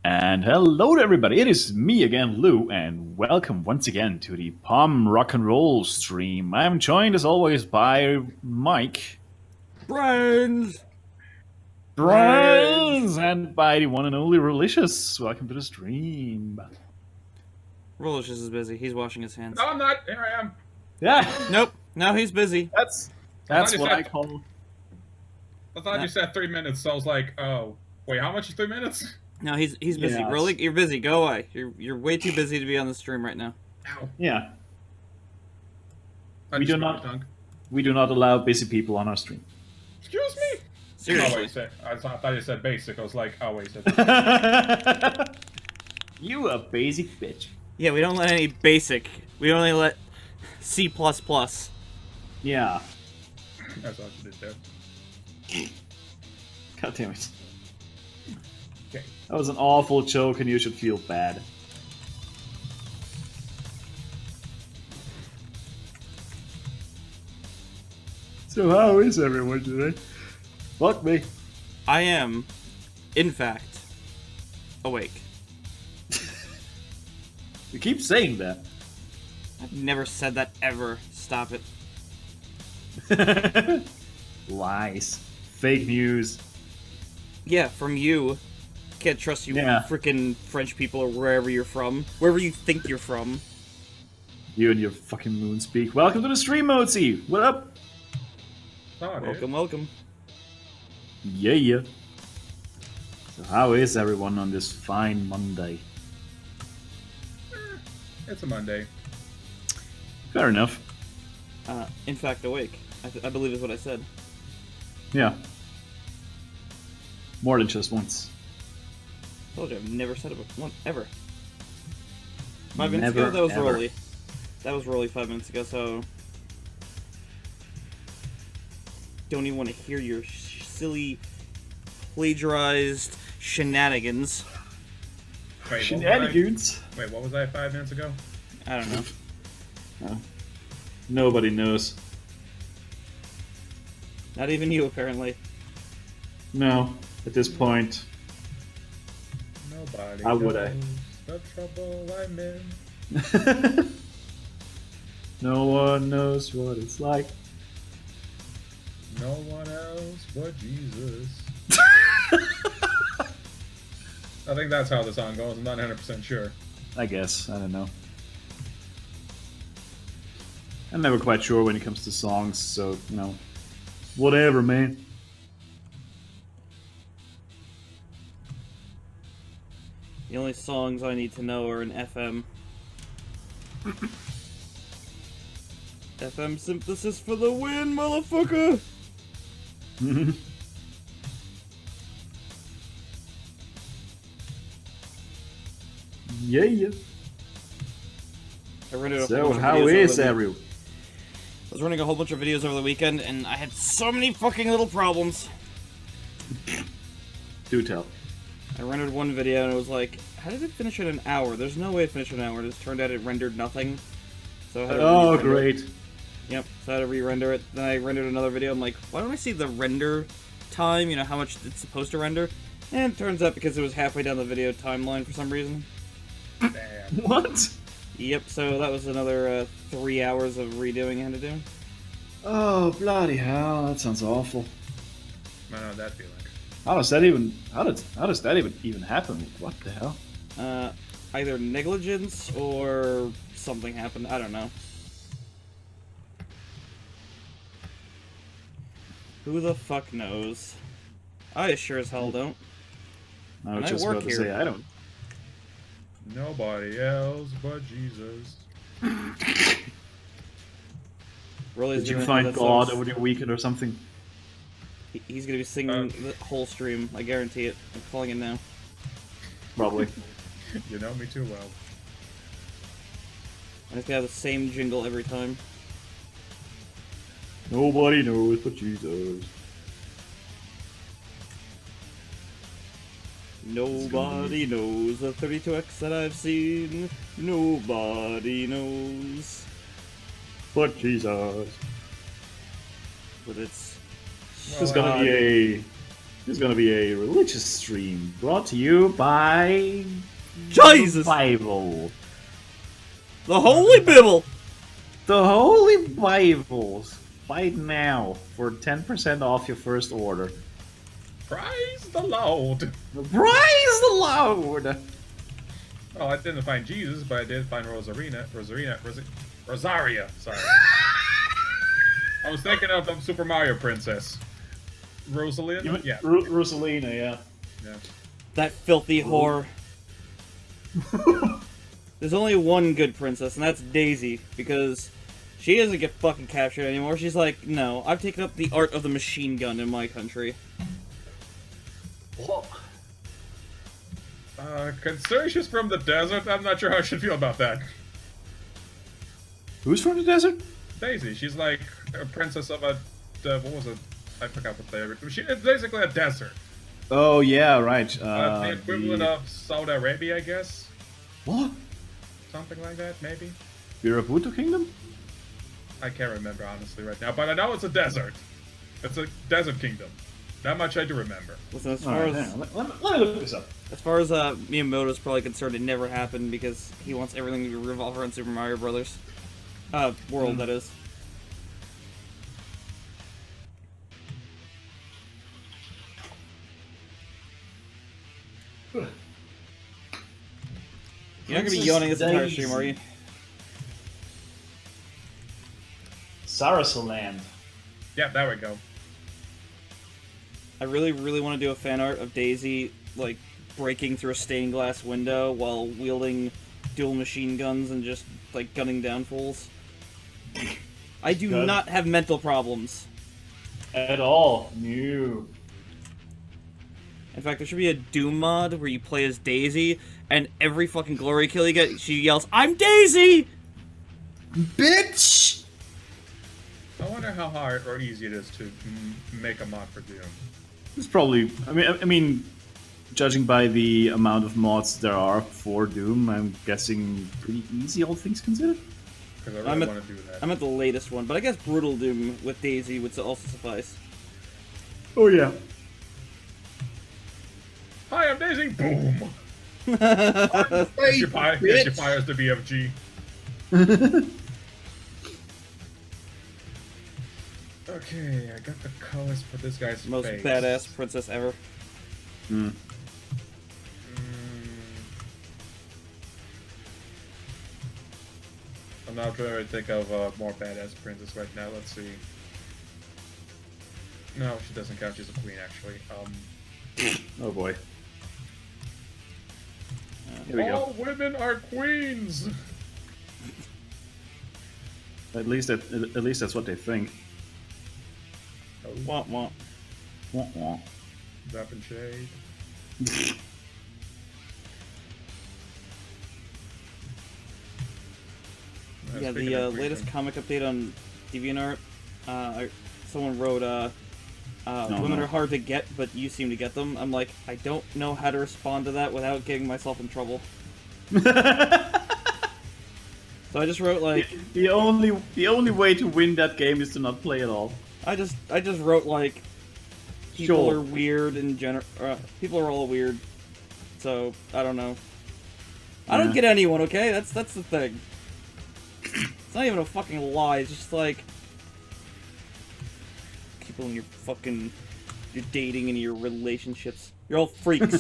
And hello to everybody, it is me again, Lou, and welcome once again to the Palm Rock and Roll stream. I'm joined as always by Mike, Brains! Brains, and by the one and only Relicious. Welcome to the stream. Relicious is busy. He's washing his hands. No, I'm not. Here I am. Yeah, Nope. No, he's busy. that's you what said- I call. I thought you said 3 minutes, so I was like, oh, wait, how much is 3 minutes? No, he's busy. Yes. Really, you're busy. Go away. You're way too busy to be on the stream right now. Ow. Yeah, I We just do got not- my tongue. we do not allow busy people on our stream. Excuse me. Seriously. Oh, wait, I thought you said basic. I was like, oh, wait. You said You a basic bitch. Yeah, we don't let any basic. We only let C++. Yeah, That's what you did there. god damn it. Okay. That was an awful joke and you should feel bad. So how is everyone today? Fuck me. I am, in fact, awake. You keep saying that. I've never said that ever. Stop it. Lies. Fake news. Yeah, from you. Can't trust you Yeah. freaking French people or wherever you're from. Wherever you think you're from. You and your fucking moon speak. Welcome to the stream, Mozi. What up? Oh, dude. Welcome, welcome. Yeah, yeah. So how is everyone on this fine Monday? It's a Monday. Fair enough. In fact, awake. I believe is what I said. Yeah. More than just once. Told you, I've never said it before, ever. 5 minutes Never, ago, that was ever. Rolly. That was Rolly 5 minutes ago, so... Don't even want to hear your silly, plagiarized shenanigans. Wait, Shenanigans. what was I 5 minutes ago? I don't know. Nobody knows. Not even you, apparently. No, at this point. Nobody How would knows I? the trouble I'm in. No one knows what it's like. No one else but Jesus. I think that's how the song goes. I'm not 100% sure. I guess. I don't know. I'm never quite sure when it comes to songs, so, you know. Whatever, man. The only songs I need to know are in FM. FM synthesis for the win, motherfucker! Yeah, yeah. I rendered a whole So, bunch of how videos over is the- everyone? I was running a whole bunch of videos over the weekend, and I had so many fucking little problems. Do tell. I rendered one video, and it was like, how did it finish in an hour? There's no way it finished in an hour. It just turned out it rendered nothing. So I had to Oh, re-render it. great. Yep, so I had to re-render it. Then I rendered another video. I'm like, why don't I see the render time? You know, how much it's supposed to render? And it turns out because it was halfway down the video timeline for some reason. Damn. What? Yep, so that was another 3 hours of redoing I had to do. Oh, bloody hell. That sounds awful. I know that feeling. How does that even... How does that even happen? What the hell? Either negligence or something happened. I don't know. Who the fuck knows? I sure as hell don't. I was I just work about to here. say, I don't... Nobody else but Jesus. Rolly's Did you gonna find have that God song- over the weekend or something? He's gonna be singing the whole stream. I guarantee it. I'm calling it now. Probably. You know me too well. And it's gonna have the same jingle every time. Nobody knows but Jesus. Nobody knows the 32X that I've seen. Nobody knows. But Jesus. But it's This is gonna be a This is gonna be a religious stream brought to you by Jesus! the Bible. The Holy Bible! The Holy Bibles. Buy it now for 10% off your first order. Praise the Lord. Praise the Lord! Well, I didn't find Jesus, but I did find Rosaria. Sorry. I was thinking of the Super Mario Princess. Rosalina? Yeah. Rosalina, yeah. Yeah. That filthy whore. There's only one good princess, and that's Daisy, because she doesn't get fucking captured anymore. She's like, no, I've taken up the art of the machine gun in my country. Considering she's from the desert, I'm not sure how I should feel about that. Who's from the desert? Daisy, she's like a princess of a... what was it? I forgot what they were. It's basically a desert. Oh, yeah, right. The equivalent of Saudi Arabia, I guess? What? Something like that, maybe? Birabuto Kingdom? I can't remember, honestly, right now. But I know it's a desert. It's a desert kingdom. That much I do remember. Listen, as All far right, as... hang on. Let me look this up. As far as Miyamoto's probably concerned, it never happened because he wants everything to revolve around Super Mario Brothers. World, that is. You're not gonna be yawning this entire stream, are you? Sarasaland. Yeah, there we go. I really, really want to do a fan art of Daisy, like, breaking through a stained glass window while wielding dual machine guns and just, like, gunning down fools. I do Good. not have mental problems. At all. No. In fact, there should be a Doom mod where you play as Daisy, and every fucking glory kill you get, she yells, "I'm Daisy!" Bitch! I wonder how hard or easy it is to make a mod for Doom. It's probably... I mean, judging by the amount of mods there are for Doom, I'm guessing pretty easy, all things considered. Because I really want to do that. I'm at the latest one, but I guess Brutal Doom with Daisy would also suffice. Oh, yeah. Hi, I'm Daisy! Boom! Yes, you fires the BFG. Okay, I got the colors for this guy's Most face. badass princess ever. I'm not trying to think of a more badass princess right now. Let's see. No, she doesn't count. She's a queen, actually. Oh, boy. Here we All go. women are queens! At least that's what they think. Womp womp. Wah, wah. Dropping shade. Yeah, Speaking the of latest queens, comic update on DeviantArt, someone wrote, women no. are hard to get, but you seem to get them. I'm like, I don't know how to respond to that without getting myself in trouble. So I just wrote, like... The only way to win that game is to not play at all. I just wrote, like... People Sure. are weird in general. People are all weird. So, I don't know. I don't Yeah. get anyone, okay? That's the thing. It's not even a fucking lie, it's just like... People in your fucking... You're dating and your relationships. You're all freaks.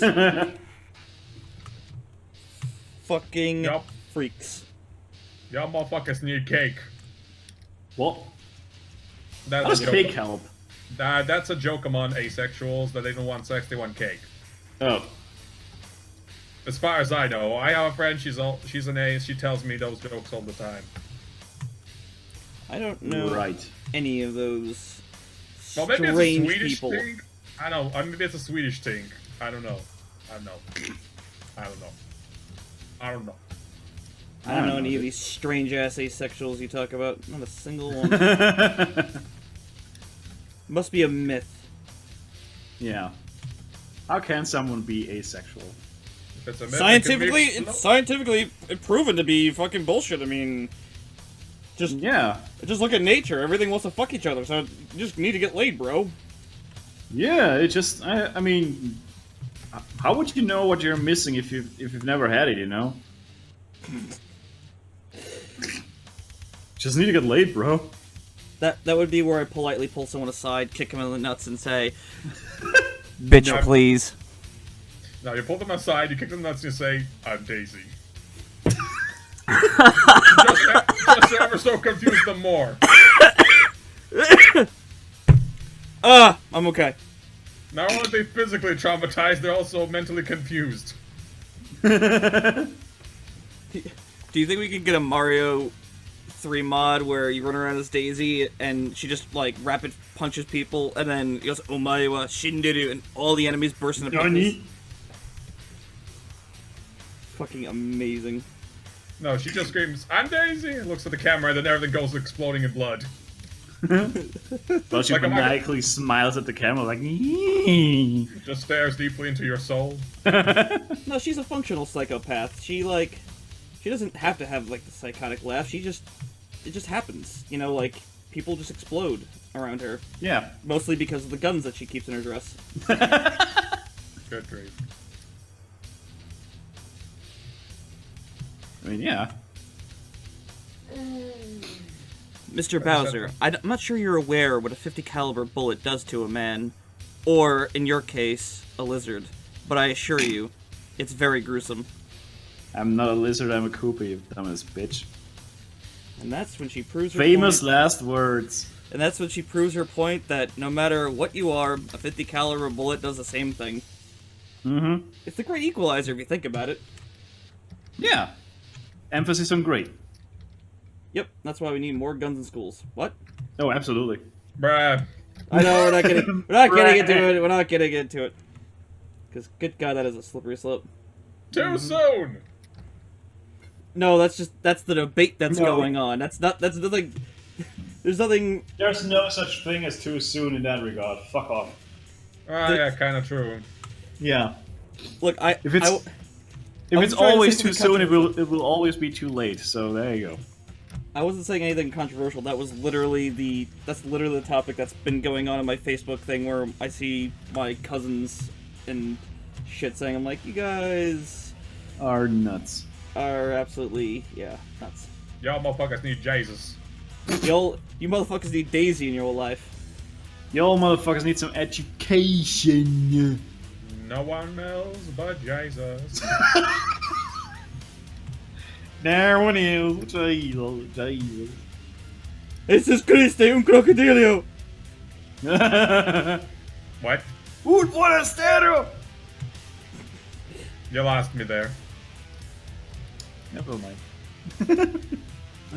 Fucking Yup. freaks. Y'all motherfuckers need cake. What? That's How does a joke. cake help? That's a joke among asexuals that they don't want sex, they want cake. Oh. As far as I know, I have a friend. She's an ace. She tells me those jokes all the time. I don't know Right. any of those Well, maybe it's a strange Swedish people. thing. I don't know. Maybe it's a Swedish thing. I don't know. I don't know. I don't know. I don't know. I don't know any of these strange-ass asexuals you talk about. Not a single one. Must be a myth. Yeah. How can someone be asexual? If it's a myth, Scientifically, it could be- it's scientifically proven to be fucking bullshit. I mean, just Yeah. look at nature. Everything wants to fuck each other, so you just need to get laid, bro. Yeah, it just. I mean, how would you know what you're missing if you've never had it? You know. Just need to get laid, bro. That would be where I politely pull someone aside, kick him in the nuts, and say, "Bitch, No. please." Now you pull them aside, you kick them nuts, and you say, "I'm Daisy." just ever so confuse them more. I'm okay. Not only are they physically traumatized, they're also mentally confused. Do you think we could get a Mario 3 mod where you run around as Daisy and she just like rapid punches people and then goes "Omae wa shinderu" and all the enemies burst into pieces? Nani? Fucking amazing. No, she just screams, "I'm Daisy!" and looks at the camera, and then everything goes exploding in blood. Well, she Like a maniacally smiles at the camera like. "Eee." Just stares deeply into your soul. No, she's a functional psychopath. She doesn't have to have like the psychotic laugh. It just happens. You know, like people just explode around her. Yeah. Mostly because of the guns that she keeps in her dress. Good grief. I mean, yeah. Mr. Bowser, I'm not sure you're aware what a 50 caliber bullet does to a man, or, in your case, a lizard, but I assure you, it's very gruesome. I'm not a lizard. I'm a Koopa, you dumbass bitch. And that's when she proves her Famous point. last words. And that's when she proves her point that no matter what you are, a 50 caliber bullet does the same thing. Mm-hmm. It's the great equalizer if you think about it. Yeah. Emphasis on great. Yep, that's why we need more guns in schools. What? Oh, absolutely. Bruh. I know we're not getting into it. We're not getting into it. Because good God, that is a slippery slope. Too soon! No, that's the debate that's No. going on. That's nothing. There's nothing. There's no such thing as too soon in that regard. Fuck off. Ah, yeah, kinda true. Yeah. Look, If it's I if it's was trying to always say too something soon, it will always be too late. So there you go. I wasn't saying anything controversial. That's literally the topic that's been going on in my Facebook thing where I see my cousins and shit saying, I'm like, you guys Are nuts. are absolutely, nuts. Y'all motherfuckers need Jesus. You motherfuckers need Daisy in your whole life. Y'all motherfuckers need some education. No one else but Jesus. There one is. Jesus. Jesus Christ, un crocodilio! What? Un forastero! You lost me there. Never mind. I'm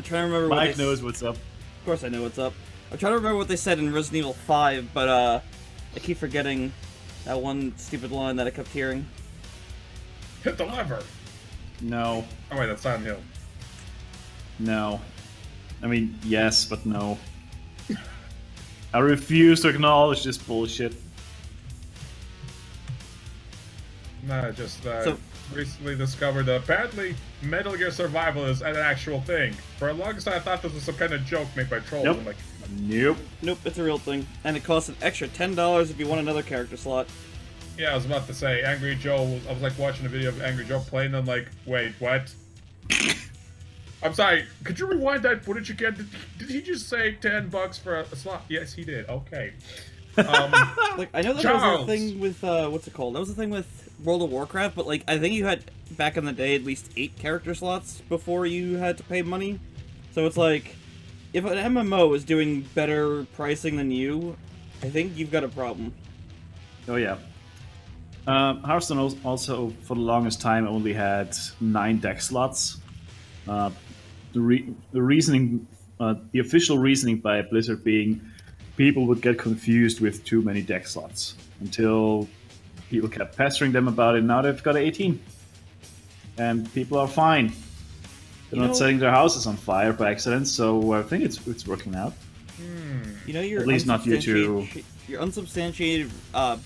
trying to remember what Mike they knows what's up. Of course I know what's up. I'm trying to remember what they said in Resident Evil 5, but I keep forgetting that one stupid line that I kept hearing. Hit the lever! No. Oh wait, that's Silent Hill. No. I mean, yes, but no. I refuse to acknowledge this bullshit. Nah, just So- recently discovered that apparently Metal Gear Survival is an actual thing. For a longest time I thought this was some kind of joke made by trolls. Nope. I'm like, Nope. Nope, it's a real thing. And it costs an extra $10 if you want another character slot. yeah, I was about to say, Angry Joe, I was like watching a video of Angry Joe playing, and I'm like, wait, what? I'm sorry, could you rewind that footage again? Did he just say $10 for a slot? Yes, he did. Okay. Like, I know that was a Charles! thing with, what's it called? That was a thing with World of Warcraft, but, like, I think you had, back in the day, at least 8 character slots before you had to pay money. So it's like, if an MMO is doing better pricing than you, I think you've got a problem. Oh, yeah. Hearthstone also, for the longest time, only had 9 deck slots. The reasoning, the official reasoning by Blizzard being people would get confused with too many deck slots until people kept pestering them about it. Now they've got 18, and people are fine. They're You not know- setting their houses on fire by accident, so I think it's working out. You know, your At least not you two. Your unsubstantiated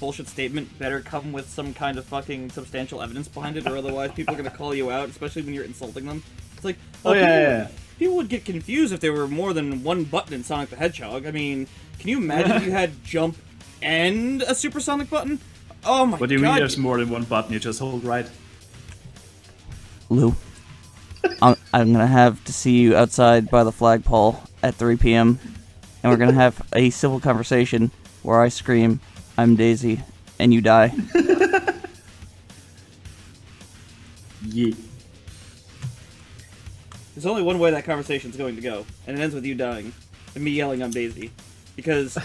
bullshit statement better come with some kind of fucking substantial evidence behind it, or otherwise people are gonna call you out, especially when you're insulting them. It's like, Oh, yeah. people would get confused if there were more than one button in Sonic the Hedgehog. I mean, can you imagine if you had jump and a supersonic button? Oh my god. What do you mean there's more than one button? You just hold right. Lou, I'm gonna have to see you outside by the flagpole at 3 p.m. and we're gonna have a civil conversation where I scream, "I'm Daisy," and you die. Yeah. There's only one way that conversation's going to go, and it ends with you dying. And me yelling, "I'm Daisy." Because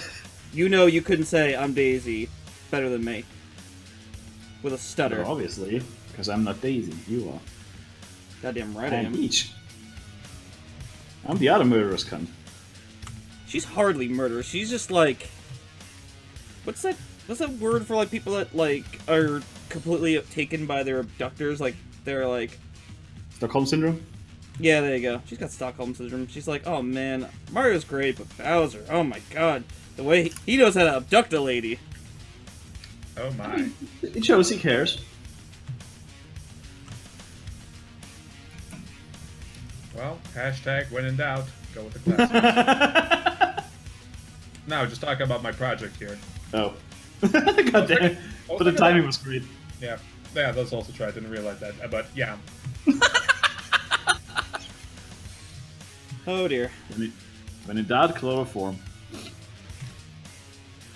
you know you couldn't say, "I'm Daisy," better than me. With a stutter. Well, obviously, because I'm not Daisy. You are. Goddamn right I I'm am. Peach. I'm the other murderous cunt. She's hardly murderous. She's just like... What's that word for, like, people that, like, are completely taken by their abductors? Like, they're like... Stockholm Syndrome? Yeah, there you go. She's got Stockholm Syndrome. She's like, oh man, Mario's great, but Bowser, oh my god. The way he knows how to abduct a lady. Oh my. It shows he cares. Well, hashtag when in doubt, go with the classics. No, just talking about my project here. Oh. God damn. But the timing was great. Yeah, that's also true. I didn't realize that, but yeah. Oh dear. When in doubt, chloroform.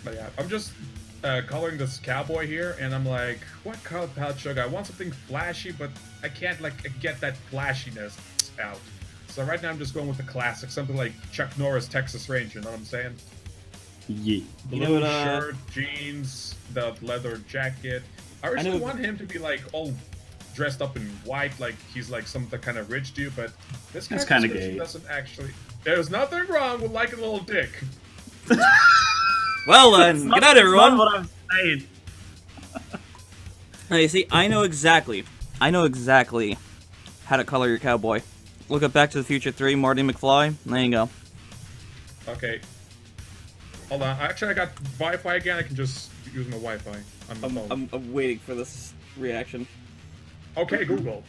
But yeah, I'm just coloring this cowboy here, and I'm like, what color palette should I? I want something flashy, but I can't like get that flashiness out. So right now I'm just going with the classic, something like Chuck Norris Texas Ranger. You know what I'm saying? Yeah. Blue You know what, shirt, jeans, the leather jacket. I originally want him to be like all dressed up in white, like he's like some kind of rich dude, but this That's kind kinda of gay. doesn't actually. There's nothing wrong with liking a little dick. Well then, get out everyone! That's not what I'm saying. Now, you see, I know exactly how to color your cowboy. Look up Back to the Future 3, Marty McFly, there you go. Okay. Hold on. Actually, I got Wi-Fi again. I can just use my Wi-Fi on my phone. I'm waiting for this reaction. Okay, Google.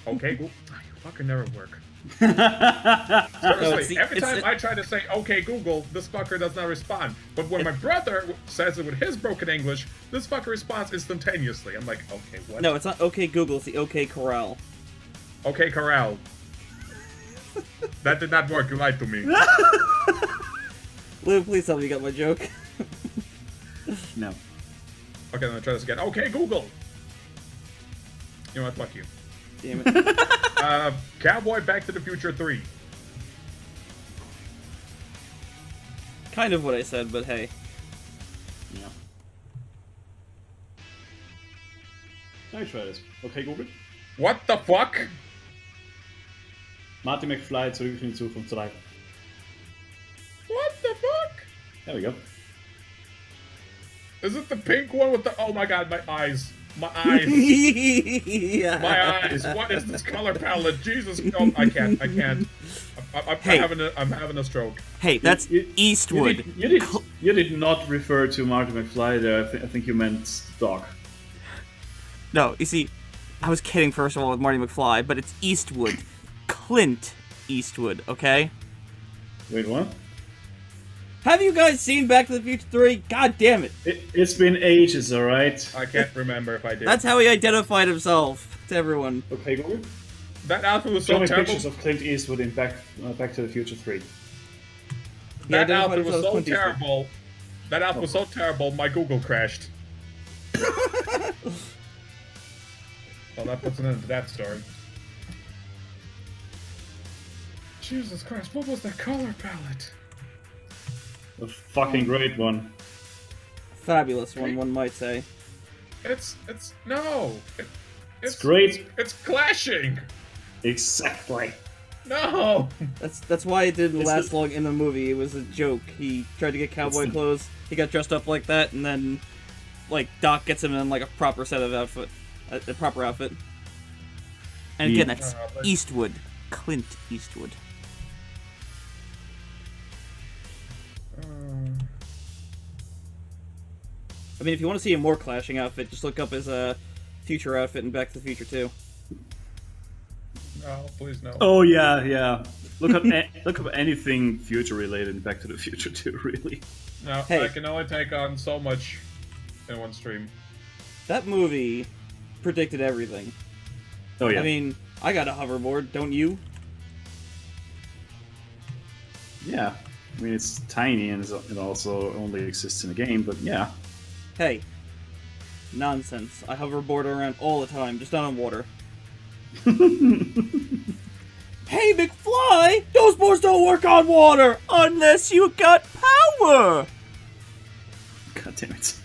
Okay, Google. Oh, you fucker never work. No, Seriously, every time I try to say "Okay, Google," this fucker does not respond. But when my brother says it with his broken English, this fucker responds instantaneously. I'm like, okay, what? No, it's not OK Google, it's the OK Corral. Okay, Corral. That did not work. You lied to me. Lou, please tell me you got my joke. No. Okay, I'm gonna try this again. Okay, Google. You know what? Fuck you. Damn it. Cowboy Back to the Future 3. Kind of what I said, but hey. Yeah. Let me try this. Okay, Google. What the fuck? Marty McFly, Zurück in die Zukunft 3. What the fuck? There we go. Is it the pink one with the? Oh my god, my eyes. My eyes. Yeah. My eyes. What is this color palette? Jesus. Oh, I can't. I'm Hey. I'm having a stroke. Hey, that's Eastwood. You did not refer to Marty McFly there. I think you meant Doc. No, you see, I was kidding first of all with Marty McFly, but it's Eastwood. Clint Eastwood, okay? Wait, what? Have you guys seen Back to the Future 3? God damn it. It's been ages, alright? I can't remember if I did. That's how he identified himself to everyone. Okay, Google. That outfit was Show so me terrible. pictures of Clint Eastwood in Back to the Future 3. That Yeah, outfit was identified so Clint Eastwood. terrible. That outfit was so terrible. My Google crashed. Well, that puts an end to that story. Jesus Christ! What was that color palette? A fucking great one. Fabulous one might say. It's great. It's clashing. Exactly. No. That's why it didn't It's last the- long in the movie. It was a joke. He tried to get cowboy the- clothes. He got dressed up like that, and then, like, Doc gets him in like a proper set of outfit, a proper outfit. And again, Yeah. that's But- Eastwood, Clint Eastwood. I mean, if you want to see a more clashing outfit, just look up his future outfit in Back to the Future 2. No, please no. Oh yeah. Look up look up anything future related in Back to the Future 2, really. No, Hey. I can only take on so much in one stream. That movie predicted everything. Oh yeah. I mean, I got a hoverboard, don't you? yeah. I mean, it's tiny and it also only exists in a game, but yeah. Hey. Nonsense. I hoverboard around all the time, just not on water. Hey, McFly! Those boards don't work on water! Unless you got power. God damn it.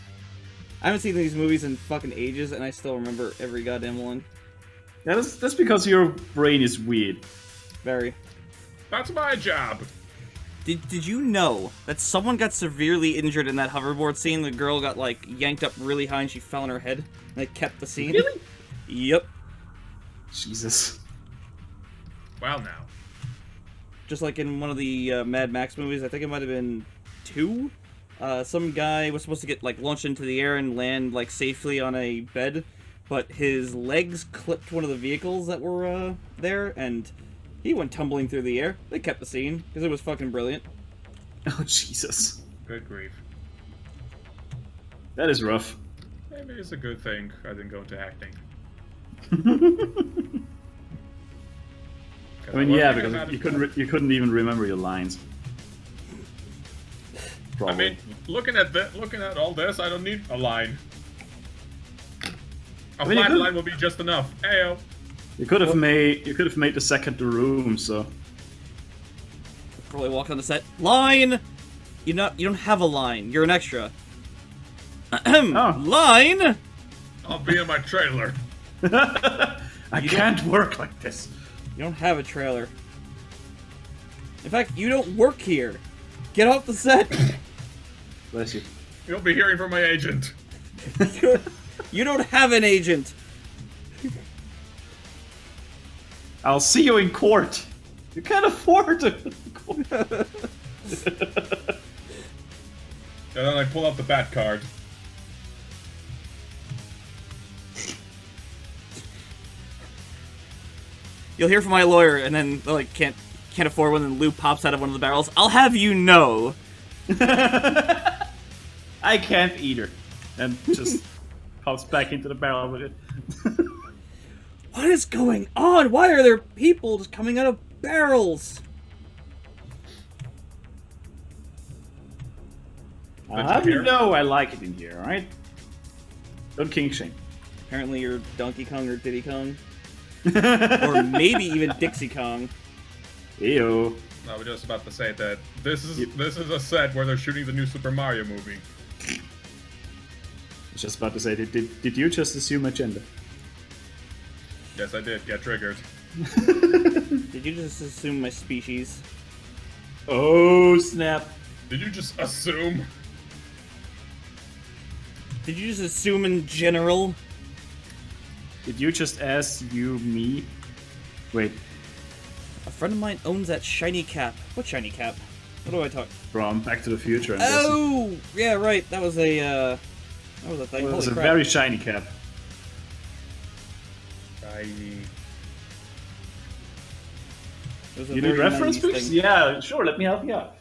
I haven't seen these movies in fucking ages, and I still remember every goddamn one. Yeah, that's because your brain is weird. Very. That's my job. Did you know that someone got severely injured in that hoverboard scene? The girl got, like, yanked up really high and she fell on her head. And they kept the scene. Really? Yep. Jesus. Well, now. Just like in one of the Mad Max movies, I think it might have been 2. Some guy was supposed to get, like, launched into the air and land, like, safely on a bed. But his legs clipped one of the vehicles that were, there, and he went tumbling through the air. They kept the scene, because it was fucking brilliant. Oh Jesus. Good grief. That is rough. Maybe it's a good thing I didn't go into acting. I mean, yeah, because you couldn't even remember your lines. I Probably. mean, looking at all this, I don't need a line. A mean, you flat could- line will be just enough. Ayo. you could have made the second the room. So Probably walked on the set. Line! You don't have a line. You're an extra. Oh. Line! I'll be in my trailer. I can't work like this. You don't have a trailer. In fact, you don't work here. Get off the set. Bless you. You'll be hearing from my agent. You don't have an agent. I'll see you in court. You can't afford to. And then I pull out the bat card. You'll hear from my lawyer, and then they're like, can't afford one, and Lou pops out of one of the barrels. I'll have you know. I can't either. And just pops back into the barrel with it. What is going on? Why are there people just coming out of barrels? I'll have you know I like it in here, alright? Don't king shame. Apparently you're Donkey Kong or Diddy Kong. Or maybe even Dixie Kong. Ew. I was just about to say that this is a set where they're shooting the new Super Mario movie. I was just about to say, did you just assume a gender? Yes, I did. Get triggered. Did you just assume my species? Oh, snap. Did you just assume? Did you just assume in general? Did you just ask you me? Wait, A friend of mine owns that shiny cap. What shiny cap? What do I talk? from Back to the Future. I'm guessing. Oh, yeah, right. That was a thing. Well, it was Holy a crap. very shiny cap. Shiny. It was a You need very reference 90s books? thing. Yeah, sure, let me help you out.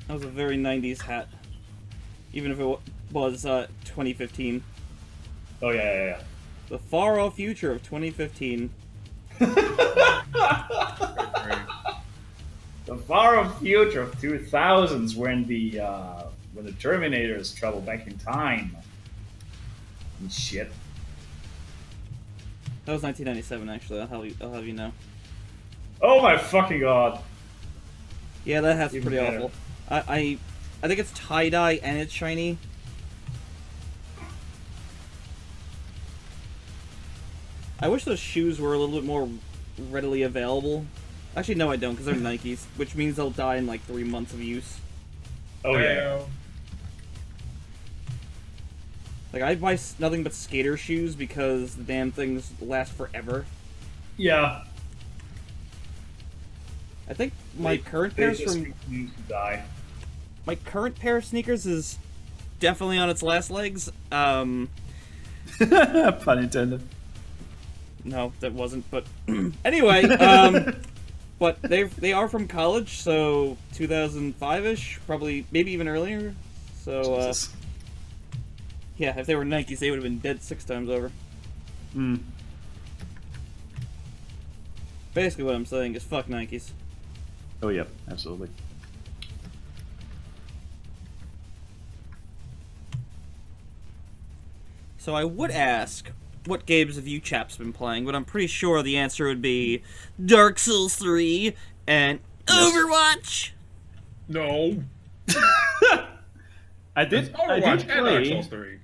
That was a very 90s hat. Even if it was 2015. Oh, yeah. The far off future of 2015. Good grief. The far off future of 2000s when the Terminators travel back in time. And shit. That was 1997, actually. I'll have you know. Oh my fucking god. Yeah, that hat's Even pretty better. awful. I think it's tie-dye and it's shiny. I wish those shoes were a little bit more readily available. Actually, no, I don't, because they're Nikes, which means they'll die in like 3 months of use. Oh yeah. Ayo. Like, I buy nothing but skater shoes because the damn things last forever. Yeah. I think my current pair from die. my current pair of sneakers is definitely on its last legs. Pun intended. No, that wasn't. But anyway, But they are from college, so 2005-ish, probably maybe even earlier. So Jesus. yeah, if they were Nikes, they would have been dead 6 times over. Hmm. Basically, what I'm saying is fuck Nikes. Oh yeah, absolutely. So I would ask, what games have you chaps been playing? But I'm pretty sure the answer would be Dark Souls 3 and Overwatch. No. I It's did Overwatch and Dark play. Souls 3.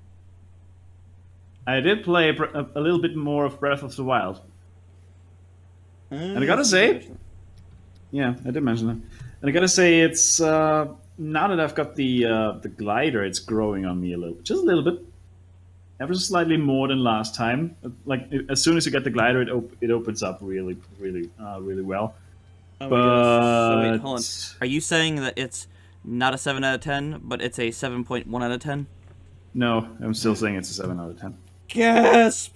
I did play a little bit more of Breath of the Wild. And I gotta say, yeah, I did mention that. And I gotta say, it's now that I've got the glider, it's growing on me a little, just a little bit, ever so slightly more than last time. Like as soon as you get the glider, it opens up really well. Oh my goodness. So wait, But hold on. Are you saying that it's not a 7 out of 10, but it's a 7.1 out of 10? no, I'm still saying it's a 7 out of 10. Gasp!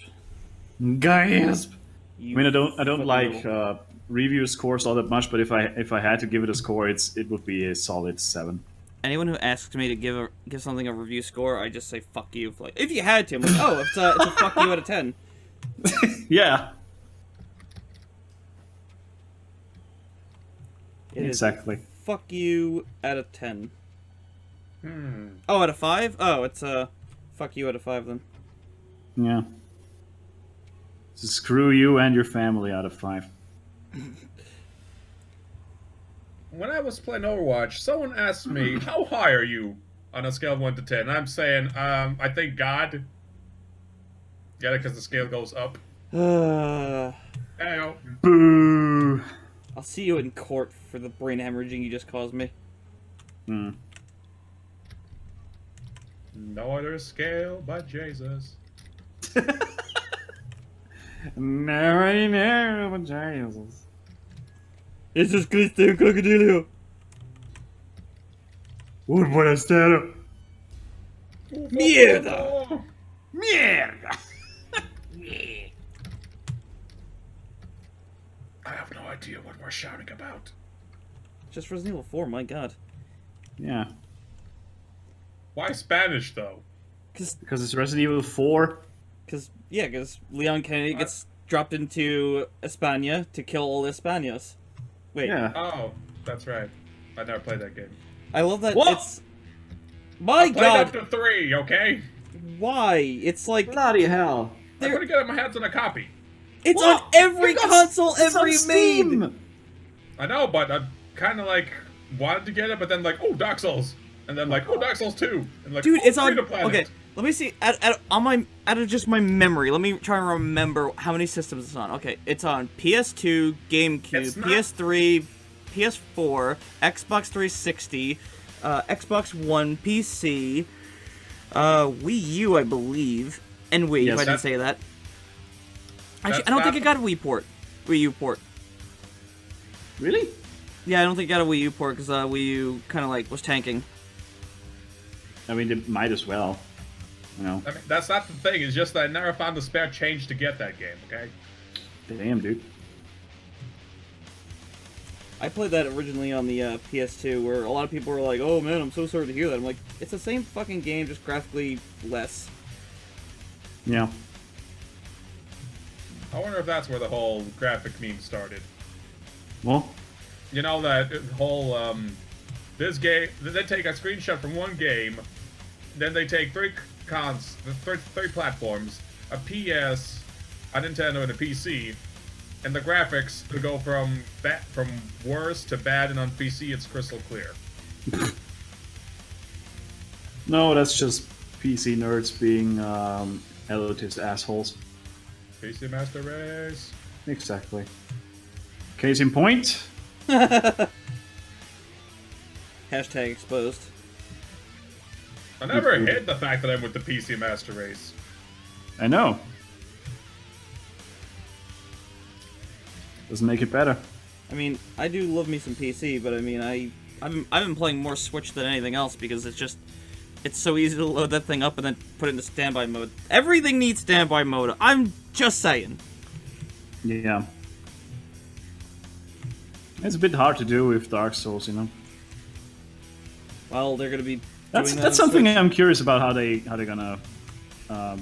Gasp! I mean, I don't fucking like little- review scores all that much, but if I had to give it a score, it would be a solid 7. Anyone who asks me to give something a review score, I just say fuck you. Like, if you had to, I'm like, oh, it's a fuck you out of 10. Yeah, It is exactly. fuck you out of 10. Hmm. Oh, out of 5? Oh, it's fuck you out of 5 then. Yeah. So screw you and your family out of 5. When I was playing Overwatch, someone asked me, how high are you on a scale of 1 to 10? I'm saying, I think God. Get it? Because the scale goes up. I'll Hey, Boo! see you in court for the brain hemorrhaging you just caused me. Hmm. no other scale but Jesus. Nobody knows but Jesus. Jesus Cristo Crocodilio! Un buonastero. Mierda! Mierda! I have no idea what we're shouting about. Just Resident Evil 4, my god. Yeah, Why Spanish, though? because it's Resident Evil 4. Because Leon Kennedy gets dropped into España to kill all Españos. Wait, Yeah. Oh, that's right. I never played that game. I love that What? it's... My Played up god, to 3, okay? why? It's like, Bloody hell. I'm gonna get my hands on a copy. it's What? on every You got- console it's on ever Steam. made! I know, but I kind of like wanted to get it, but then like, oh, Dark Souls, and then like, oh, Dark Souls 2, and like, Dude, oh, it's on... Freedom Planet. Okay, let me see, out of just my memory, let me try and remember how many systems it's on. Okay, it's on PS2, GameCube, It's not- PS3, PS4, Xbox 360, Xbox One, PC, Wii U, I believe, and Wii, Yes, if I didn't that- say that. Actually, that's I don't think not- it got a Wii U port. Really? Yeah, I don't think it got a Wii U port, because Wii U kind of, like, was tanking. I mean, it might as well. You know. I mean, that's not the thing. It's just that I never found the spare change to get that game. Okay. Damn, dude. I played that originally on the PS2, where a lot of people were like, "Oh man, I'm so sorry to hear that." I'm like, it's the same fucking game, just graphically less. Yeah. I wonder if that's where the whole graphic meme started. Well, You know that whole this game. They take a screenshot from one game, then they take three platforms, a PS, a Nintendo, and a PC, and the graphics to go from worse to bad, and on PC it's crystal clear. no, that's just PC nerds being elitist assholes. PC Master Race. Exactly. Case in point. Hashtag exposed. I never hid the fact that I'm with the PC Master Race. I know. Doesn't make it better. I mean, I do love me some PC, but I mean, I've been playing more Switch than anything else because it's so easy to load that thing up and then put it into standby mode. Everything needs standby mode. I'm just saying. Yeah. It's a bit hard to do with Dark Souls, you know. Well, they're gonna be That's doing that that's on something Switch. I'm curious about how they're gonna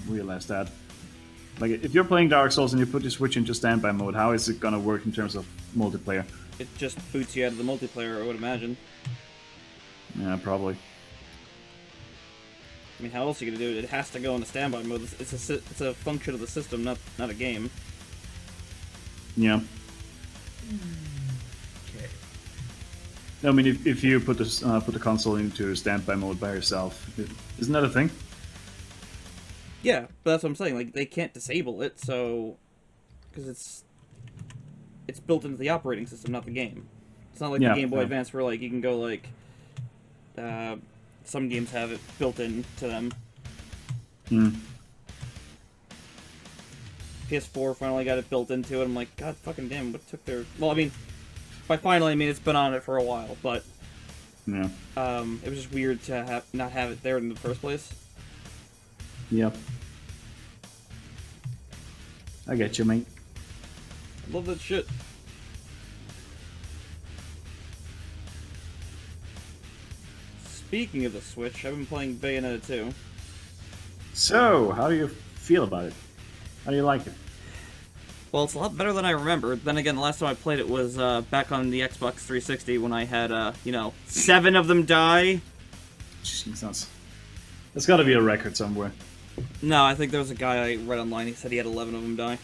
realize that. Like, if you're playing Dark Souls and you put your Switch into standby mode, how is it gonna work in terms of multiplayer? It just boots you out of the multiplayer, I would imagine. Yeah, probably. I mean, how else are you gonna do it? It has to go into standby mode. It's a function of the system, not a game. Yeah. Okay. I mean, if you put the console into standby mode by yourself, isn't that a thing? Yeah, but that's what I'm saying. Like, they can't disable it, so because it's built into the operating system, not the game. It's not like Yeah, the Game Boy yeah. Advance where like you can go like some games have it built in to them. Hmm. PS4 finally got it built into it. I'm like, God fucking damn, what took their... Well, I mean, by finally, I mean it's been on it for a while, but Yeah. it was just weird to not have it there in the first place. Yep. I get you, mate. I love that shit. Speaking of the Switch, I've been playing Bayonetta 2. So, how do you feel about it? How do you like it? Well, it's a lot better than I remember. Then again, the last time I played it was back on the Xbox 360 when I had, 7 of them die. Jesus. There's got to be a record somewhere. No, I think there was a guy I read online, he said he had 11 of them die.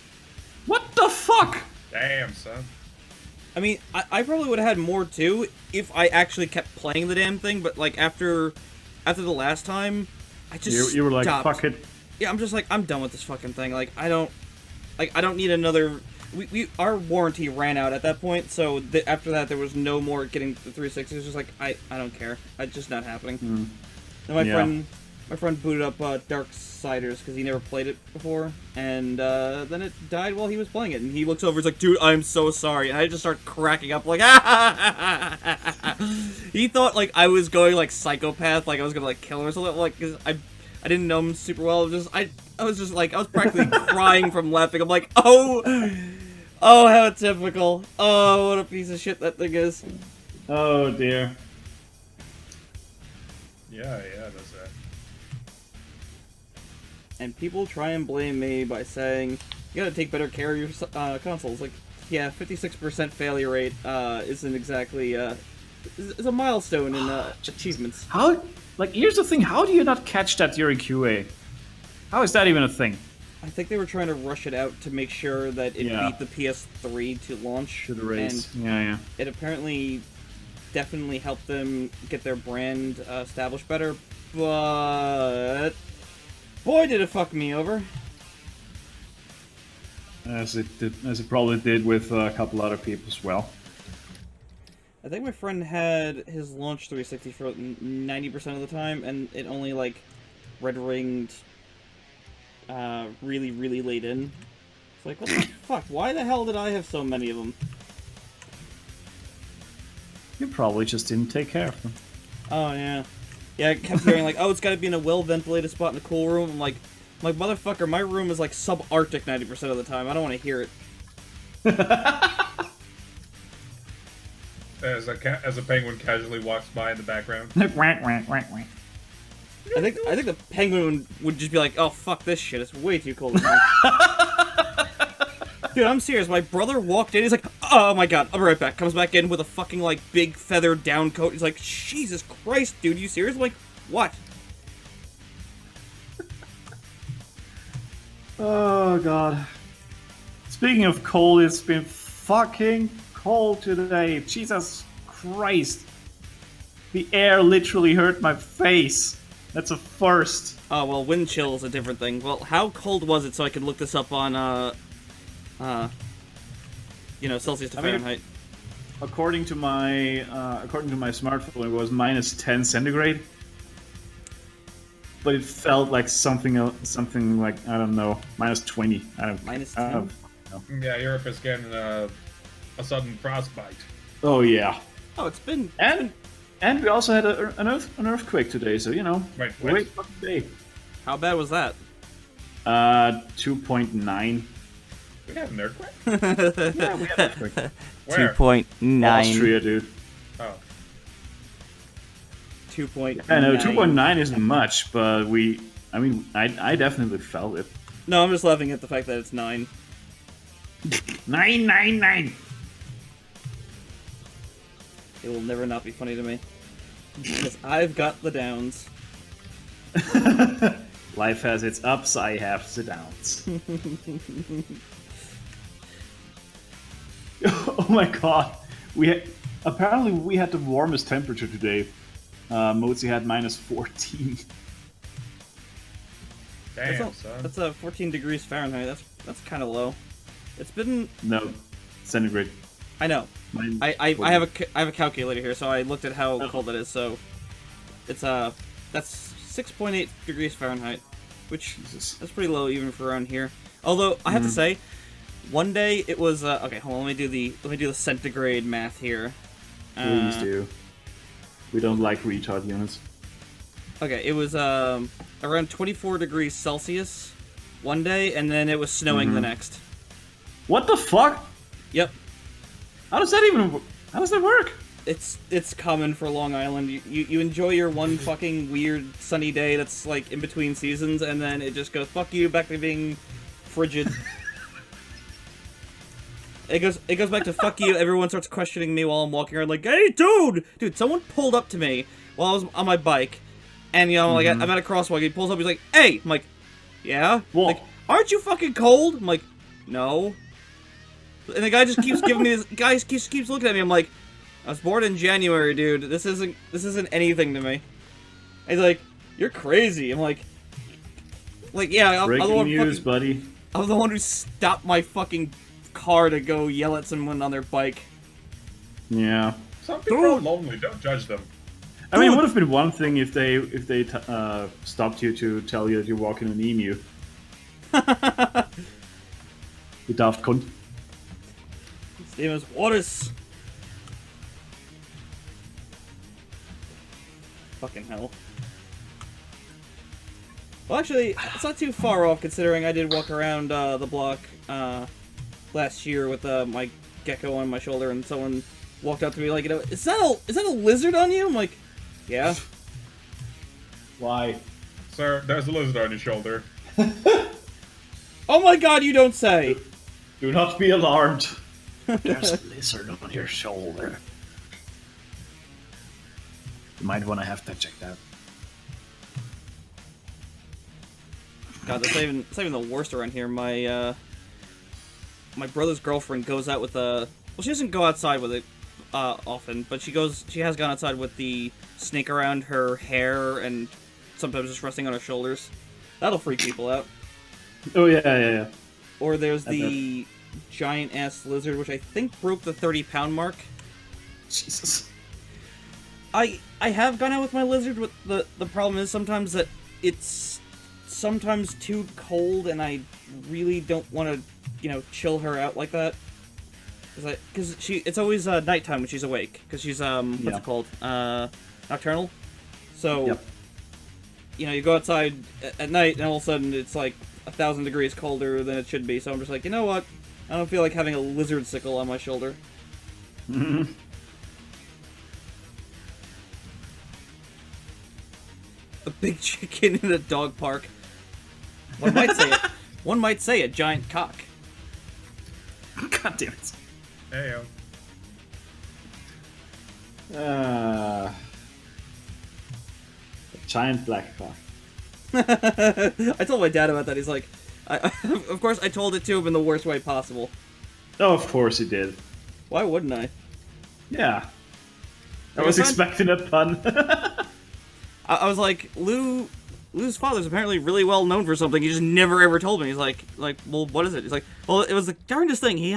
What the fuck? Damn, son. I mean, I probably would have had more too if I actually kept playing the damn thing, but like after the last time, I just You were like, stopped. fuck it. Yeah, I'm just like, I'm done with this fucking thing. Like, I don't need another. Our warranty ran out at that point, so after that there was no more getting the 360. It was just like, I don't care. It's just not happening. And my friend booted up Darksiders because he never played it before, and then it died while he was playing it. And he looks over, he's like, "Dude, I'm so sorry." And I just start cracking up like, He thought like I was going like psychopath, like I was gonna like kill him or something. Like, 'cause I didn't know him super well. I was just like, I was practically crying from laughing. I'm like, oh, how typical. Oh, what a piece of shit that thing is. Oh dear. Yeah, that's that. And people try and blame me by saying, you gotta take better care of your consoles. Like, yeah, 56% failure rate isn't exactly, is a milestone in achievements. How? Like, here's the thing. How do you not catch that during QA? How is that even a thing? I think they were trying to rush it out to make sure that it Yeah. beat the PS3 to launch. To the race. And Yeah. it apparently definitely helped them get their brand established better, but boy did it fuck me over. As it probably did with a couple other people as well. I think my friend had his launch 360 for 90% of the time, and it only like red ringed really, really late in. It's like, what the fuck? Why the hell did I have so many of them? You probably just didn't take care of them. Oh yeah, yeah. I kept hearing like, oh, it's got to be in a well-ventilated spot in a cool room. I'm like, motherfucker, my room is like subarctic 90% of the time. I don't want to hear it. As a penguin casually walks by in the background. I think the penguin would just be like, oh fuck this shit. It's way too cold in here. Dude, I'm serious. My brother walked in. He's like, "Oh my god, I'll be right back." Comes back in with a fucking like big feathered down coat. He's like, "Jesus Christ, dude, you serious?" I'm like, what? Oh god. Speaking of cold, it's been fucking cold today. Jesus Christ. The air literally hurt my face. That's a first. Oh well, wind chill is a different thing. Well, how cold was it so I could look this up on Celsius to I mean, Fahrenheit? According to my smartphone, it was minus 10 centigrade. But it felt like something like, I don't know, minus 20. I don't. Minus I 10? don't know. Yeah, Europe is getting a sudden frostbite. Oh yeah. Oh, it's been And we also had an earthquake today, so you know. Wait, what? Great fucking day. how bad was that? 2.9. We have an earthquake? Yeah, we had a quick Where? 2.9. Austria, dude. Oh. 2.9. I know 2.9 isn't much, but I definitely felt it. No, I'm just laughing at the fact that it's 9. 999. It will never not be funny to me. Because I've got the downs. Life has its ups, I have the downs. Oh my god. Apparently we had the warmest temperature today. Mozi had -14. Damn, son. That's 14 degrees Fahrenheit. That's kind of low. It's been. No, centigrade. I know. Mine- I have a calculator here, so I looked at how cold it is. So it's that's 6.8 degrees Fahrenheit, which Jesus. that's pretty low even for around here. Although I have to say, one day it was okay. Hold on, let me do the centigrade math here. Please do. We don't like retard units. Okay, it was around 24 degrees Celsius one day, and then it was snowing the next. What the fuck? Yep. How does that work? It's common for Long Island. You enjoy your one fucking weird sunny day that's like in between seasons, and then it just goes fuck you back to being frigid. It goes back to fuck you. Everyone starts questioning me while I'm walking around like, hey dude, someone pulled up to me while I was on my bike, and you know like I'm at a crosswalk. He pulls up. He's like, hey, I'm like, yeah. Whoa. Like, aren't you fucking cold? I'm like, no. And the guy just keeps giving me this. Guy keeps looking at me. I'm like, I was born in January, dude. This isn't anything to me. And he's like, you're crazy. I'm like yeah. I'm the Breaking one news, fucking, buddy. I'm the one who stopped my fucking car to go yell at someone on their bike. Yeah. Some people are lonely. Don't judge them. I mean, it would have been one thing if they stopped you to tell you that you're walking an emu. You daft cunt. His name is Waters. Fucking hell. Well, actually, it's not too far off considering I did walk around the block last year with my gecko on my shoulder, and someone walked up to me like, you know, is that a lizard on you? I'm like, yeah. Why? Sir, there's a lizard on your shoulder. Oh my god, you don't say. Do not be alarmed. There's a lizard on your shoulder. You might want to have that checked out. God, that's not even the worst around here. My brother's girlfriend goes out with well, she doesn't go outside with it often, but she has gone outside with the snake around her hair and sometimes just resting on her shoulders. That'll freak people out. Oh yeah. Or there's the giant ass lizard, which I think broke the 30-pound mark. Jesus. I have gone out with my lizard, but the problem is sometimes that it's sometimes too cold, and I really don't want to, you know, chill her out like that. Because it's always nighttime when she's awake, because she's what's Yeah. it called, nocturnal. So, Yep. you know, you go outside at night, and all of a sudden it's like 1,000 degrees colder than it should be. So I'm just like, you know what? I don't feel like having a lizard sickle on my shoulder. A big chicken in a dog park. One might say a giant cock. God damn it. Heyo. A giant black cock. I told my dad about that. He's like, of course I told it to him in the worst way possible. Oh, of course he did. Why wouldn't I? Yeah. I Like, was I found- expecting a pun. I was like, Lou's father's apparently really well known for something. He just never ever told me. He's like, well, what is it? He's like, well, it was the darndest thing. He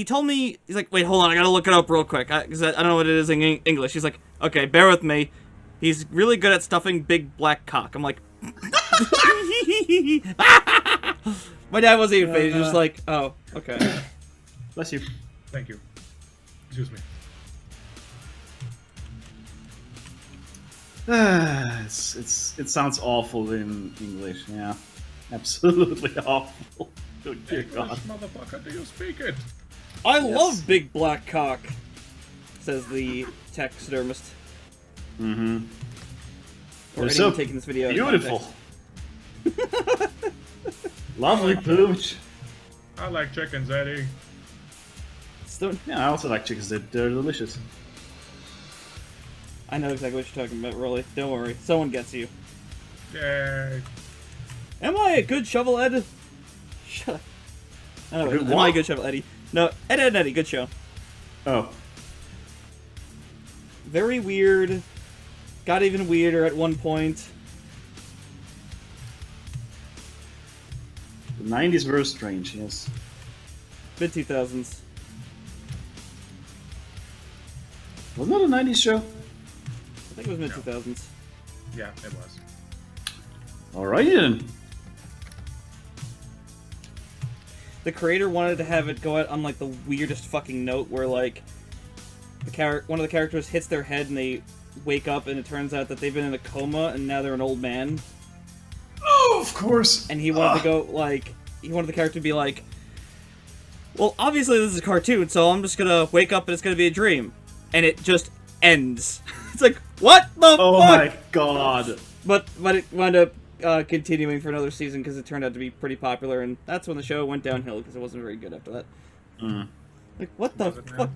told me. He's like, wait, hold on, I gotta look it up real quick because I don't know what it is in English. He's like, okay, bear with me. He's really good at stuffing big black cock. I'm like, my dad wasn't even phased. He was just like, oh, okay. Bless you. Thank you. Excuse me. It sounds awful in English. Yeah, absolutely awful. Oh, dear English, God. motherfucker, do you speak it? I love big black cock, says the taxidermist. Mm-hmm. Or They're anyone so taking this video out of beautiful. Lovely plumage. I like chickens, Eddie. context. Yeah, I also like chickens. They're delicious. I know exactly what you're talking about, Rolly. Don't worry. Someone gets you. Yay. Am I a good shovel, Ed? Shut up. Oh, Good am I what? a good shovel, Eddie? No, Ed, Eddie, good show. Oh. Very weird. Got even weirder at one point. The 90s were strange, yes. Mid 2000s. Wasn't that a 90s show? I think it was mid 2000s. Yeah, it was. Alrighty then. The creator wanted to have it go out on like the weirdest fucking note where like one of the characters hits their head and they wake up and it turns out that they've been in a coma and now they're an old man. Oh, of course. And he wanted to go like he wanted the character to be like, well, obviously this is a cartoon, so I'm just gonna wake up and it's gonna be a dream, and it just ends. It's like, what the Oh fuck? my god. But it wound up continuing for another season because it turned out to be pretty popular, and that's when the show went downhill because it wasn't very good after that. Mm. Like, what the Was it now? fuck?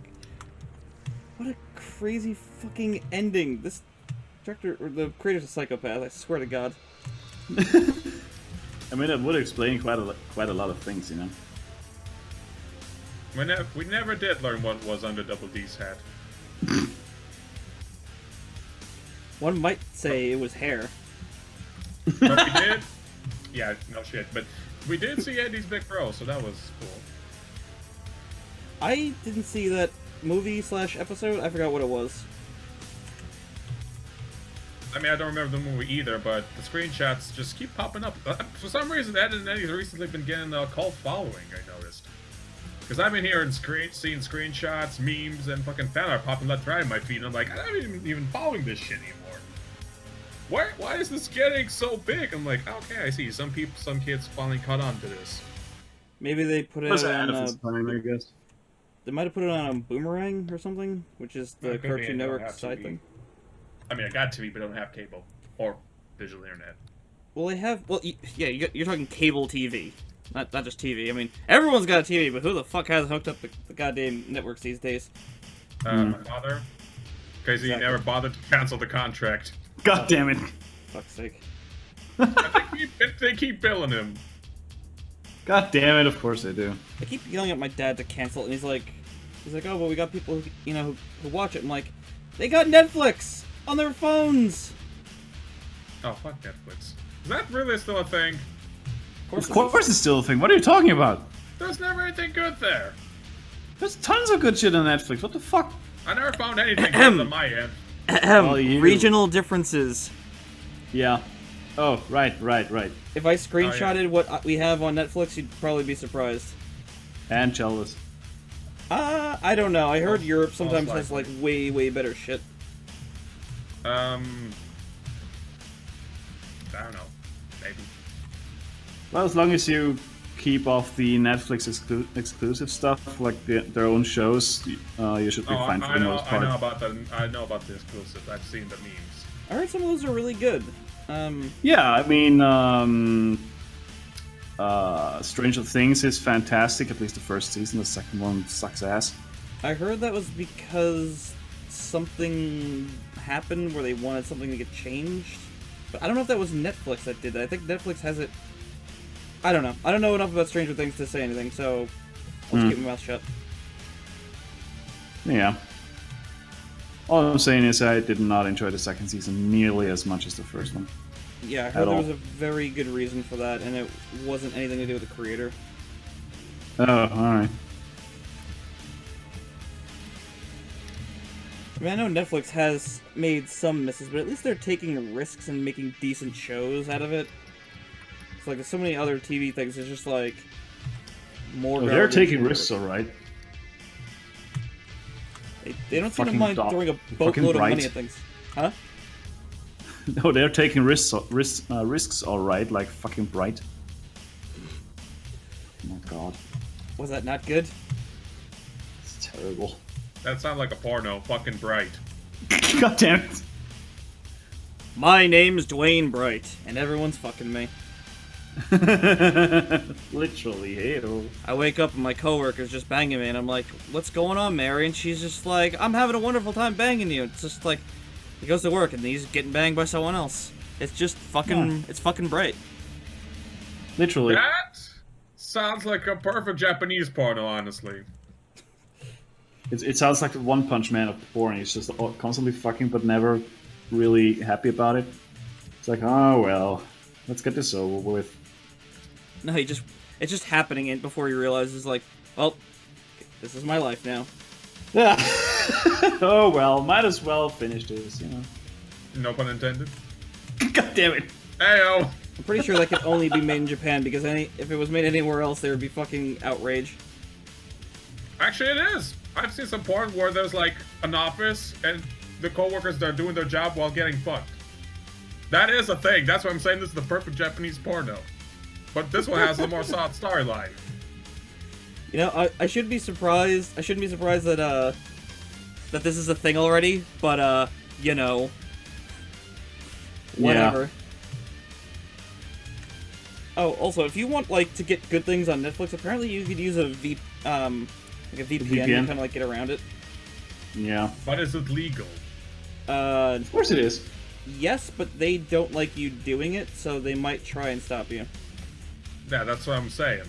What a crazy fucking ending. This director, or the creator's a psychopath, I swear to God. I mean, that would explain quite a lot of things, you know. We never did learn what was under Double D's hat. One might say it was hair. But we did. Yeah, no shit. But we did see Eddie's big bro, so that was cool. I didn't see that movie/episode. I forgot what it was. I mean, I don't remember the movie either, but the screenshots just keep popping up. For some reason, Ed and Eddie's recently been getting a cult following, I noticed. Because I've been hearing seeing screenshots, memes, and fucking fan art popping left right in my feed, and I'm like, I'm not even following this shit anymore. Why is this getting so big? I'm like, okay, I see. Some kids finally caught on to this. Maybe they put It it was on. ahead of its time, I guess. They might have put it on Boomerang or something, which is the It could be, Cartoon it don't Network have to side be. thing. I mean, I got TV, but I don't have cable or digital internet. Well, they have. Well, yeah, you're talking cable TV, not just TV. I mean, everyone's got a TV, but who the fuck has hooked up the goddamn networks these days? My father, because he Exactly. never bothered to cancel the contract. God damn it. Fuck's sake. I think they keep billing him. God damn it, of course they do. I keep yelling at my dad to cancel it, and he's like, oh, well, we got people who, who watch it. I'm like, they got Netflix on their phones. Oh, fuck Netflix. Is that really still a thing? Of course it's still a thing. What are you talking about? There's never anything good there. There's tons of good shit on Netflix. What the fuck? I never found anything good on my end. Oh, you. Regional differences. Yeah. Oh, right. If I screenshotted what we have on Netflix, you'd probably be surprised. And jealous. I don't know. I heard Europe sometimes most has like likely. way better shit. I don't know. Maybe. Well, as long as you keep off the Netflix exclusive stuff, like their own shows, you should be fine for the most part. I know about the exclusive. I've seen the memes. I heard some of those are really good. Yeah, I mean, Stranger Things is fantastic, at least the first season. The second one sucks ass. I heard that was because something happened where they wanted something to get changed. But I don't know if that was Netflix that did that. I think Netflix has it. I don't know. I don't know enough about Stranger Things to say anything, so I'll just keep my mouth shut. Yeah. All I'm saying is I did not enjoy the second season nearly as much as the first one. Yeah, I At heard there all. was a very good reason for that, and it wasn't anything to do with the creator. Oh, alright. I mean, I know Netflix has made some misses, but at least they're taking risks and making decent shows out of it. It's like there's so many other TV things. It's just like more. Oh, they're garbage. taking risks, alright. They don't seem to Fucking mind dog. throwing a Fucking boatload of money bright. at things, huh? No, they're taking risks alright, like fucking Bright. God, Was that not good? it's terrible. That sounds like a porno. Fucking bright. God damn it. My name's Dwayne Bright, and everyone's fucking me. Literally, hey. I wake up and my coworker's just banging me, and I'm like, "What's going on, Mary?" And she's just like, "I'm having a wonderful time banging you." It's just like he goes to work and he's getting banged by someone else. It's just fucking. Yeah. It's fucking bright. Literally. That sounds like a perfect Japanese porno, honestly. It sounds like the One Punch Man of porn. He's just constantly fucking, but never really happy about it. It's like, oh well, let's get this over with. No, it's just happening, and before he realizes, like, well, this is my life now. Yeah. Oh well, might as well finish this, you know. No pun intended. God damn it. Ayo. I'm pretty sure that could only be made in Japan because if it was made anywhere else, there would be fucking outrage. Actually, it is. I've seen some porn where there's like an office and the coworkers are doing their job while getting fucked. That is a thing. That's why I'm saying this is the perfect Japanese porno. But this one has a more solid storyline. You know, I shouldn't be surprised. I shouldn't be surprised that that this is a thing already. But you know, whatever. Yeah. Oh, also, if you want like to get good things on Netflix, apparently you could use like a VPN to VPN? kind of like get around it. Yeah. But is it legal? Of course it is. Yes, but they don't like you doing it, so they might try and stop you. Yeah, that's what I'm saying.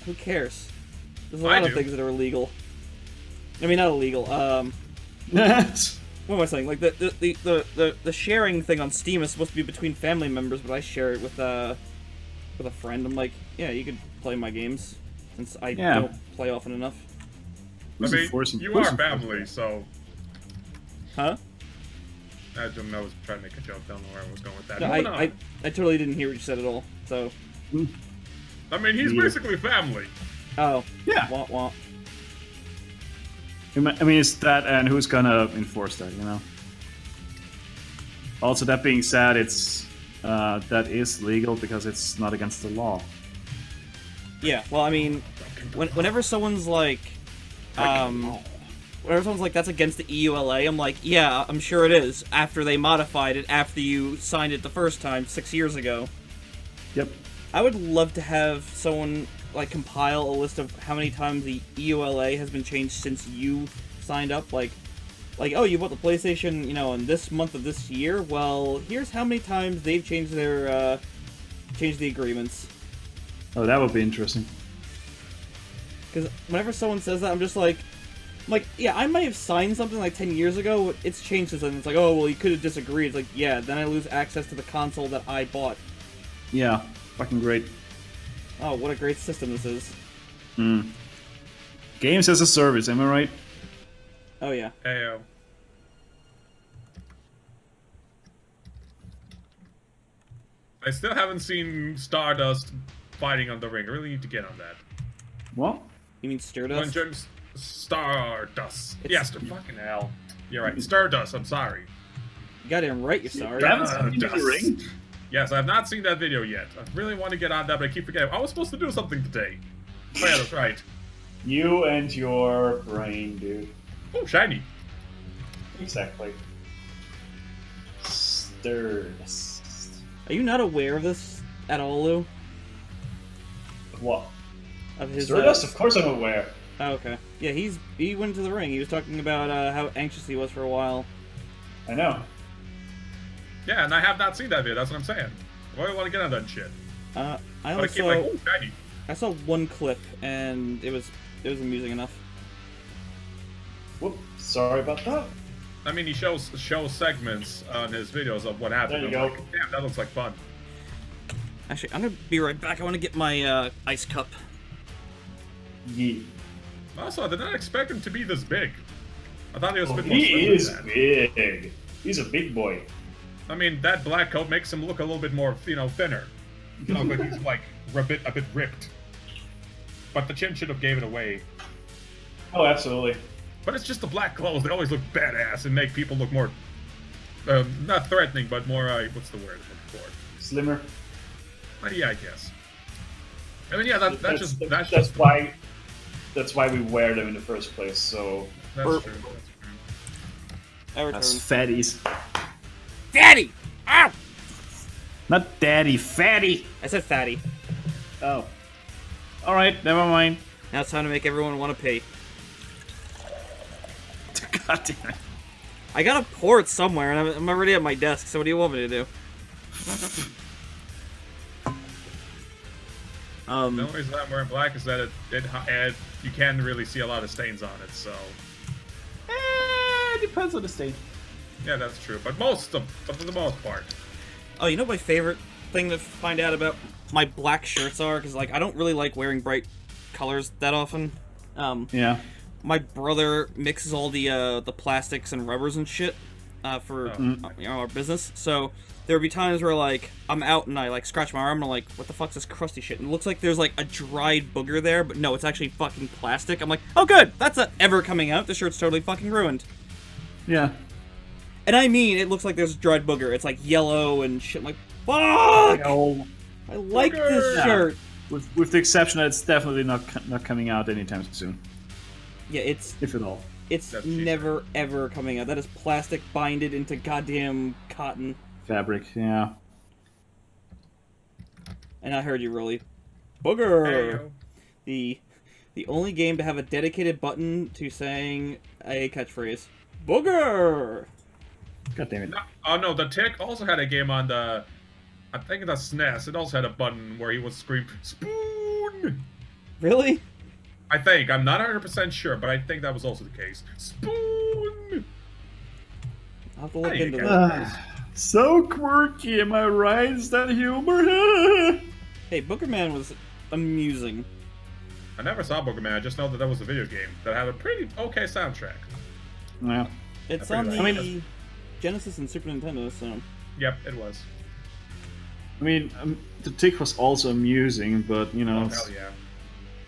Who cares? There's a I lot of do. things that are illegal. I mean, not illegal. What am I saying? Like the sharing thing on Steam is supposed to be between family members, but I share it with a friend. I'm like, yeah, you could play my games since I Yeah. don't play often enough. I Who's mean, enforcing- you who's are enforcing family, that? so Huh? I don't know. I was trying to make a joke. Don't know where I was going with that. No, Moving I on. totally didn't hear what you said at all. So, I mean, he's Yeah. basically family. oh, Yeah. wah wah. I mean, it's that, and who's gonna enforce that, you know? Also, that being said, it's that is legal because it's not against the law. Yeah. Well, I mean, whenever someone's like, whenever someone's like, that's against the EULA, I'm like, yeah, I'm sure it is. After they modified it, after you signed it the first time 6 years ago. Yep. I would love to have someone like compile a list of how many times the EULA has been changed since you signed up. Like, oh, you bought the PlayStation, you know, in this month of this year. Well, here's how many times they've changed their changed the agreements. Oh, that would be interesting. Because whenever someone says that, I'm like, yeah, I might have signed something like 10 years ago. But it's changed since then. It's like, oh, well, you could have disagreed. It's like, yeah, then I lose access to the console that I bought. Yeah, fucking great. Oh, what a great system this is. Games as a service, am I right? Oh yeah. Ayo. I still haven't seen Stardust fighting on the ring. I really need to get on that. What? You mean Stardust? Dungeons Stardust. It's- Yes, fucking hell. You're right. Stardust, I'm sorry. You got him right, you're sorry. You haven't seen the Dust. ring? Yes, I have not seen that video yet. I really want to get on that, but I keep forgetting. I was supposed to do something today. Oh yeah, that's right. You and your brain, dude. Oh, shiny. Exactly. Stardust. Are you not aware of this at all, Lou? What? Of his Stardust? Of course I'm aware. Oh, okay. Yeah, he went to the ring. He was talking about how anxious he was for a while. I know. Yeah, and I have not seen that video. That's what I'm saying. Why do I want to get on that shit? I But only I keep like, saw oh, shiny. I saw one clip and it was amusing enough. Whoop. Sorry about that. I mean, he shows segments on his videos of what happened. There you I'm go. like, damn, that looks like fun. Actually, I'm gonna be right back. I want to get my ice cup. Yee. Also, I did not expect him to be this big. I thought he was a Oh, bit more he slim is than that. big. He's a big boy. I mean, that black coat makes him look a little bit more, thinner. You know, like he's like a bit ripped. But the chin should have gave it away. Oh, absolutely. But it's just the black clothes. They always look badass and make people look more, not threatening, but more, what's the word I'm looking for? Slimmer. Yeah, I guess. I mean, yeah, that's just why we wear them in the first place. So that's true. I return. that's fatties, Fatty! Ow! not daddy, fatty. I said fatty. Oh, all right, never mind. Now it's time to make everyone want to pee. God damn it. I got a port somewhere, and I'm already at my desk, so what do you want me to do? The only reason I'm wearing black is that you can really see a lot of stains on it. So It depends on the state. yeah, that's true. But for the most part, Oh, you know what my favorite thing to find out about my black shirts are? Because, like, I don't really like wearing bright colors that often. Yeah. My brother mixes all the plastics and rubbers and shit for our business. So there would be times where like I'm out and I like scratch my arm and I'm like, what the fuck's this crusty shit? And it looks like there's like a dried booger there, but no, it's actually fucking plastic. I'm like, oh good, that's not ever coming out. The shirt's totally fucking ruined. Yeah. And I mean, it looks like there's a dried booger. It's like yellow and shit. I'm like, fuck! Oh, I like Booger! this Yeah. shirt. with the exception that it's definitely not coming out anytime soon, Yeah, it's if at all. it's That's cheap. never ever coming out. That is plastic binded into goddamn cotton. Fabric. Yeah. And I heard you really. Hey, Booger! yo. The only game to have a dedicated button to saying a catchphrase. Booger! God damn it. No, oh no, the Tick also had a game on the, I think the SNES. It also had a button where he would scream "Spoon." Really? I think I'm not 100% sure, but I think that was also the case. Spoon. I'll have to look Hey, into you that. So quirky, am I right? Is that humor? Hey, Booger Man was amusing. I never saw Booger Man. I just know that was a video game that had a pretty okay soundtrack. Yeah. It's I on the pretty like Genesis and Super Nintendo, so. Yep, it was. I mean, the Tick was also amusing, but you know, Oh it's hell yeah.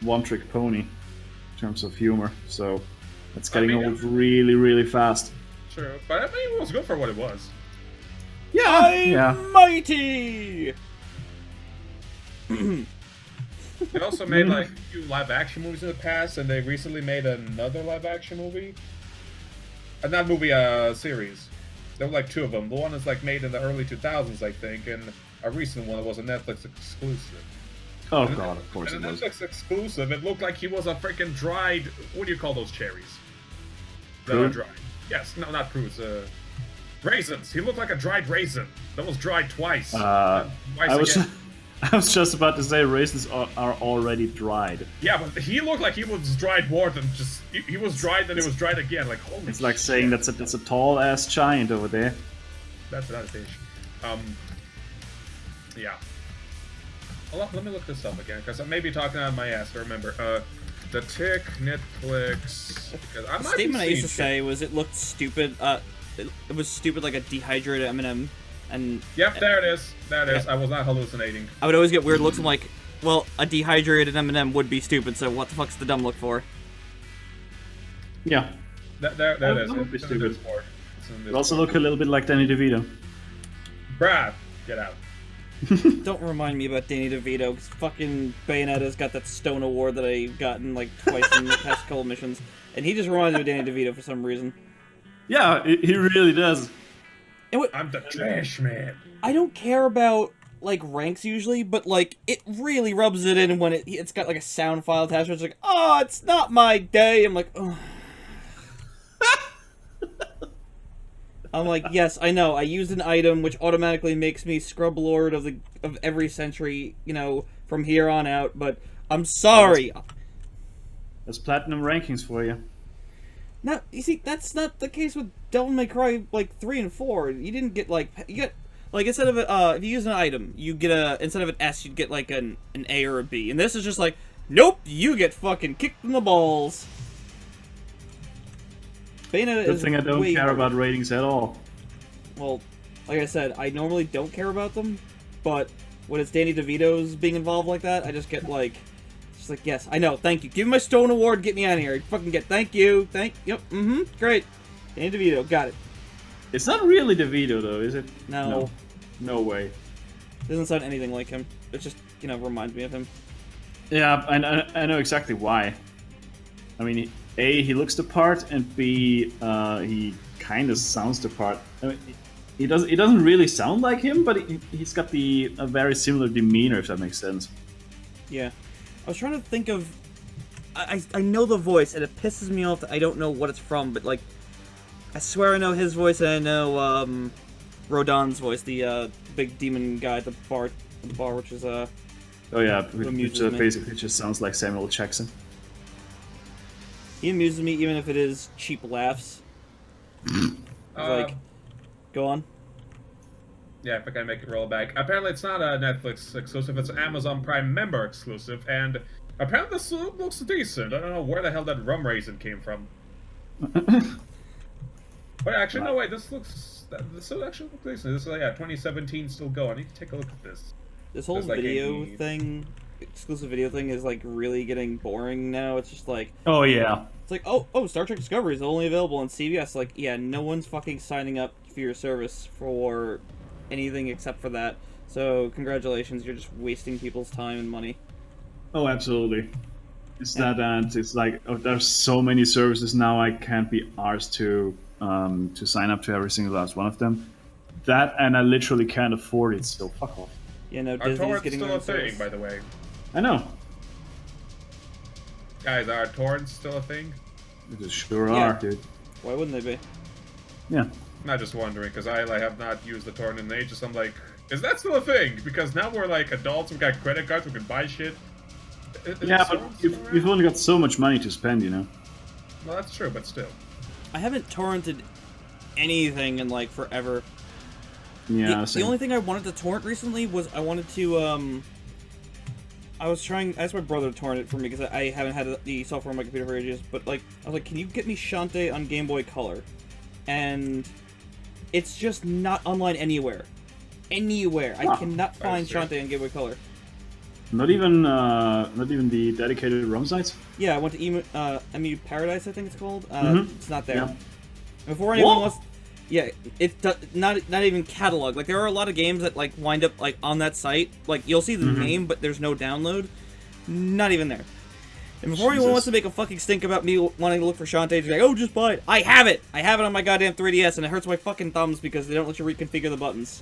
one-trick pony in terms of humor. So it's I getting mean, old really, really fast. True, but I mean it was good for what it was. Yeah. I'm Yeah. mighty! They also made like a few live action movies in the past, and they recently made another live action movie. Not movie, series. There were like two of them. The one is like made in the early 2000s, I think, and a recent one that was a Netflix exclusive. Oh god, of course it And a was. Netflix exclusive, it looked like he was a freaking dried. What do you call those cherries? That are Prude? dried. Yes, no, not prudes. Raisins. He looked like a dried raisin that was dried twice. Twice I was again. I was just about to say raisins are already dried. Yeah, but he looked like he was dried more than just. He was dried, then it was dried again. Like holy. It's like shit. saying that's a tall ass giant over there. That's another fish. Yeah. Well, let me look this up again because I may be talking out of my ass. I remember. The Tick, Netflix. Because I The might statement I be used to seeing say was it looked stupid. It was stupid like a dehydrated M&M, and shit. Yep, there it is. There it is. Yeah. I was not hallucinating. I would always get weird looks. I'm like, well, a dehydrated M&M would be stupid. So what the fuck's the dumb look for? Yeah. There Oh, it is. that would be It's in the stupid. Discord. It's in the It also Discord. look a little bit like Danny DeVito. Brad, get out. Don't remind me about Danny DeVito, 'cause fucking Bayonetta's got that Stone Award that I've gotten like twice in the past couple missions, and he just reminds me of Danny DeVito for some reason. Yeah, he really does. And what, I'm the trash man. I don't care about like ranks usually, but like it really rubs it in when it's got like a sound file attached. Where it's like, oh, it's not my day. I'm like, oh. I'm like, yes, I know. I used an item which automatically makes me Scrub Lord of every century, you know, from here on out. But I'm sorry. There's platinum rankings for you. No, you see, that's not the case with Devil May Cry like 3 and 4. You didn't get like instead of if you use an item, you get instead of an S, you'd get like an A or a B. And this is just like, nope, you get fucking kicked in the balls. Bayonetta Good is thing I don't way care harder. about ratings at all. Well, like I said, I normally don't care about them, but when it's Danny DeVito's being involved like that, I just get like, just like, yes, I know, thank you. Give me my Stone Award, get me out of here. Fucking thank you, yep, great. Danny DeVito, got it. It's not really DeVito though, is it? No. No way. Doesn't sound anything like him. It just, reminds me of him. Yeah, I know exactly why. I mean, A, he looks the part, and B, he kind of sounds the part. I mean, he doesn't really sound like him, but he's got a very similar demeanor, if that makes sense. Yeah. I was trying to think of... I know the voice, and it pisses me off that I don't know what it's from, but, like, I swear I know his voice, and I know, Rodon's voice, the, big demon guy at the bar, which is, Oh yeah, which amuses me. basically just sounds like Samuel Jackson. he amuses me even if it is cheap laughs. Like, go on. Yeah, if I can make it roll back. Apparently, it's not a Netflix exclusive; it's an Amazon Prime member exclusive, and apparently, this looks decent. I don't know where the hell that rum raisin came from. But actually, no, wait. This actually looks decent. This is 2017 still go. I need to take a look at this. This whole There's, like, video a- thing, exclusive video thing, is like really getting boring now. It's just like, Oh yeah. it's like, oh, Star Trek Discovery is only available on CBS. Like, yeah, no one's fucking signing up for your service for anything except for that. So, congratulations, you're just wasting people's time and money. Oh, absolutely. It's that, and it's like, oh, there's so many services now. I can't be arsed to sign up to every single last one of them. That, and I literally can't afford it. So fuck off. Yeah, no, Are Disney's torrents getting still their a own thing, service. by the way? I know. Guys, are torrents still a thing? They sure Yeah. are, dude. Why wouldn't they be? Yeah. Not just wondering, because I have not used the torrent in ages. I'm like, is that still a thing? Because now we're like adults, we got credit cards, we can buy shit. Yeah, but you've only got so much money to spend, you know. Well, that's true, but still. I haven't torrented anything in like forever. Yeah. The same. only thing I wanted to torrent recently was I wanted to I asked my brother to torrent it for me because I haven't had the software on my computer for ages. But like, I was like, can you get me Shantae on Game Boy Color? And it's just not online anywhere. I Huh. cannot find strange. Shantae on Game Boy Color. Not even the dedicated ROM sites. Yeah, I went to EMU Paradise, I think it's called. Mhm. It's not there. Yeah. Before anyone What? wants, yeah, it's not even catalog. Like there are a lot of games that like wind up like on that site. Like you'll see the name, but there's no download. Not even there. And before anyone Jesus. wants to make a fucking stink about me wanting to look for Shantae, just like, oh, just buy it. I have it. I have it on my goddamn 3DS, and it hurts my fucking thumbs because they don't let you reconfigure the buttons.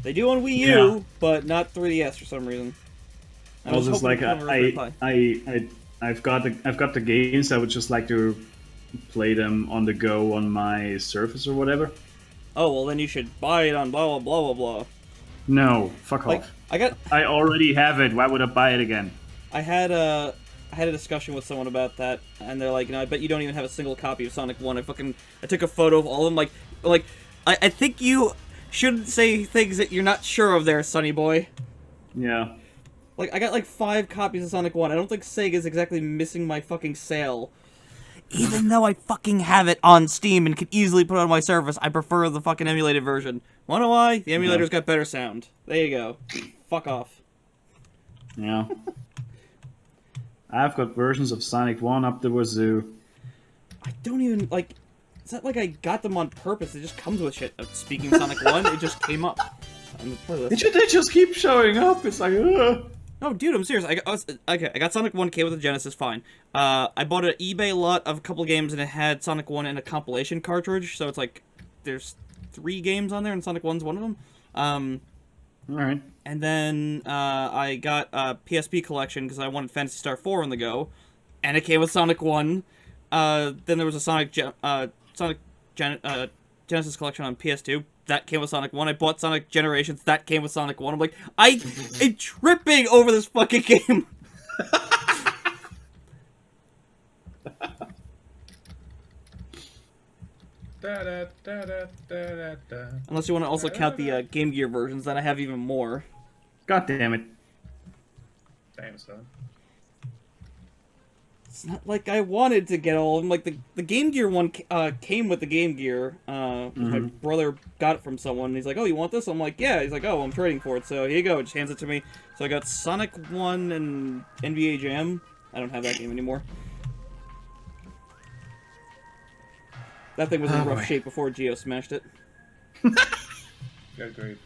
They do on Wii U, Yeah. but not 3DS for some reason. I I was just hoping like, to come over to reply. I've got the games. I would just like to play them on the go on my Surface or whatever. Oh well, then you should buy it on blah blah blah blah blah. No, fuck Like off. I I already have it. Why would I buy it again? had a discussion with someone about that, and they're like, I bet you don't even have a single copy of Sonic 1. I took a photo of all of them, like I think you shouldn't say things that you're not sure of there, Sonny boy. Yeah. Like, I got like 5 copies of Sonic 1. I don't think Sega's exactly missing my fucking sale. Even though I fucking have it on Steam and can easily put it on my Surface, I prefer the fucking emulated version. Wanna know why? The emulator's got better sound. There you go. Fuck off. Yeah. I've got versions of Sonic 1 up the wazoo. I don't even, like... It's not like I got them on purpose. It just comes with shit. Speaking of Sonic 1, it just came up on the playlist. They just keep showing up. It's like, ugh. No, dude, I'm serious. I got Sonic 1 came with the Genesis, fine. I bought an eBay lot of a couple games, and it had Sonic 1 in a compilation cartridge, so it's like, there's 3 games on there, and Sonic 1's one of them. Alright. And then I got a PSP collection, because I wanted Phantasy Star 4 on the go, and it came with Sonic 1. Then there was a Genesis collection on PS2. That came with Sonic 1. I bought Sonic Generations. That came with Sonic 1. I'm like, I'm tripping over this fucking game. Unless you want to also count the Game Gear versions, then I have even more. God damn it. Damn, son. It's not like I wanted to get all of them. Like, the Game Gear one came with the Game Gear. My brother got it from someone. And he's like, oh, you want this? I'm like, yeah. He's like, oh, I'm trading for it. So here you go. Just hands it to me. So I got Sonic 1 and NBA Jam. I don't have that game anymore. That thing was in rough shape before Geo smashed it. Good grief.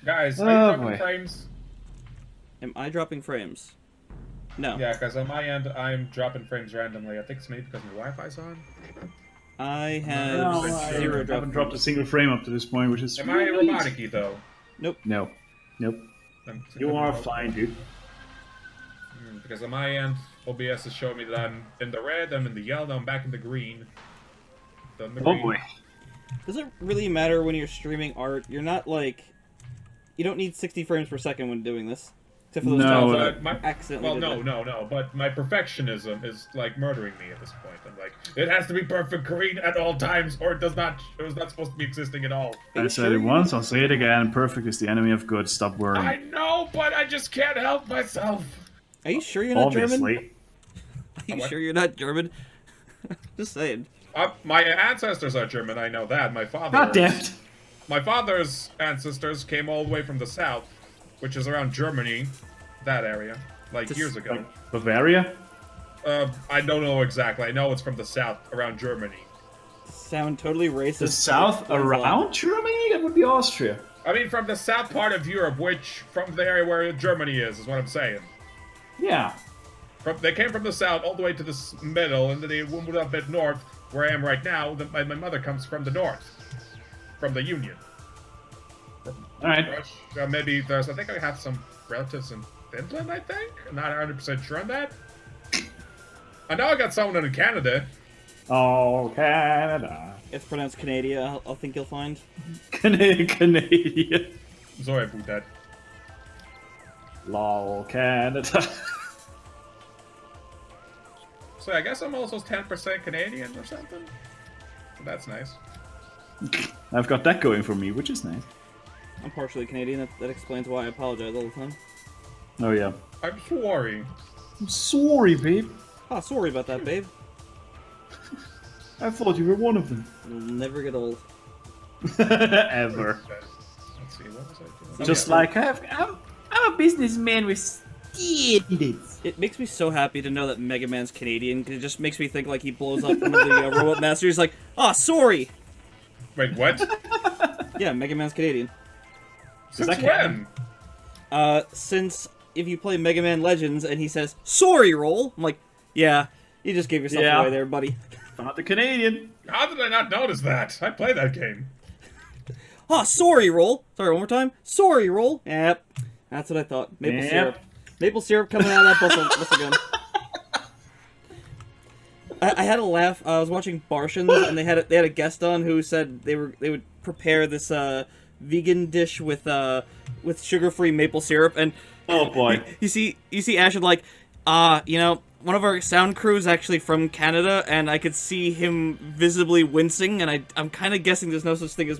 Guys, Oh, are you talking boy. frames? Am I dropping frames? No. Yeah, because on my end, I'm dropping frames randomly. I think it's maybe because my Wi-Fi's on. I have No, I I zero haven't drop dropped a frames. single frame up to this point, which is Am I sweet. robotic-y, though? No, nope. I'm- You are fine, dude. Because on my end, OBS is showing me that I'm in the red, I'm in the yellow, I'm back in the green. Done the Oh green. boy. Does it really matter when you're streaming art? You're not like... You don't need 60 frames per second when doing this. Except for those No, times But I my, accidentally well, did no, that. but my perfectionism is like murdering me at this point. I'm like, it has to be perfect green at all times, or it was not supposed to be existing at all. Are I you said sure it you're once, I'll say it again. Perfect is the enemy of good. Stop I worrying. know, but I just can't help myself. Are you sure you're not German? Obviously. Are you What? sure you're not German? Just saying. My ancestors are German, I know that. My father. God damn it. My father's ancestors came all the way from the south, which is around Germany, that area, like Just years ago. Like Bavaria? I don't know exactly. I know it's from the south, around Germany. Sound totally racist. The but south it explains a lot. around Germany? That would be Austria. I mean, from the south part of Europe, which from the area where Germany is what I'm saying. Yeah. They came from the south all the way to the middle, and then they moved up a bit north, where I am right now. My mother comes from the north, from the Union. Alright. Maybe there's. I think I have some relatives in Finland. I think. I'm not 100% sure on that. I know I got someone in Canada. Oh, Canada. It's pronounced Canada, I think you'll find. Canadian. Sorry about that. Lol, Canada. So I guess I'm also 10% Canadian or something. That's nice. I've got that going for me, which is nice. I'm partially Canadian, that explains why I apologize all the time. Oh, yeah. I'm sorry. I'm sorry, babe. Ah, sorry about that, babe. I thought you were one of them. It'll never get old. Ever. Let's see, what was I doing? Just like I'm a businessman with standards. It makes me so happy to know that Mega Man's Canadian, 'cause it just makes me think like he blows up one of the Robot Masters. He's like, ah, sorry! Wait, what? Yeah, Mega Man's Canadian. Since that when? Since if you play Mega Man Legends and he says, sorry, roll, I'm like, yeah, you just gave yourself Yeah. away there, buddy. Not the Canadian. How did I not notice that? I play that game. Ah, sorry, roll. Sorry, one more time. Sorry, roll. Yep. That's what I thought. Maple Yep. syrup. Maple syrup coming out of that whistle gun. I had a laugh. I was watching Bartians, and they had a guest on who said they would prepare this vegan dish with sugar-free maple syrup, and Oh boy. you see Ashton like, one of our sound crew is actually from Canada, and I could see him visibly wincing, and I'm kind of guessing there's no such thing as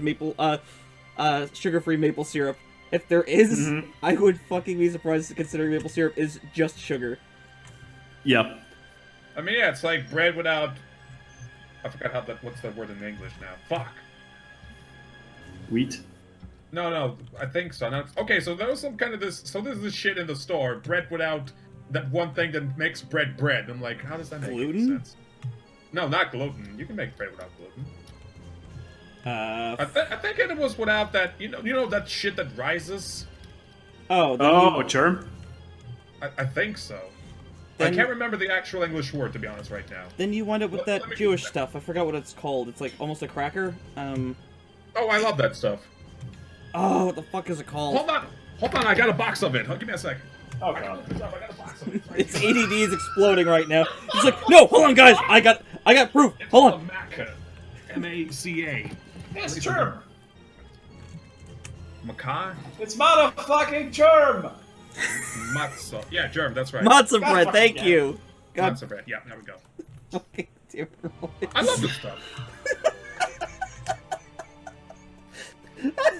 sugar-free maple syrup. If there is, I would fucking be surprised considering maple syrup is just sugar. Yep. I mean, yeah, it's like bread without. I forgot what's the word in English now? Fuck. Wheat. No, I think so. No, okay, so there was some kind of this. So there's this shit in the store. Bread without that one thing that makes bread bread. I'm like, how does that make any Gluten? sense? No, not gluten. You can make bread without gluten. I think it was without that. You know that shit that rises. Oh, then Oh, you, germ. I think so. Then- I can't remember the actual English word to be honest right now. then you wind up with Let that me Jewish check. stuff. I forgot what it's called. It's like almost a cracker. Oh, I love that stuff. Oh, what the fuck is it called? Hold on. I got a box of it. Give me a sec. Oh I god. got a box of it. Its ADD is exploding right now. He's like, no, hold on, guys. I got proof. Hold on. Maca. M-A-C-A. It's germ. Maca? It's motherfucking germ. Matzo. Yeah, germ, that's right. Matzo bread, fucking thank yeah. you. God Matzo bread. Yeah, there we go. fucking damn it. I love this stuff.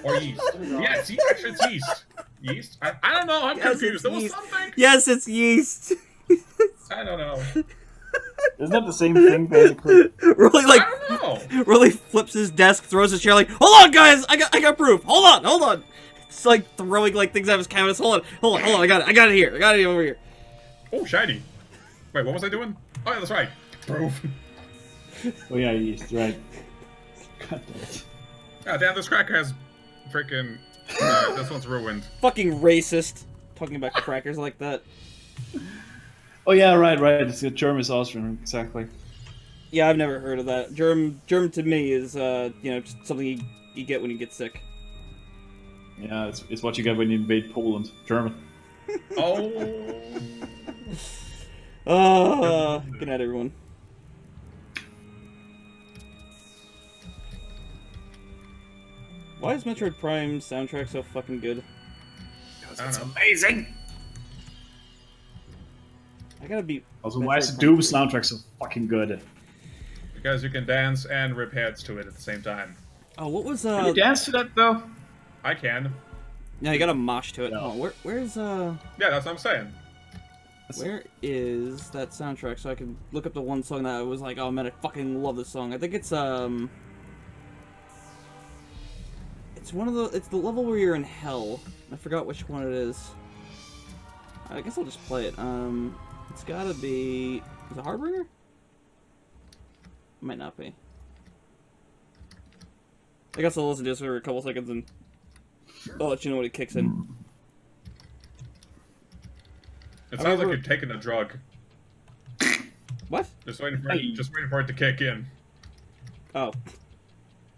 Or yeast. Yes, actually it's yeast. Yeast? I don't know, I'm Yes, confused. it's There was yeast. something. Yes, it's yeast. I don't know. Isn't that the same thing basically? Really, like, I don't know. really flips his desk, throws his chair, like, hold on, guys, I got proof. Hold on. It's like throwing like things out of his canvas. Hold on, I got it here. I got it over here. Oh, shiny. Wait, what was I doing? Oh, yeah, that's right. Proof. Oh yeah, yeast, right. God damn it. God damn, this cracker has freaking. This one's ruined. Fucking racist. talking about crackers like that. Oh yeah, right. It's German is Austrian, exactly. Yeah, I've never heard of that. Germ to me is, just something you get when you get sick. Yeah, it's what you get when you invade Poland. German. Oh. Good night, everyone. Why is Metroid Prime soundtrack so fucking good? It's amazing. I gotta be. Also, Metroid why is the Prime Doom soundtrack so fucking good? Because you can dance and rip heads to it at the same time. Oh, what was Can you dance to that though? I can. No, you gotta mosh to it. No. Hold on, where's Yeah, that's what I'm saying. where is that soundtrack so I can look up the one song that I was like, oh man, I fucking love this song. I think it's it's the level where you're in hell. I forgot which one it is. I guess I'll just play it. It's gotta be, is it Harbinger? Might not be. I guess I'll listen to this for a couple seconds and I'll let you know when it kicks in. It sounds like you're taking a drug. What? Just waiting for it to kick in. Oh.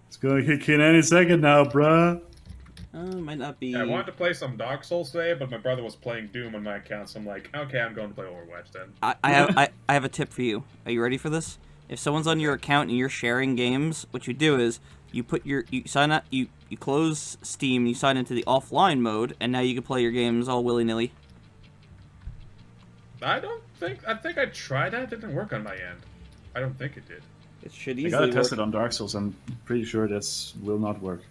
It's gonna kick in any second now, bruh. Might not be. Yeah, I wanted to play some Dark Souls today, but my brother was playing Doom on my account, so I'm like, okay, I'm going to play Overwatch then. I have a tip for you. Are you ready for this? If someone's on your account and you're sharing games, what you do is you sign up, you close Steam, you sign into the offline mode, and now you can play your games all willy-nilly. I think I tried that. It didn't work on my end. I don't think it did. It should I easily gotta work. test it on Dark Souls. I'm pretty sure this will not work.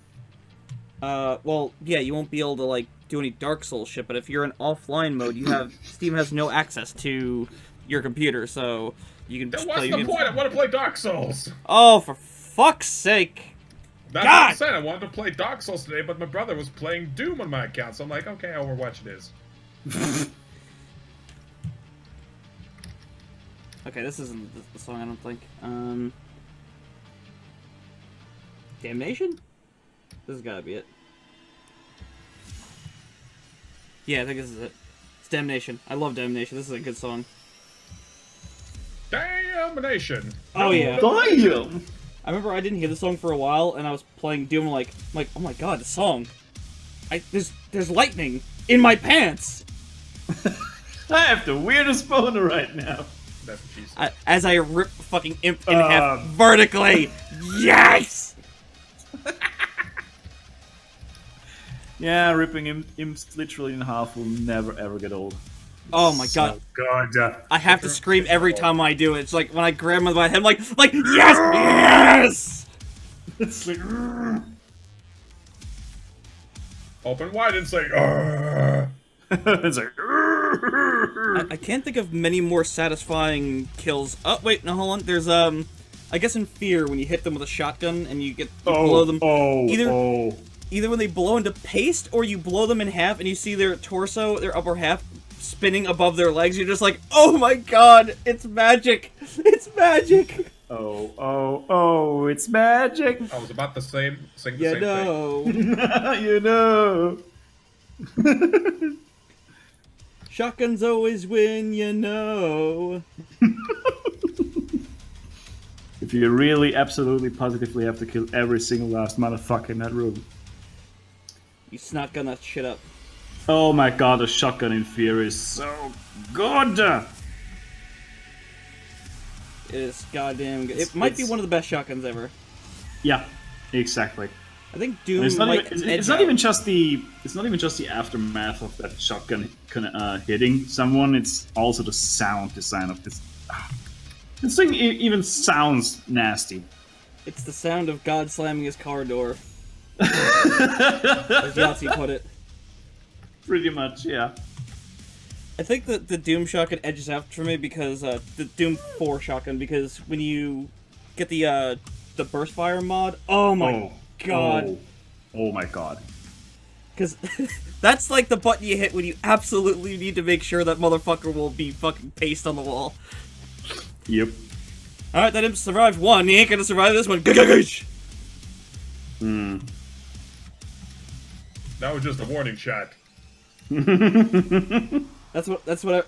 Well, yeah, you won't be able to, like, do any Dark Souls shit, but if you're in offline mode, you have... Steam has no access to your computer, so you can Then just what's play the your point? games. I want to play Dark Souls. Oh, for fuck's sake! That's God! what I said. I wanted to play Dark Souls today, but my brother was playing Doom on my account, so I'm like, okay, Overwatch it is. Okay, this isn't the song, I don't think. Damnation? This has gotta be it. Yeah, I think this is it. It's Damnation. I love Damnation. This is a good song. Damnation. Oh, yeah. Damn! I remember I didn't hear the song for a while, and I was playing Doom, like, oh my god, the song. There's lightning in my pants! I have the weirdest boner right now. That's what she said. As I rip fucking Imp in half vertically. Yes! Yeah, ripping imps literally in half will never ever get old. Oh my god. God. I have to scream every time I do it. It's like when I grab him by the head, I'm like, yes! Yes! It's like. Open wide and say, "Arrgh." It's like. I can't think of many more satisfying kills. Oh, wait, no, hold on. There's, I guess in Fear, when you hit them with a shotgun and you blow them. Either when they blow into paste or you blow them in half and you see their torso, their upper half, spinning above their legs. You're just like, oh my god, it's magic! It's magic! It's magic! I was about to sing the same thing. You know! Shotguns always win, you know. If you really, absolutely, positively have to kill every single last motherfucker in that room. You snotgun that shit up. Oh my god, the shotgun in Fear is so good! It is goddamn good. It might be one of the best shotguns ever. Yeah, exactly. I think Doom It's not, might even, edge it's not out. even just the aftermath of that shotgun hitting someone. It's also the sound design of this. This thing even sounds nasty. It's the sound of God slamming his car door. As Yahtzee put it. Pretty much, yeah. I think that the Doom shotgun edges out for me because the Doom 4 shotgun, because when you get the burst fire mod, oh my god. Oh my god. Because that's like the button you hit when you absolutely need to make sure that motherfucker will be fucking pasted on the wall. Yep. Alright, that imp survived one, he ain't gonna survive this one. That was just a warning shot. That's what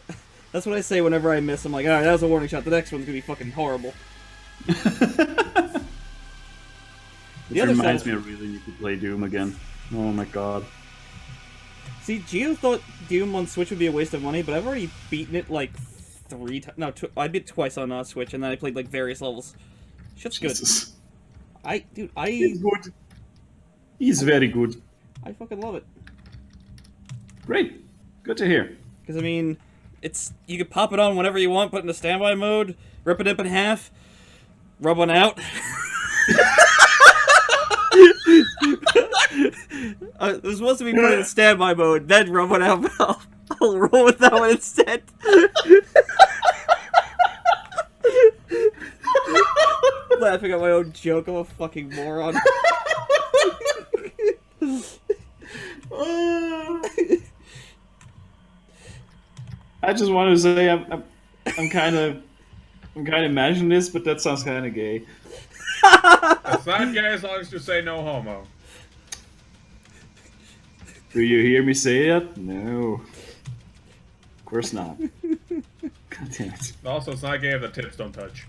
I say whenever I miss. I'm like, all right, that was a warning shot. The next one's gonna be fucking horrible. It other reminds side- me, I really need to play Doom again. Oh my god. See, Gio thought Doom on Switch would be a waste of money, but I've already beaten it like 3 times. No, I beat it twice on Switch, and then I played like various levels. Shit's good. Jesus. Dude, He's good. He's very good. I fucking love it. Great. Good to hear. Because I mean, you can pop it on whenever you want, put it in a standby mode, rip it up in half, rub one out. It was supposed to be put in standby mode, then rub one out. But I'll roll with that one instead. Laughing at my own joke. I'm a fucking moron. I just want to say I'm kind of imagining this, but that sounds kind of gay. It's not gay as long as you say no homo. Do you hear me say that? No. Of course not. God damn it. Also, it's not gay if the tips don't touch.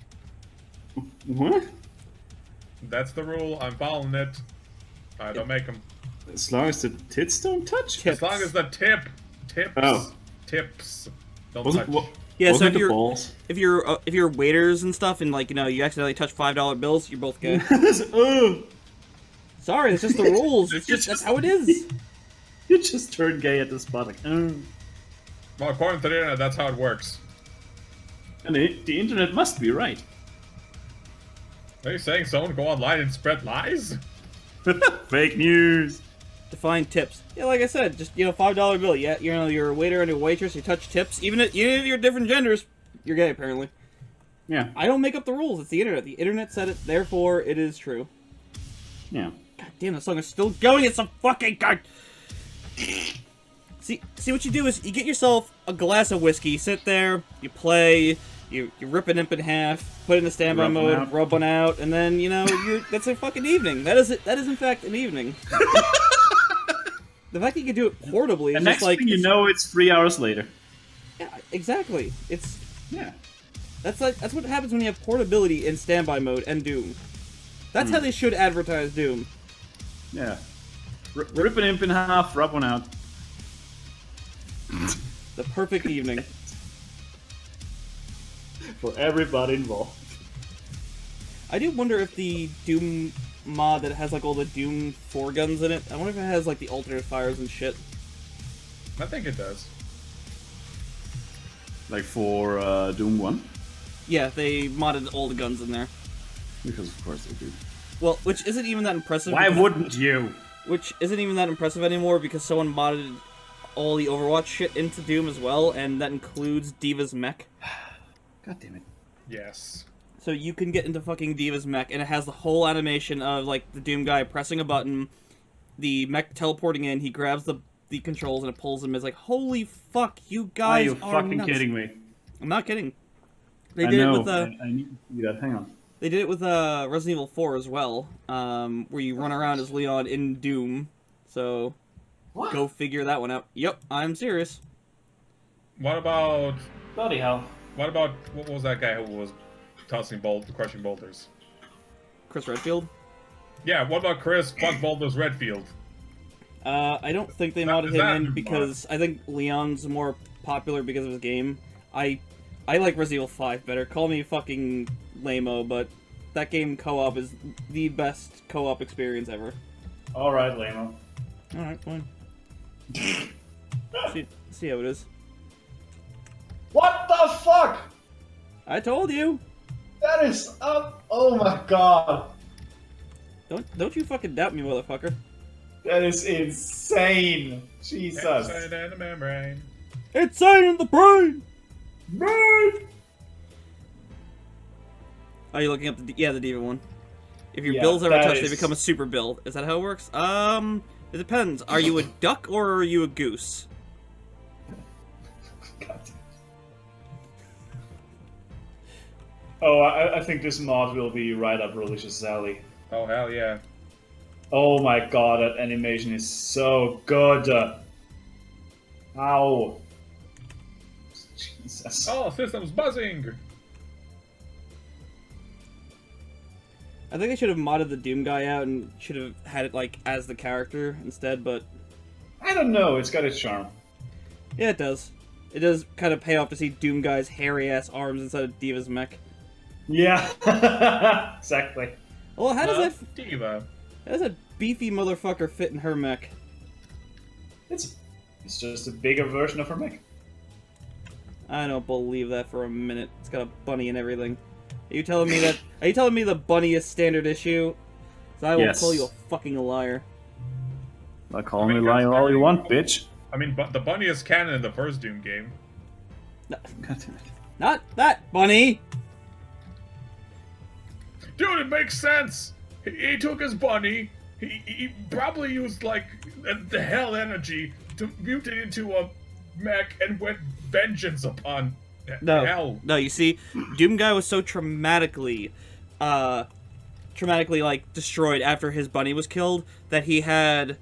What? That's the rule. I'm following it. I don't make them. As long as the tits don't touch? As long as the tips Oh. don't Wasn't, touch. what, Yeah, so wasn't if it the you're balls? if you're waiters and stuff, and like you accidentally touch $5 bills, you're both gay. Oh, Sorry, it's just the rules. It's just that's how it is. you just turned gay at the spot. Like, oh. Well, according to the internet, that's how it works. And the internet must be right. Are you saying someone go online and spread lies? Fake news. Define tips. Yeah, like I said, just $5 bill. Yeah, you're a waiter and a waitress. You touch tips, even if you're different genders, you're gay apparently. Yeah. I don't make up the rules. It's the internet. The internet said it. Therefore, it is true. Yeah. God damn, the song is still going. It's so fucking good. See what you do is you get yourself a glass of whiskey, sit there, you play, you rip an imp in half, put it in the standby Rub one mode, out. rub one out, and then that's a fucking evening. That is in fact an evening. The fact that you can do it portably is And just next like thing you know, it's 3 hours later. yeah, exactly. Yeah. That's what happens when you have portability in standby mode and Doom. That's how they should advertise Doom. Yeah. Rip an imp in half, rub one out. The perfect evening. For everybody involved. I do wonder if the Doom mod that has like all the Doom 4 guns in it, I wonder if it has like the alternate fires and shit. I think it does. Like for Doom 1. Yeah, they modded all the guns in there. Because of course they do. Well, which isn't even that impressive. Why because- wouldn't you? Which isn't even that impressive anymore because someone modded all the Overwatch shit into Doom as well, and that includes Diva's mech. God damn it. Yes. So you can get into fucking Diva's mech, and it has the whole animation of like the Doom guy pressing a button, the mech teleporting in, he grabs the controls and it pulls him. It's like, holy fuck, you Are guys you are fucking nuts. kidding me? I'm not kidding. They I did know. it with I need to see that. Hang on. they did it with Resident Evil 4 as well, where you run around as Leon in Doom. So What? go figure that one out. Yep, I'm serious. What about Bloody hell. what was that guy who was crushing boulders? Chris Redfield. Yeah, what about Chris Fuck Boulders Redfield? I don't think they That- modded is him that in mod? because I think Leon's more popular because of his game. I like Resident Evil 5 better. Call me fucking lame-o, but that game co-op is the best co-op experience ever. Alright, Lamo. Alright, fine. see how it is. What the fuck? I told you! That is oh my god. Don't you fucking doubt me, motherfucker. That is insane. Jesus. Inside in the membrane. Insane in the brain! Man. Are you looking up the Diva one? If your Yeah, bills ever that touch, they is- become a super bill. Is that how it works? It depends. Are you a duck or are you a goose? God. Oh, I think this mod will be right up Religion's alley. Oh hell yeah. Oh my god, that animation is so good. Ow. Jesus. Oh, system's buzzing. I think they should have modded the Doom guy out and should have had it like as the character instead, but I don't know. It's got its charm. yeah, it does. It does kind of pay off to see Doom guy's hairy ass arms inside of Diva's mech. Yeah. Exactly. Well, how does Diva? how does a beefy motherfucker fit in her mech? It's just a bigger version of her mech. I don't believe that for a minute. It's got a bunny and everything. Are you telling me that? Are you telling me the bunny is standard issue? So I will Yes. call you a fucking liar. Like, call I mean, me lying all you want, bitch. I mean, but the bunny is canon in the first Doom game. God damn it. Not that bunny. Dude, it makes sense. He took his bunny. He probably used like the hell energy to mutate into a mech and went vengeance upon hell. No, you see, Doom guy was so traumatically like destroyed after his bunny was killed that he had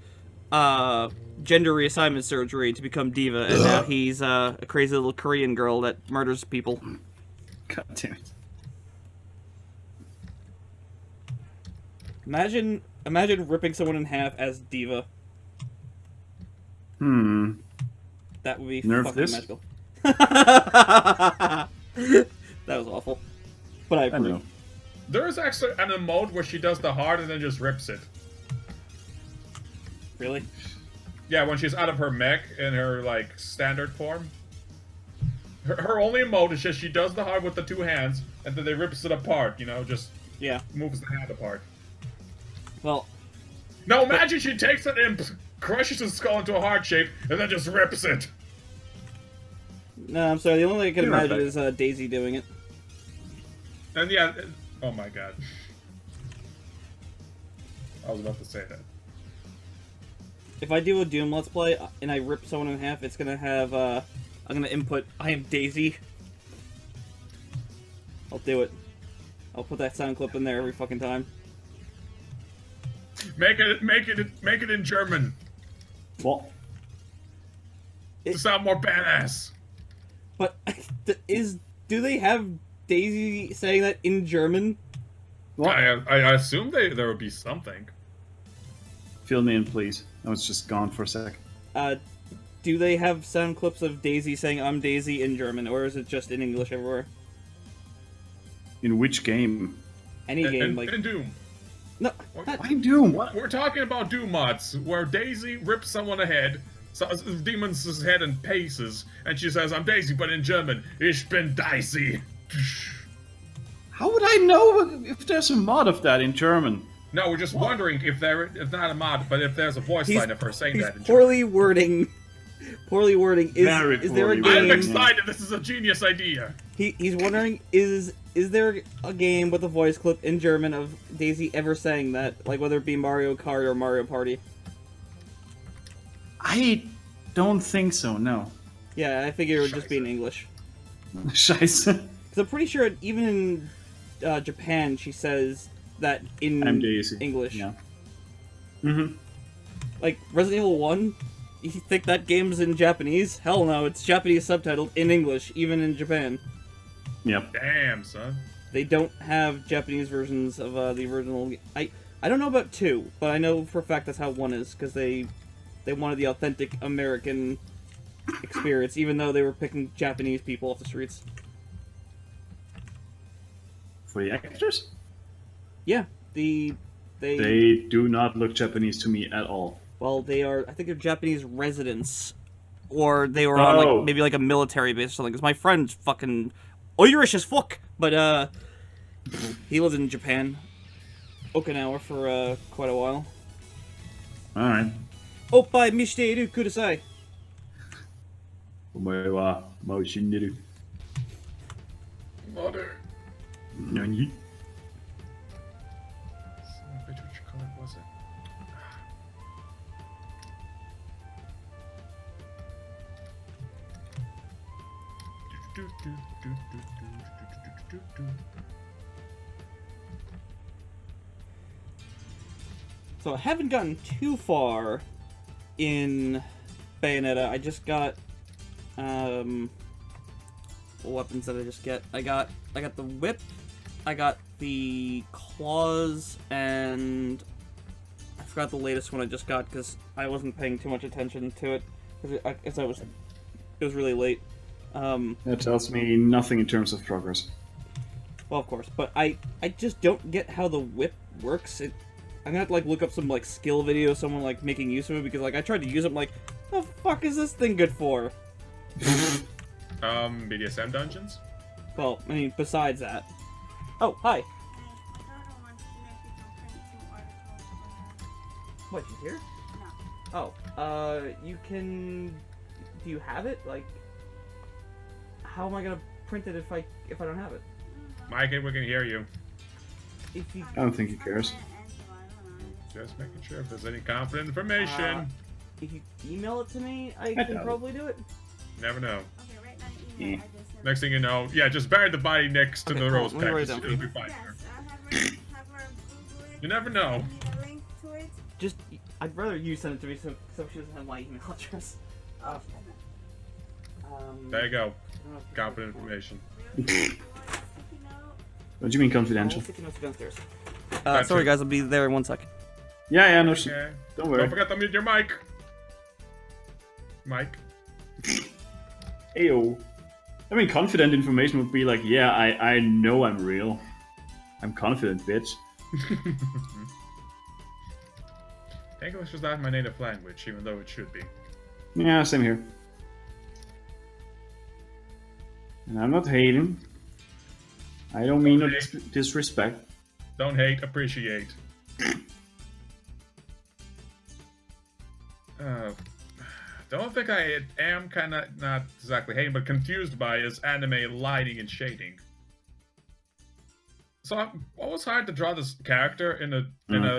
gender reassignment surgery to become Diva, and now he's a crazy little Korean girl that murders people. God damn it. Imagine ripping someone in half as Diva. That would be Nerf fucking this? magical. That was awful, but I I approve. know. There is actually an emote where she does the heart and then just rips it. Really? Yeah, when she's out of her mech in her like standard form. Her only emote is just she does the heart with the two hands and then they rips it apart. You know, just Yeah. moves the hand apart. Well, Now imagine she takes an imp, crushes his skull into a heart shape, and then just rips it. no, I'm sorry. The only thing I can You're right, imagine bud. is Daisy doing it. And yeah, oh my god. I was about to say that. If I do a Doom Let's Play and I rip someone in half, it's gonna have, I'm gonna input, I am Daisy. I'll do it. I'll put that sound clip in there every fucking time. Make it in German What? to sound more badass. But, do they have Daisy saying that in German? What? I assume there would be something. Fill me in, please. I was just gone for a sec. Do they have sound clips of Daisy saying I'm Daisy in German, or is it just in English everywhere? In which game? Any game, like... in Doom. No, not, Why Doom? What? We're talking about Doom mods where Daisy rips someone ahead, demon's head and paces, and she says, "I'm Daisy," but in German, "Ich bin Daisy." How would I know if there's a mod of that in German? No, we're just wondering if not a mod, but if there's a voice line of her saying he's that in German. poorly wording. Poorly wording. Very Is there a poorly I'm game? wording. excited. This is a genius idea. He's wondering is there a game with a voice clip in German of Daisy ever saying that, like whether it be Mario Kart or Mario Party? I don't think so, no. Yeah, I figure it would just be in English. Scheiße. Because I'm pretty sure even in Japan she says that in I'm Daisy. English. Yeah. Mm-hmm. Like Resident Evil 1, you think that game's in Japanese? Hell no, it's Japanese subtitled in English, even in Japan. Yep. Damn, son. They don't have Japanese versions of the original. I don't know about 2, but I know for a fact that's how 1 is, because they wanted the authentic American experience, even though they were picking Japanese people off the streets. For the actors? Yeah, they They do not look Japanese to me at all. well, they are. I think they're Japanese residents, or they were on like maybe like a military base or something. Because my friend's fucking Irish as fuck, but he lived in Japan, Okinawa for quite a while. Alright. Oppai mishiteru kudasai. Omae wa mau shinderu. Mother. Nani? Which color was it? So I haven't gotten too far in Bayonetta. I just got what weapons did I just get? I got the whip, I got the claws, and I forgot the latest one I just got because I wasn't paying too much attention to it because it was really late. That tells me nothing in terms of progress. Well, of course, but I just don't get how the whip works. I'm gonna have to like look up some like skill video, of someone like making use of it, because like I tried to use it, I'm like, the fuck is this thing good for? BDSM dungeons? Well, I mean, besides that. Oh, hi. What, you here? No. Oh, you can. Do you have it? Like, how am I gonna print it if I don't have it? Mike, we can hear you. If you I don't think he cares. Just making sure if there's any confident information. if you email it to me, I I can doubt it. probably do it. Never know. Okay, right now email Yeah. address. Next thing you know, yeah, just bury the body next to Okay, the hold on, rose let me patch. write it down It'll for be you. fine. Yes, have her Google it. You never know. I need a link to it. Just, I'd rather you send it to me so she doesn't have my email address. Oh, There you go. I don't know if- Confident information. really? You want a sticky note? What do you mean All confidential? sticky notes are downstairs. Gotcha. Sorry guys, I'll be there in 1 second. Yeah, no, Okay. don't worry. Don't forget to mute your mic. Mike. Ayo. I mean, confident information would be like, yeah, I know I'm real. I'm confident, bitch. English is not my native language, even though it should be. Yeah, same here. And I'm not hating. I don't mean no disrespect. Don't hate, appreciate. The only thing I am kind of not exactly hating, but confused by is anime lighting and shading. So I'm always hard to draw this character in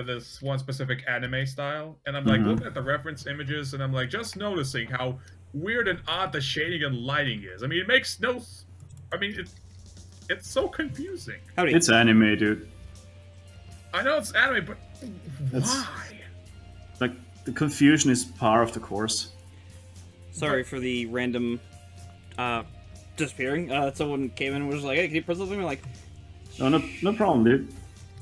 this one specific anime style, and I'm like looking at the reference images, and I'm like just noticing how weird and odd the shading and lighting is. I mean, it makes no. I mean, it's so confusing. Howdy. It's anime, dude. I know it's anime, but That's- why? Like, the confusion is par of the course. Sorry for the random disappearing. Someone came in and was like, hey, can you press something? I'm like, No problem, dude.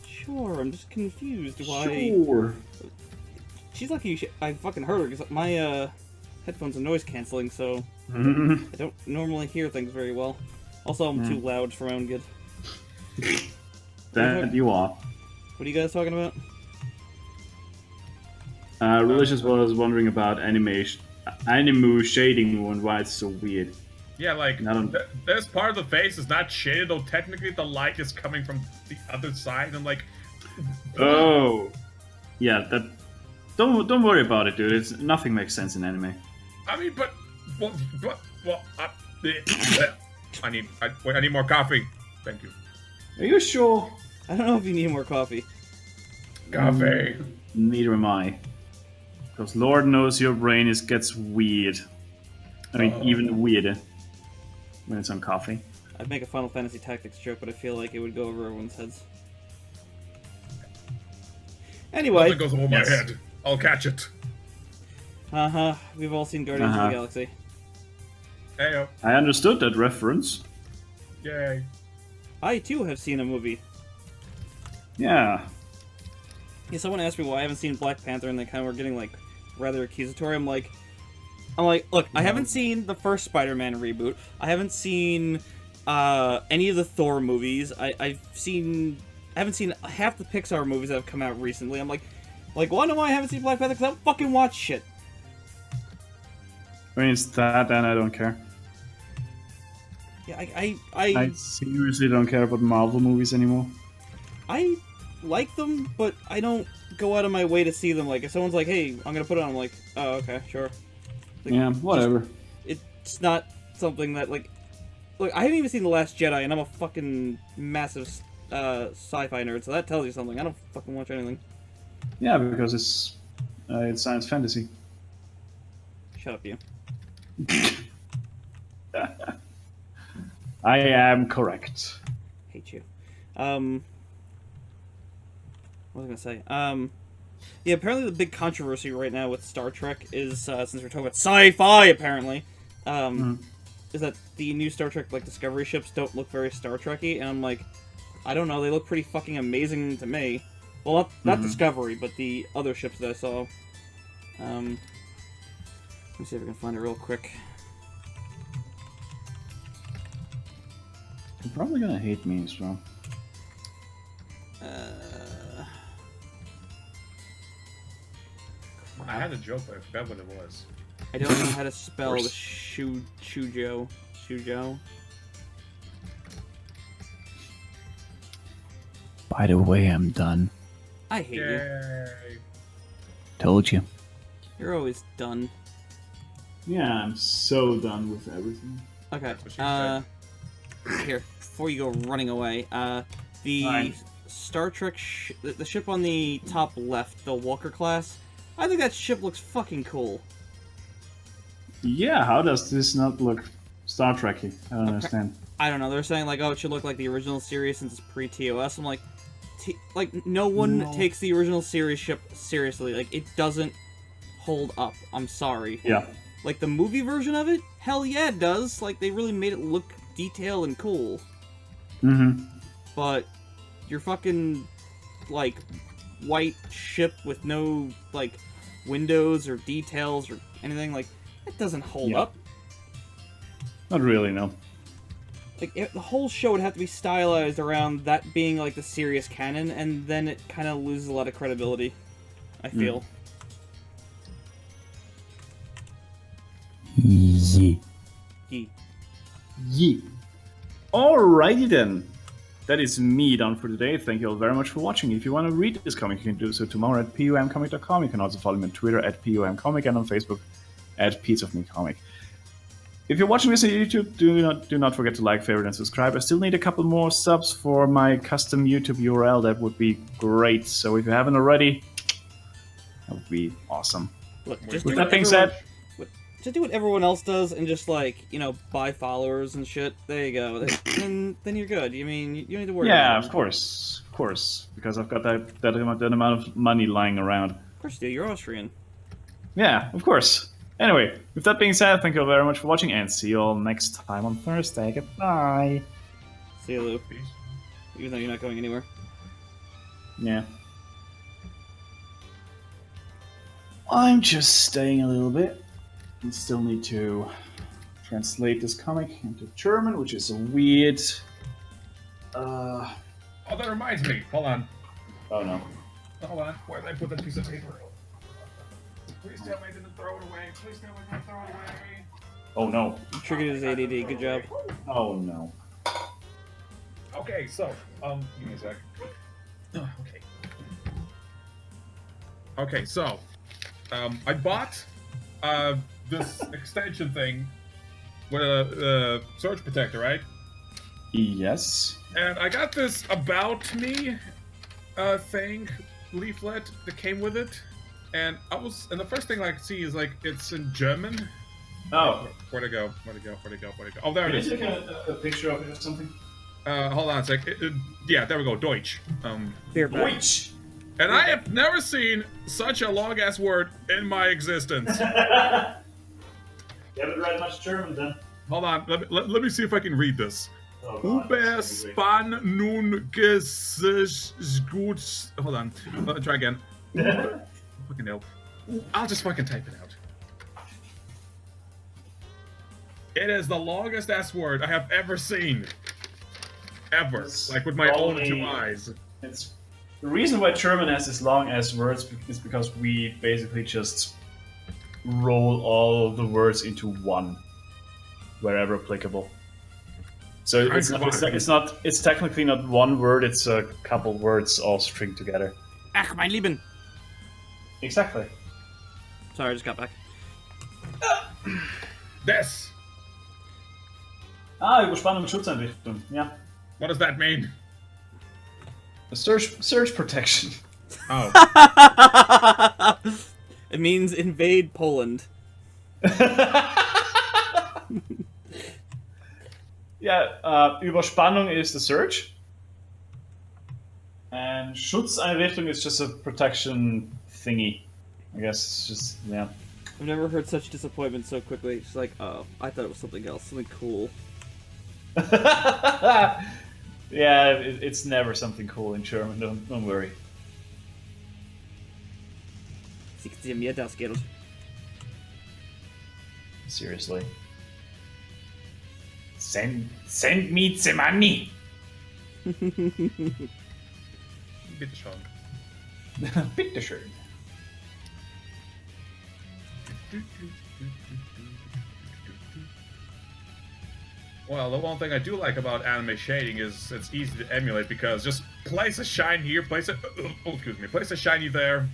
sure, I'm just confused why. Sure. She's lucky I fucking heard her, because my headphones are noise canceling, so Mhm. I don't normally hear things very well. Also, I'm too loud for my own good. That you are. What are you guys talking about? Religious was wondering about anime shading and why it's so weird. Yeah, like I don't- this part of the face is not shaded, though technically the light is coming from the other side. And like, Oh, yeah. That. Don't worry about it, dude. It's nothing makes sense in anime. I mean, but I need more coffee. Thank you. Are you sure? I don't know if you need more coffee. Coffee. Neither am I. Because Lord knows your brain gets weird. I mean, even weirder when it's on coffee. I'd make a Final Fantasy Tactics joke, but I feel like it would go over everyone's heads. Anyway, Nothing goes over my Yes. head. I'll catch it. we've all seen Guardians of Uh-huh. the Galaxy. Heyo. I understood that reference. Yay. I too have seen a movie. Yeah. Yeah, someone asked me why I haven't seen Black Panther, and they kind of were getting like rather accusatory. I'm like, look, I haven't seen the first Spider-Man reboot. I haven't seen any of the Thor movies. I haven't seen half the Pixar movies that have come out recently. I'm like, why do I haven't seen Black Panther? Because I don't fucking watch shit. I mean, it's that, and I don't care. Yeah, I seriously don't care about Marvel movies anymore. I like them, but I don't go out of my way to see them. Like, if someone's like, hey, I'm gonna put it on, I'm like, oh, okay, sure. Like, Yeah, whatever. It's not something that, like, look, I haven't even seen The Last Jedi, and I'm a fucking massive sci-fi nerd, so that tells you something. I don't fucking watch anything. Yeah, because it's science fantasy. Shut up, you. I am correct. Hate you. What was I gonna say? Yeah, apparently the big controversy right now with Star Trek is, since we're talking about sci-fi, apparently, is that the new Star Trek, like, Discovery ships don't look very Star Trek-y, and I'm like, I don't know, they look pretty fucking amazing to me. Well, not Discovery, but the other ships that I saw. Let me see if I can find it real quick. You're probably gonna hate me as well. I had a joke, but I forgot what it was. I don't know how to spell the Shujo. Shujo. By the way, I'm done. I hate you. Yay! Told you. You're always done. Yeah, I'm so done with everything. Okay. That's what she said. Here, before you go running away, the Fine. Star Trek, the ship on the top left, the Walker class. I think that ship looks fucking cool. Yeah, how does this not look Star Trek-y? I don't understand. I don't know. They're saying like, oh, it should look like the original series since it's pre-TOS. I'm like, no one takes the original series ship seriously. Like, it doesn't hold up. I'm sorry. Yeah. Like the movie version of it, hell yeah, it does. Like they really made it look detailed and cool. Mm-hmm. But your fucking like white ship with no like windows or details or anything, like it doesn't hold Yeah. up. Not really, no. Like the whole show would have to be stylized around that being like the serious canon, and then it kind of loses a lot of credibility, I feel. Yeah. Gee. Yeah. Alrighty then. That is me done for today. Thank you all very much for watching. If you want to read this comic, you can do so tomorrow at pumcomic.com. You can also follow me on Twitter at pumcomic and on Facebook at pieceofmecomic. If you're watching this on YouTube, do not forget to like, favorite, and subscribe. I still need a couple more subs for my custom YouTube URL. That would be great. So if you haven't already, that would be awesome. Look, just With do that what being everyone- said, just do what everyone else does and just like, you know, buy followers and shit. There you go. then you're good. You mean you don't need to worry yeah, about of course, because I've got that amount of money lying around. Of course you do. You're Austrian. Yeah, of course. Anyway, with that being said, thank you all very much for watching, and see you all next time on Thursday. Goodbye. See you, Lou. Peace. Even though you're not going anywhere. Yeah. I'm just staying a little bit. I still need to translate this comic into German, which is a weird... Oh, that reminds me. Hold on. Oh no. Hold on. Where did I put that piece of paper? Please tell me I didn't throw it away. Please tell me I didn't throw it away. Oh no. Triggered his ADD. Good job. Oh no. Okay, so, give me a sec. Okay. Okay, so, I bought, this extension thing with a surge protector, right? Yes. And I got this About Me, thing, leaflet that came with it. And the first thing I could see is, like, it's in German. Oh. Where'd it go? Where'd it go? Where'd it go? Where'd it go? Oh, there it is. Can you take a picture of it or something? Hold on a sec. Yeah, there we go. Deutsch. Beer back. Deutsch! And I have never seen such a long ass word in my existence. You haven't read much German then? Hold on, let me see if I can read this. Oh, God, that's gonna be great. Überspann nun gut. Hold on, let me try again. Fucking hell. I'll just fucking type it out. It is the longest ass word I have ever seen. Ever. It's Like with my own probably- two eyes. It's the reason why German has as long as words is because we basically just roll all the words into one, wherever applicable. So it's technically not one word; it's a couple words all stringed together. Ach, mein Lieben. Exactly. Sorry, I just got back. This! Überspannung und Schutzeinrichtung. Yeah. What does that mean? A surge protection. Oh. It means invade Poland. Yeah, Überspannung is the surge. And Schutzeinrichtung is just a protection thingy. I guess it's just yeah. I've never heard such disappointment so quickly. She's like, oh, I thought it was something else, something cool. Yeah, it's never something cool in German. Don't worry. Sie mir das Geld. Seriously. Send me the money. Bitte schon. Bitteschön. Well, the one thing I do like about anime shading is it's easy to emulate because just place a shine here, place a place a shiny there,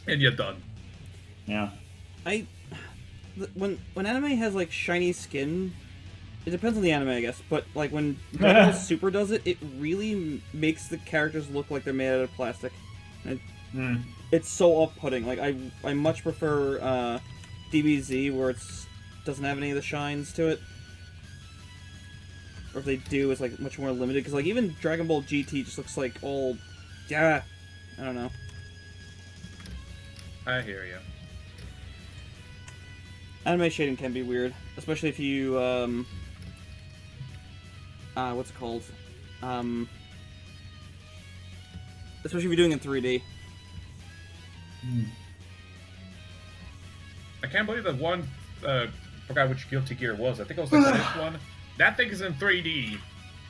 and you're done. Yeah. When anime has like shiny skin, it depends on the anime, I guess. But like when Dragon Ball Super does it, it really makes the characters look like they're made out of plastic. And it's so off-putting. Like I much prefer DBZ where it's doesn't have any of the shines to it. Or if they do, it's like much more limited. Because like even Dragon Ball GT just looks like all, yeah, I don't know. I hear you. Anime shading can be weird, especially if you what's it called? Especially if you're doing it in 3D. I can't believe that one. Forgot which Guilty Gear was. I think it was the first one. That thing is in 3D,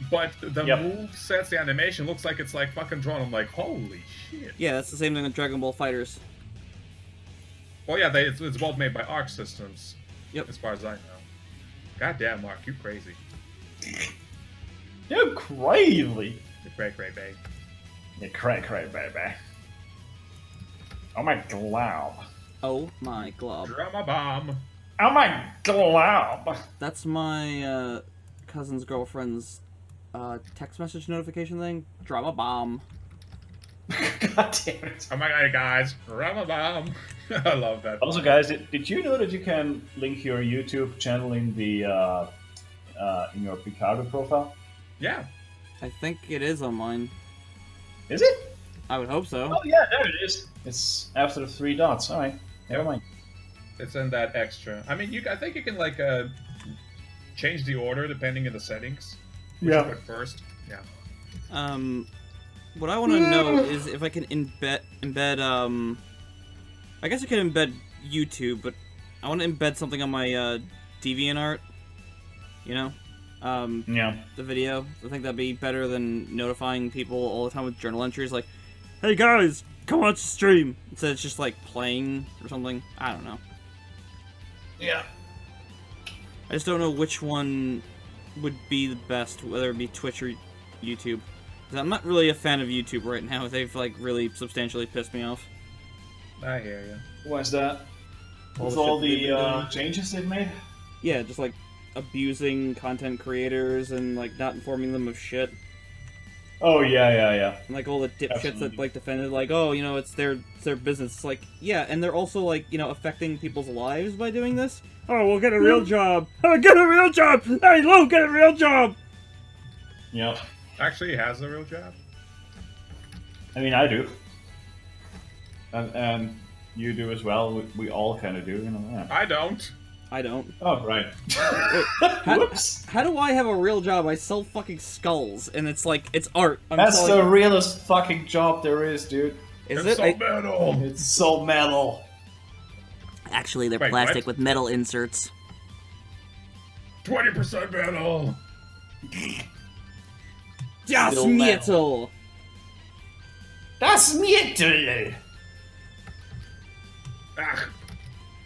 but the move sets, the animation looks like it's like fucking drawn. I'm like, holy shit. Yeah, that's the same thing with Dragon Ball Fighters. Well, yeah, it's both made by Arc Systems. Yep. As far as I know. Goddamn, Mark, you crazy. You're crazy. You're cray cray babe. You're cray baby. Oh my glob. Oh my glob. Drama bomb. Oh my glob. That's my cousin's girlfriend's text message notification thing. Drama bomb. God damn it. Oh my god, guys. Drama bomb. I love that. Also, guys, did you know that you can link your YouTube channel in the in your Picardo profile? Yeah. I think it is on mine. Is it? I would hope so. Oh yeah, there it is. It's after the 3 dots. All right, never mind. It's in that extra. I mean, I think you can like change the order depending on the settings. Which you put first. Yeah. What I want to know is if I can embed I guess I can embed YouTube, but I want to embed something on my DeviantArt. You know, Yeah. the video. I think that'd be better than notifying people all the time with journal entries like, "Hey guys, come watch the stream." Instead, it's just like playing or something. I don't know. Yeah. I just don't know which one would be the best, whether it be Twitch or YouTube. Because I'm not really a fan of YouTube right now. They've like really substantially pissed me off. I hear you. What's that? With the all shit they've been the doing. changes they've made? Yeah, just like abusing content creators and like not informing them of shit. Oh yeah. And like all the dipshits Absolutely. that like defended like, oh, you know, it's their business. It's like, yeah, and they're also like, you know, affecting people's lives by doing this. Oh, we'll get a real job. Oh, get a real job. Hey, Lou, get a real job. Yep. Actually, he has a real job. I mean, I do. And you do as well. We all kind of do, you know. Yeah. I don't. I don't. Oh, right. Whoops. How do I have a real job? I sell fucking skulls, and it's like, it's art. I'm That's selling- the realest fucking job there is, dude. Is It's it? so metal. It's so metal. Actually, they're Wait, plastic what? with metal inserts. 20% metal. Das Still metal. Das Metal. Ah,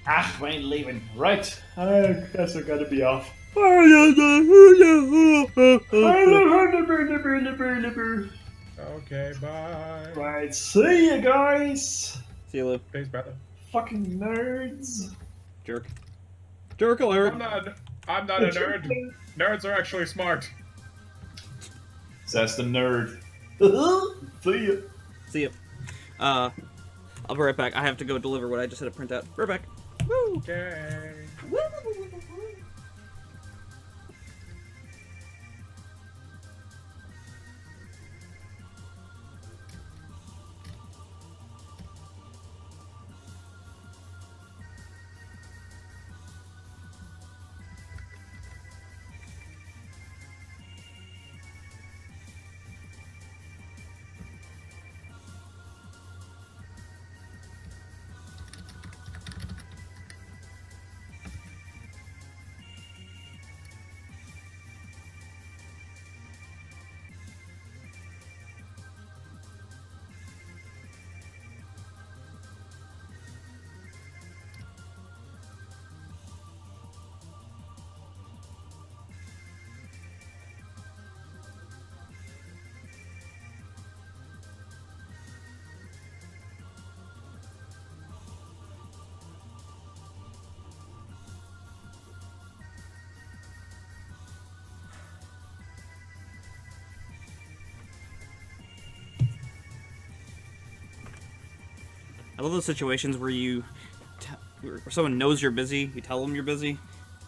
Ah, we ain't leaving. Right. I guess I gotta be off. okay, bye. Right, see you guys. See you, Lou. Peace, brother. Fucking nerds. Jerk. Jerk alert. I'm not a nerd. Nerds are actually smart. Says the nerd. See ya. See you. I'll be right back. I have to go deliver what I just had to print out. Right back. Woo! Okay. love those situations where where someone knows you're busy, you tell them you're busy,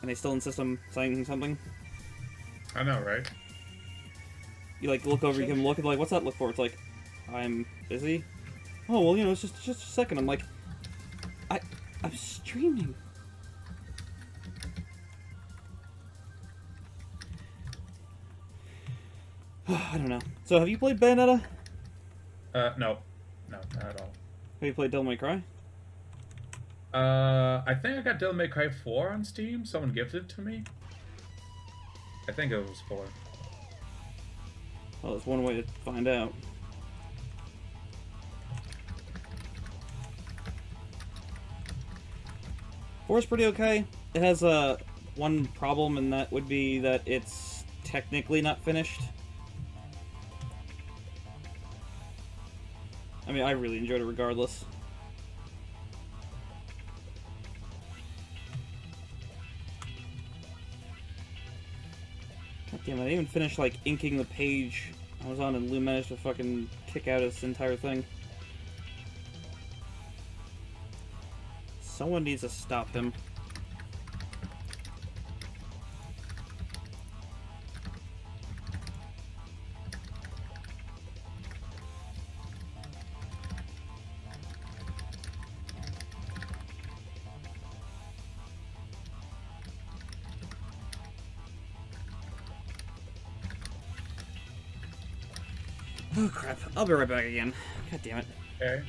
and they still insist on saying something. I know, right? You like look over, you can look and be like, what's that look for? It's like, I'm busy. Oh well, you know, it's just a second. I'm like, I'm streaming. I don't know. So have you played Bayonetta? No. No, not at all. Have you played Devil May Cry? I think I got Devil May Cry 4 on Steam. Someone gifted it to me. I think it was 4. Well, that's one way to find out. Four is pretty okay. It has one problem, and that would be that it's technically not finished. I mean, I really enjoyed it regardless. God damn it, I didn't even finish, like, inking the page I was on, and Lou managed to fucking kick out this entire thing. Someone needs to stop him. Oh crap, I'll be right back again. God damn it. Okay.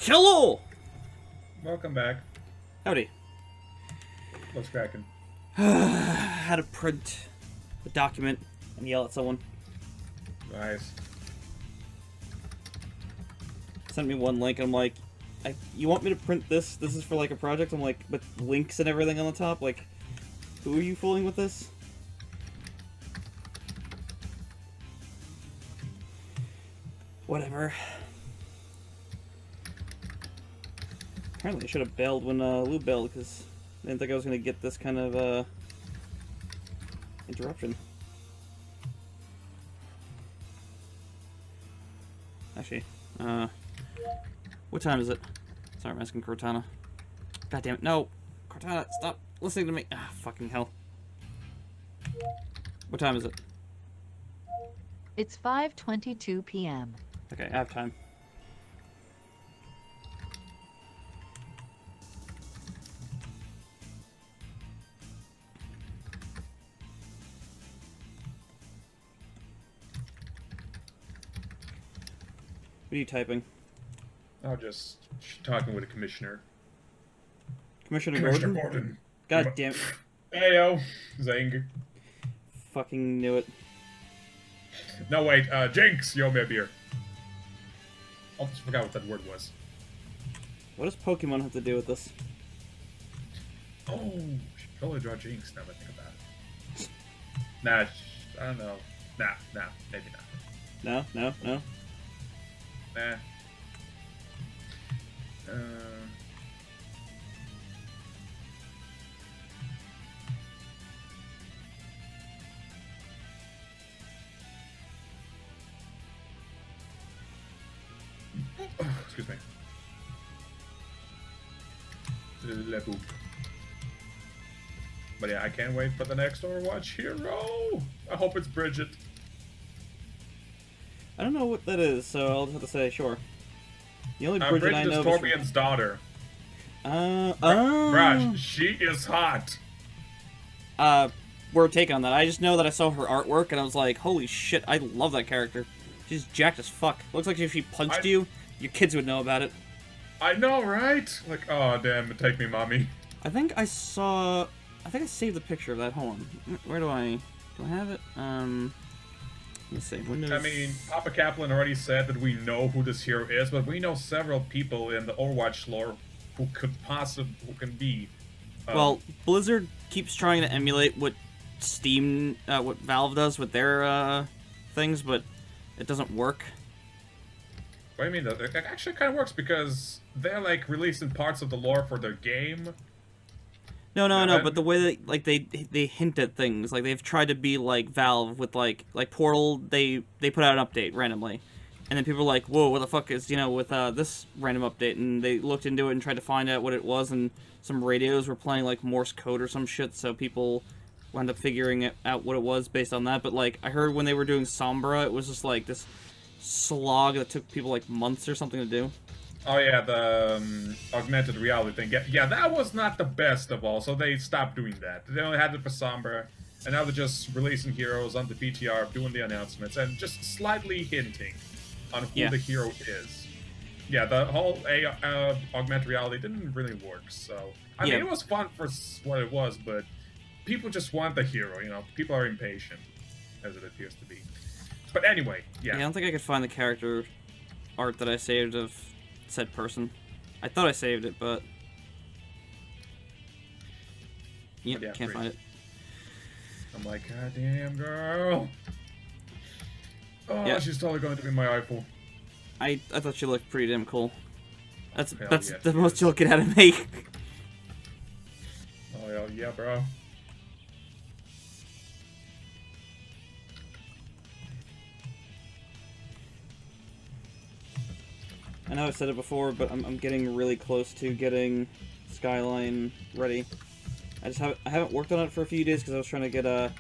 Hello! Welcome back. Howdy. What's cracking? How to print a document and yell at someone. Nice. Sent me one link, I'm like, you want me to print this? This is for like a project? I'm like, with links and everything on the top? Like, who are you fooling with this? Whatever. Apparently I should have bailed when Lou bailed, because I didn't think I was going to get this kind of interruption. Actually, what time is it? Sorry, I'm asking Cortana. God damn it, no! Cortana, stop listening to me! Ah, fucking hell. What time is it? It's 5:22 p.m. Okay, I have time. What are you typing? I'm just talking with a commissioner. Commissioner Commissioner Gordon? Gordon. God damn it. Heyo, Zang. Fucking knew it. No, wait, Jinx, you owe me a beer. I almost forgot what that word was. What does Pokemon have to do with this? Oh, should totally draw Jinx now that I think about it. Nah, I don't know. Nah, maybe not. No? Nah. Excuse me. Le boop. But yeah, I can't wait for the next Overwatch hero. I hope it's Bridget. I don't know what that is, so I'll just have to say sure. The only Bridget Bridget I know is Torbjorn's daughter. Bruh, she is hot. Word take on that. I just know that I saw her artwork and I was like, holy shit, I love that character. She's jacked as fuck. Looks like if she punched you, your kids would know about it. I know, right? Like, oh damn, take me, mommy. I think I saved the picture of that. Hold on. Where do I have it? Let's see. Windows. I mean, Papa Kaplan already said that we know who this hero is, but we know several people in the Overwatch lore who can be. Well, Blizzard keeps trying to emulate what Steam, what Valve does with their things, but it doesn't work. What do you mean? It actually kind of works because they're like releasing parts of the lore for their game. No, but the way that they hint at things, like they've tried to be like Valve with like Portal, they put out an update randomly, and then people are like, whoa, what the fuck is with this random update, and they looked into it and tried to find out what it was, and some radios were playing like Morse code or some shit, so people wound up figuring out what it was based on that. But like I heard when they were doing Sombra, it was just like this slog that took people like months or something to do. Oh yeah, the augmented reality thing. Yeah, that was not the best of all, so they stopped doing that. They only had it for Sombra, and now they're just releasing heroes on the BTR, doing the announcements, and just slightly hinting on who the hero is. Yeah, the whole augmented reality didn't really work, so... I mean, it was fun for what it was, but people just want the hero, People are impatient, as it appears to be. But anyway, yeah. I don't think I could find the character art that I saved of said person. I thought I saved it, but... Yep, yeah, can't find it. I'm like, God damn, girl. Oh, yeah. She's totally going to be my iPhone. I thought she looked pretty damn cool. That's Hell that's yeah, the she most is. you'll get out of me. Oh, yeah, bro. I know I've said it before, but I'm getting really close to getting Skyline ready. I haven't worked on it for a few days because I was trying to get I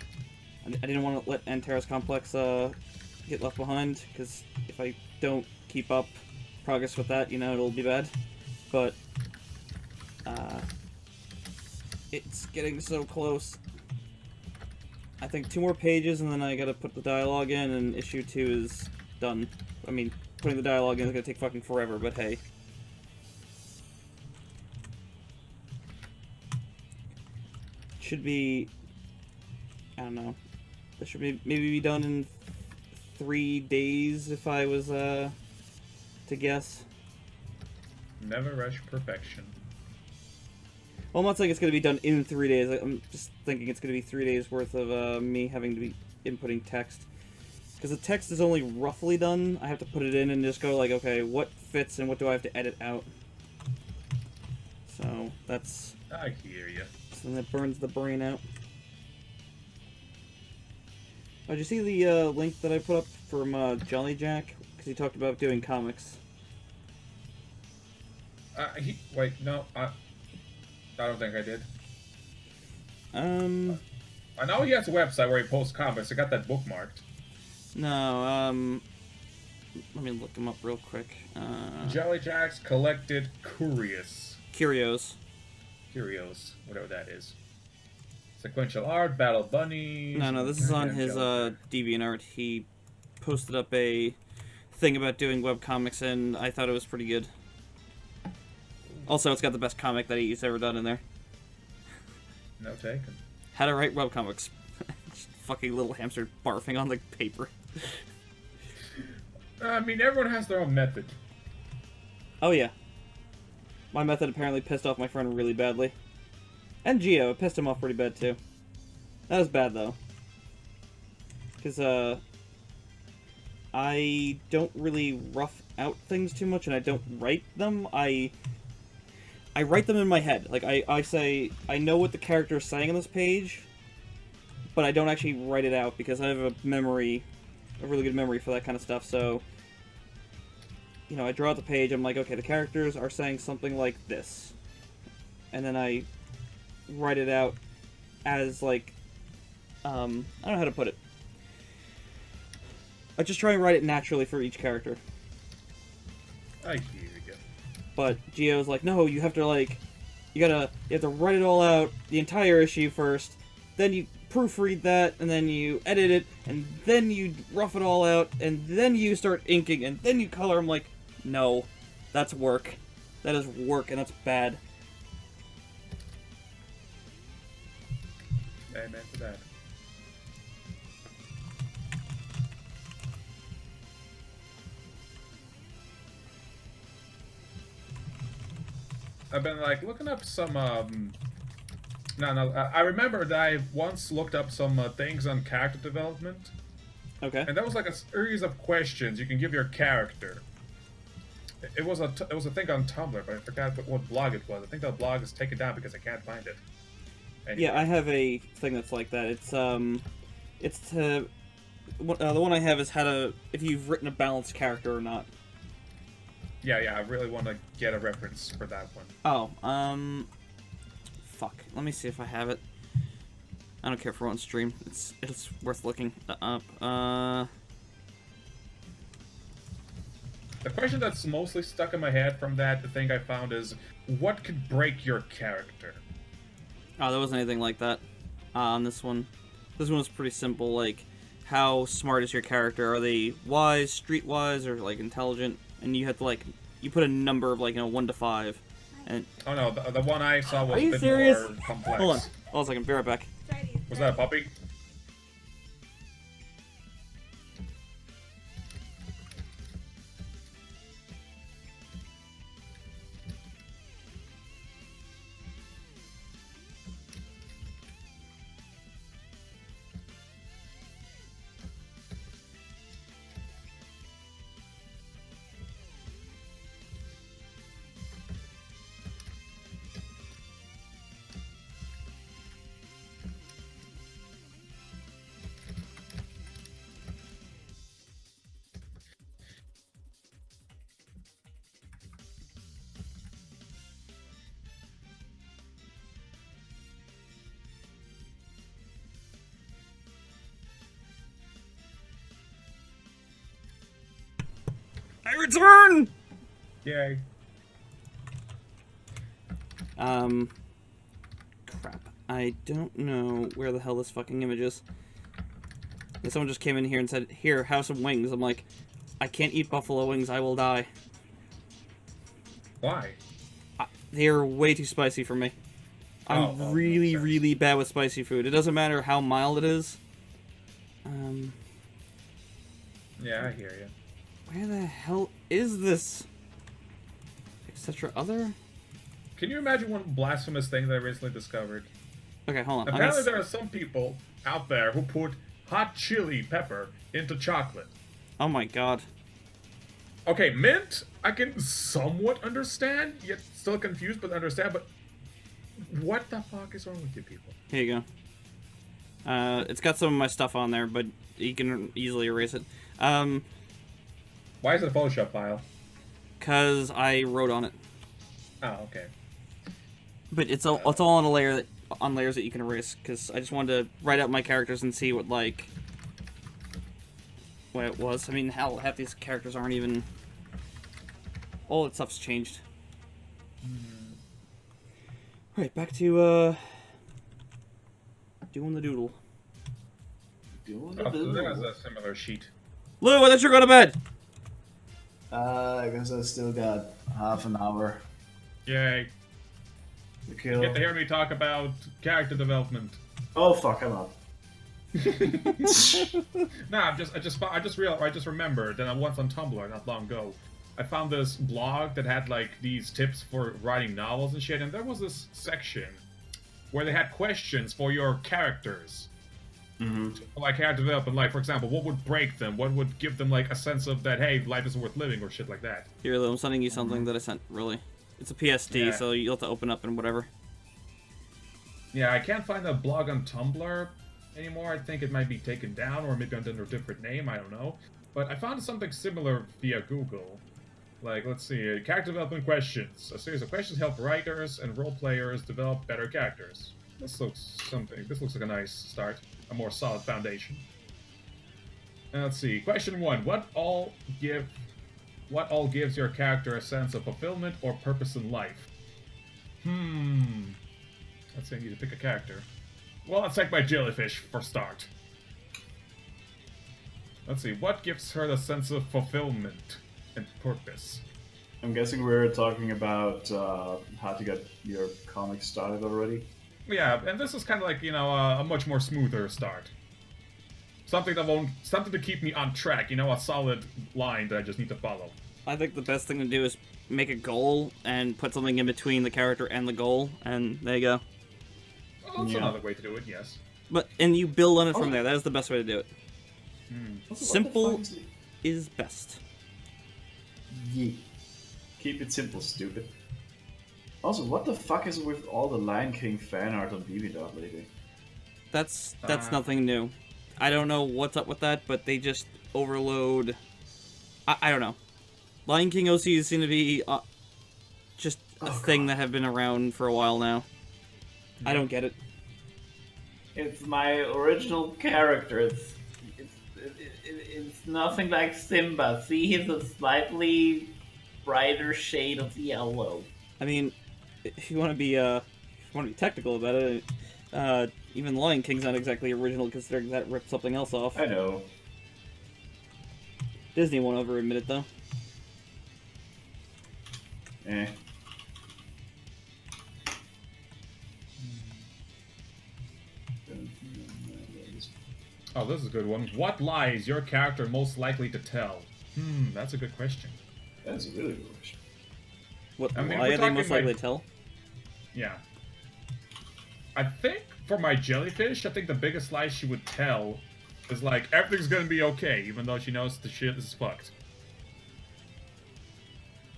didn't want to let Antares Complex get left behind, because if I don't keep up progress with that, it'll be bad. But it's getting so close. I think 2 more pages, and then I gotta put the dialogue in, and issue 2 is done. I mean, putting the dialogue in is gonna take fucking forever, but hey. should be, I don't know, this should be maybe be done in 3 days if I was to guess. Never rush perfection. Well, I'm not saying it's going to be done in 3 days. I'm just thinking it's going to be 3 days worth of me having to be inputting text. Because the text is only roughly done. I have to put it in and just go like, okay, what fits and what do I have to edit out? So that's I hear you. something that burns the brain out. Oh, did you see the link that I put up from Jolly Jack? Because he talked about doing comics. Wait, no, I don't think I did. I know he has a website where he posts comics. I got that bookmarked. No, let me look him up real quick. Jolly Jack's Collected Curious. Curios. Curios, whatever that is. Sequential art, Battle Bunny. No, this is on his DeviantArt. He posted up a thing about doing webcomics, and I thought it was pretty good. Also, it's got the best comic that he's ever done in there. No taken. How to write webcomics. Just fucking little hamster barfing on the paper. I mean, everyone has their own method. Oh, yeah. My method apparently pissed off my friend really badly. And Gio, it pissed him off pretty bad, too. That was bad, though. Because, I don't really rough out things too much, and I don't write them. I write them in my head. Like, I say, I know what the character is saying on this page, but I don't actually write it out, because I have a really good memory for that kind of stuff, so... You know, I draw out the page, I'm like, okay, the characters are saying something like this. And then I write it out as, like, I don't know how to put it. I just try and write it naturally for each character. I hear you. But Gio's like, no, you have to, like, you have to write it all out, the entire issue first, then you proofread that, and then you edit it, and then you rough it all out, and then you start inking, and then you color. I'm like, no, that's work. That is work, and that's bad. Amen to that. I've been like looking up some I remember that I once looked up some things on character development, Okay. and that was like a series of questions you can give your character. It was a thing on Tumblr, but I forgot what blog it was. I think that blog is taken down because I can't find it. Anyway. Yeah, I have a thing that's like that. It's the one I have is how to, if you've written a balanced character or not. Yeah, I really want to get a reference for that one. Oh, fuck. Let me see if I have it. I don't care if we're on stream. It's worth looking up. The question that's mostly stuck in my head from the thing I found is, what could break your character? Oh, there wasn't anything like that on this one. This one was pretty simple. Like, how smart is your character? Are they wise, streetwise, or like intelligent? And you have to like, you put a number of like 1 to 5. And Oh no, the one I saw was Are a you bit serious? more complex. hold on a second, be right back. Was that a puppy? I return. Yay. Crap. I don't know where the hell this fucking image is. And someone just came in here and said, "Here, have some wings." I'm like, I can't eat buffalo wings. I will die. Why? They're way too spicy for me. I'm really, makes sense. really bad with spicy food. It doesn't matter how mild it is. Yeah, I hear you. Where the hell is this? Etc. Other? Can you imagine one blasphemous thing that I recently discovered? Okay, hold on. I'm Apparently, gonna there are some people out there who put hot chili pepper into chocolate. Oh my god. Okay, mint, I can somewhat understand, yet still confused, but understand. But what the fuck is wrong with you people? Here you go. It's got some of my stuff on there, but you can easily erase it. Why is it a Photoshop file? Cause I wrote on it. Oh, okay. But it's all on a layer that on layers that you can erase. Cause I just wanted to write out my characters and see what it was. I mean, hell, half these characters aren't even. All that stuff's changed. Right, back to doing the doodle. Doing Oh, the so there's doodle. a similar sheet. Lou, I thought you were going to bed. I guess I still got half an hour Yay. to You kill. get to hear me talk about character development. Oh fuck, I'm up. Nah, I just remembered that I once on Tumblr not long ago, I found this blog that had like these tips for writing novels and shit, and there was this section where they had questions for your characters, like character development. Like, for example, what would break them? What would give them like a sense of that? Hey, life isn't worth living, or shit like that. Here, Lou, I'm sending you something that I sent, really. It's a PSD, Yeah. so you'll have to open up and whatever. Yeah, I can't find the blog on Tumblr anymore. I think it might be taken down, or maybe under a different name. I don't know. But I found something similar via Google. Like, let's see, character development questions. A series of questions help writers and role players develop better characters. This looks like a nice start, a more solid foundation. And let's see, question 1: What all gives your character a sense of fulfillment or purpose in life? Let's say I need to pick a character. Well, let's take my jellyfish for start. Let's see, what gives her the sense of fulfillment and purpose? I'm guessing we're talking about how to get your comic started already. Yeah, and this is kind of like, a much more smoother start. Something to keep me on track, a solid line that I just need to follow. I think the best thing to do is make a goal and put something in between the character and the goal, and there you go. Well, that's Yeah. another way to do it, yes. And you build on it from Oh. there. That is the best way to do it. Also, what the Simple fuck is it? is best. Yeah. Keep it simple, stupid. Also, what the fuck is with all the Lion King fan art on BB.dot lately? That's nothing new. I don't know what's up with that, but they just overload. I don't know. Lion King OCs seem to be just a thing that have been around for a while now. I don't get it. It's my original character. It's nothing like Simba. See, he's a slightly brighter shade of yellow. I mean, if you want to be technical about it, even Lion King's not exactly original, considering that ripped something else off. I know. Disney won't ever admit it though. Eh. Oh, this is a good one. What lie is your character most likely to tell? That's a good question. That's a really good question. What I mean, lie we're are they most talking, likely like- to tell? Yeah. I think for my jellyfish, I think the biggest lie she would tell is like, everything's gonna be okay, even though she knows the shit is fucked.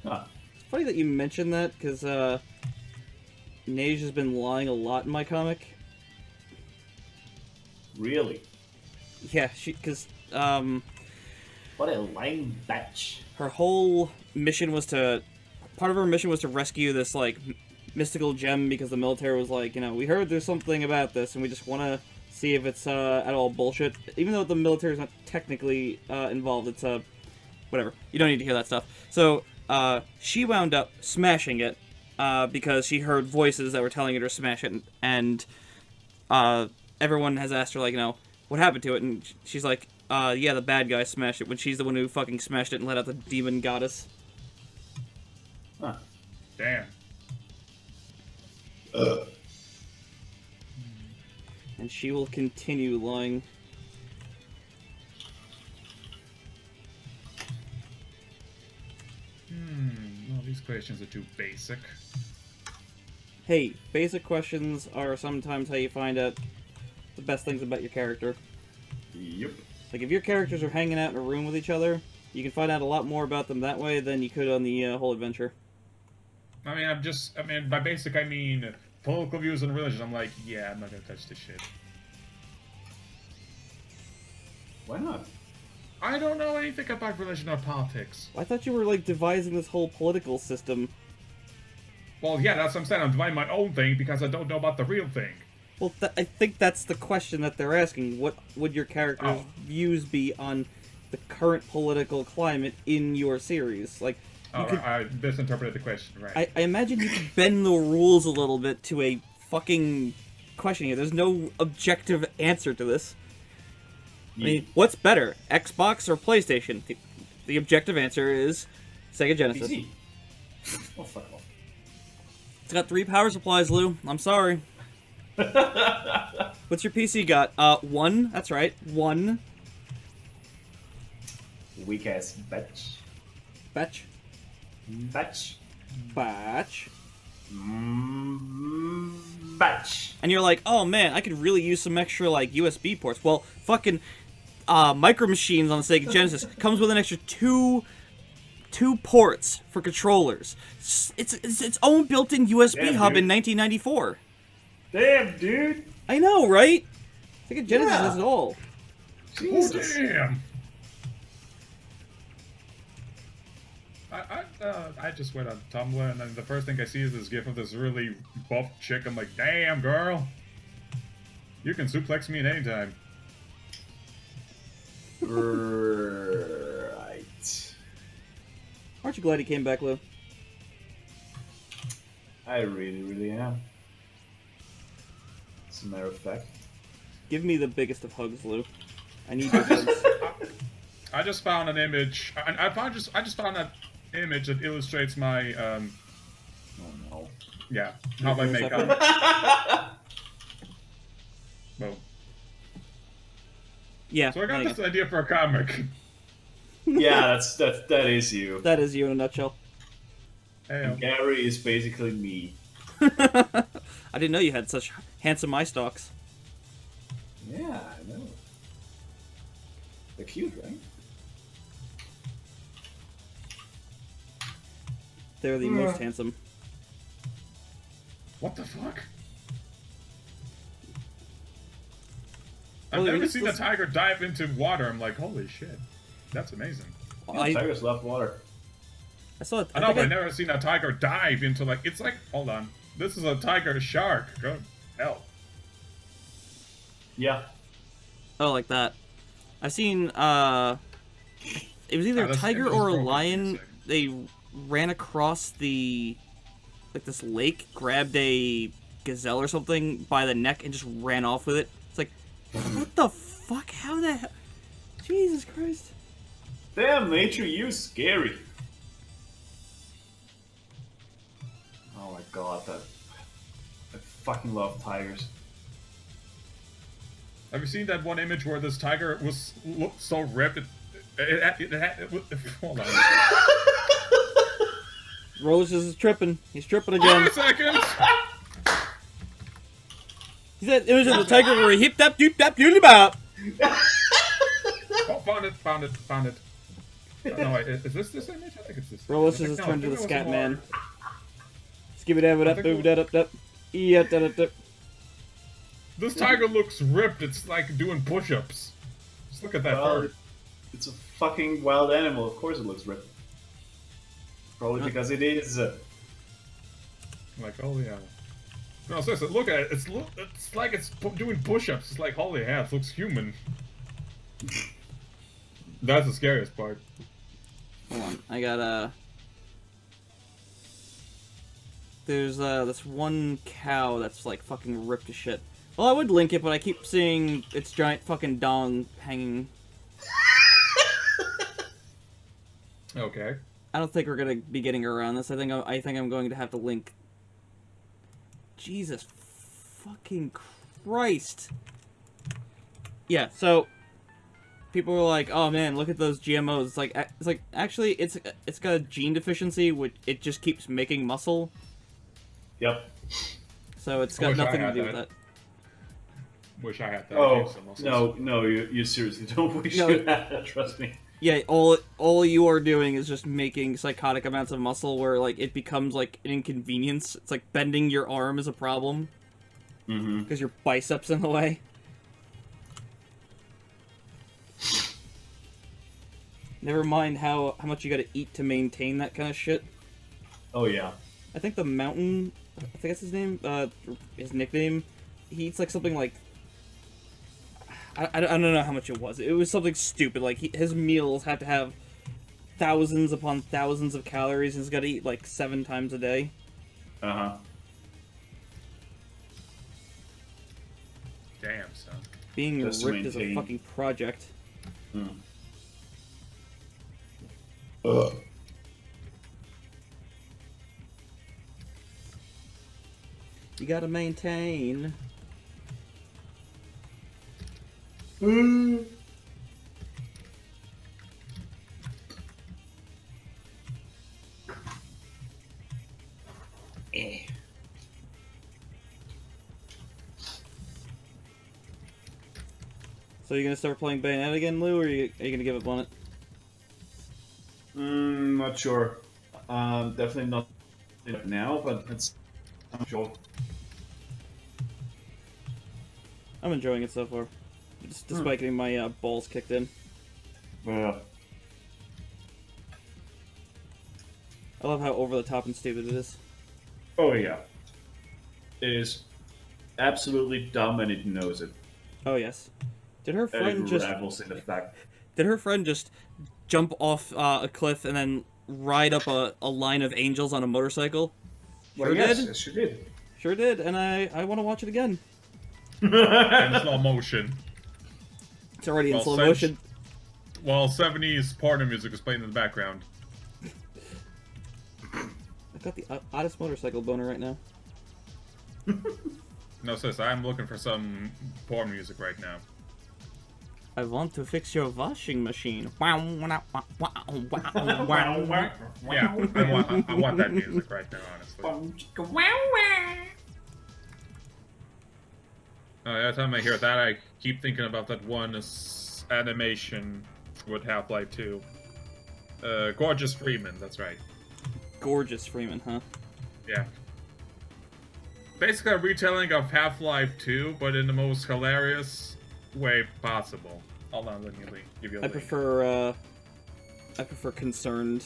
Huh. It's funny that you mentioned that, because Neige has been lying a lot in my comic. Really? Yeah, because What a lame bitch. her whole mission was to... Part of her mission was to rescue this, like, mystical gem, because the military was like, we heard there's something about this, and we just want to see if it's at all bullshit. Even though the military is not technically involved, it's whatever. You don't need to hear that stuff. So, she wound up smashing it, because she heard voices that were telling her to smash it, and everyone has asked her, like, what happened to it, and she's like, yeah, the bad guy smashed it, when she's the one who fucking smashed it and let out the demon goddess. Huh. Damn. And she will continue lying. Well, these questions are too basic. Hey, basic questions are sometimes how you find out the best things about your character. Yep. Like, if your characters are hanging out in a room with each other, you can find out a lot more about them that way than you could on the whole adventure. I mean, by basic, I mean political views and religion. I'm like, yeah, I'm not gonna touch this shit. Why not? I don't know anything about religion or politics. I thought you were, like, devising this whole political system. Well, yeah, that's what I'm saying. I'm dividing my own thing because I don't know about the real thing. Well, I think that's the question that they're asking. What would your character's views be on the current political climate in your series? Like, you could, I misinterpreted the question, right? I imagine you could bend the rules a little bit to a fucking question here. There's no objective answer to this. I mean, what's better, Xbox or PlayStation? The objective answer is Sega Genesis. PC. Oh, fuck off. It's got 3 power supplies, Lou. I'm sorry. What's your PC got? 1. That's right. 1. Weak ass batch. Batch. Batch. Batch. Batch. And you're like, oh man, I could really use some extra, like, USB ports. Well, fucking Micro Machines on the Sega Genesis comes with an extra two ports for controllers. It's its own built-in USB Damn, hub dude. in 1994. Damn, dude. I know, right? Sega Genesis Yeah. has it all. Jesus. Oh, damn. I just went on Tumblr, and then the first thing I see is this gif of this really buff chick. I'm like, damn, girl. You can suplex me at any time. Right. Aren't you glad he came back, Lou? I really, really am. As a matter of fact. Give me the biggest of hugs, Lou. I need your hugs. I just found an image. I just found that image that illustrates my Oh no. yeah, how my Give me a makeup. second. Boom. Yeah, So I got there you this go. idea for a comic. Yeah, that is you. That is you in a nutshell. Hey, Gary is basically me. I didn't know you had such handsome eye stalks. Yeah, I know. They're cute, right? They're the most handsome. what the fuck? Well, I've they're never just seen a listen- tiger dive into water. I'm like, holy shit, that's amazing. I Tigers love water. saw it. I know, think but I've never seen a tiger dive into like. It's like, hold on, this is a tiger shark. Go hell. Yeah. Oh, like that. I've seen, it was either a this tiger image is or a broken. lion. They ran across the, like, this lake, grabbed a gazelle or something by the neck, and just ran off with it. It's like, what the fuck? How the hell? Jesus Christ. Damn, nature, you scary. Oh my god, I fucking love tigers. Have you seen that one image where this tiger looked so ripped? Hold on. Rollers is tripping. He's tripping 1 again. second. He's that image of the tiger where he hip tap doop tap doodly bop. Oh, found it. No, wait, is this image? I think it's this. Rollers Like, has no, turned I to the think it was scat more- man. Skip it up, I think it up, up. Yeah, da. This tiger looks ripped. It's like doing push-ups. Just look at that Well, bird. it's a fucking wild animal. Of course it looks ripped. Probably because it is. Like, holy hell. No, seriously, look at it. It's like it's doing push-ups. It's like, holy hell, it looks human. That's the scariest part. Hold on, I got there's this one cow that's like fucking ripped to shit. Well, I would link it, but I keep seeing its giant fucking dong hanging. Okay. I don't think we're gonna be getting around this. I think I'm going to have to link. Jesus fucking Christ. Yeah, so people were like, "Oh man, look at those GMOs." It's like actually it's got a gene deficiency which it just keeps making muscle. Yep. So it's I got wish I nothing to had do with that. that. Wish I had that. Oh, Use some muscles. no, you seriously don't wish No. you had that, trust me. Yeah, all you are doing is just making psychotic amounts of muscle where like it becomes like an inconvenience. It's like bending your arm is a problem Mm-hmm. because your biceps in the way. Never mind how much you got to eat to maintain that kind of shit. Oh, yeah. I think the mountain, I think that's his name, his nickname. He eats like something like I don't know how much it was. It was something stupid. Like his meals have to have thousands upon thousands of calories, and he's got to eat like 7 times a day. Uh-huh. Damn, son. Being Just to ripped is a maintain. fucking project. Mm. You gotta maintain. So you're gonna start playing Bayonetta again, Lou, or are you gonna give up on it? Not sure. Definitely not now, but I'm sure. I'm enjoying it so far, despite getting my balls kicked in. Yeah. I love how over the top and stupid it is. Oh, yeah. It is absolutely dumb and it knows it. Oh yes. Did her And friend it just revels in the fact. Did her friend just jump off a cliff and then ride up a line of angels on a motorcycle? Well, Sure yes, did. yes, she did. Sure did, and I want to watch it again. In slow motion. It's already in Well, slow since- motion. While 70s partner music is playing in the background. I've got the oddest motorcycle boner right now. No, sis, I'm looking for some porn music right now. I want to fix your washing machine. Wow, wow, wow, wow, wow. Yeah, I want that music right now, honestly. Every time I hear that, I keep thinking about that one animation with Half-Life 2. Gorgeous Freeman, that's right. Gorgeous Freeman, huh? Yeah. Basically a retelling of Half-Life 2, but in the most hilarious way possible. Hold on, let me give you a I link. prefer Concerned.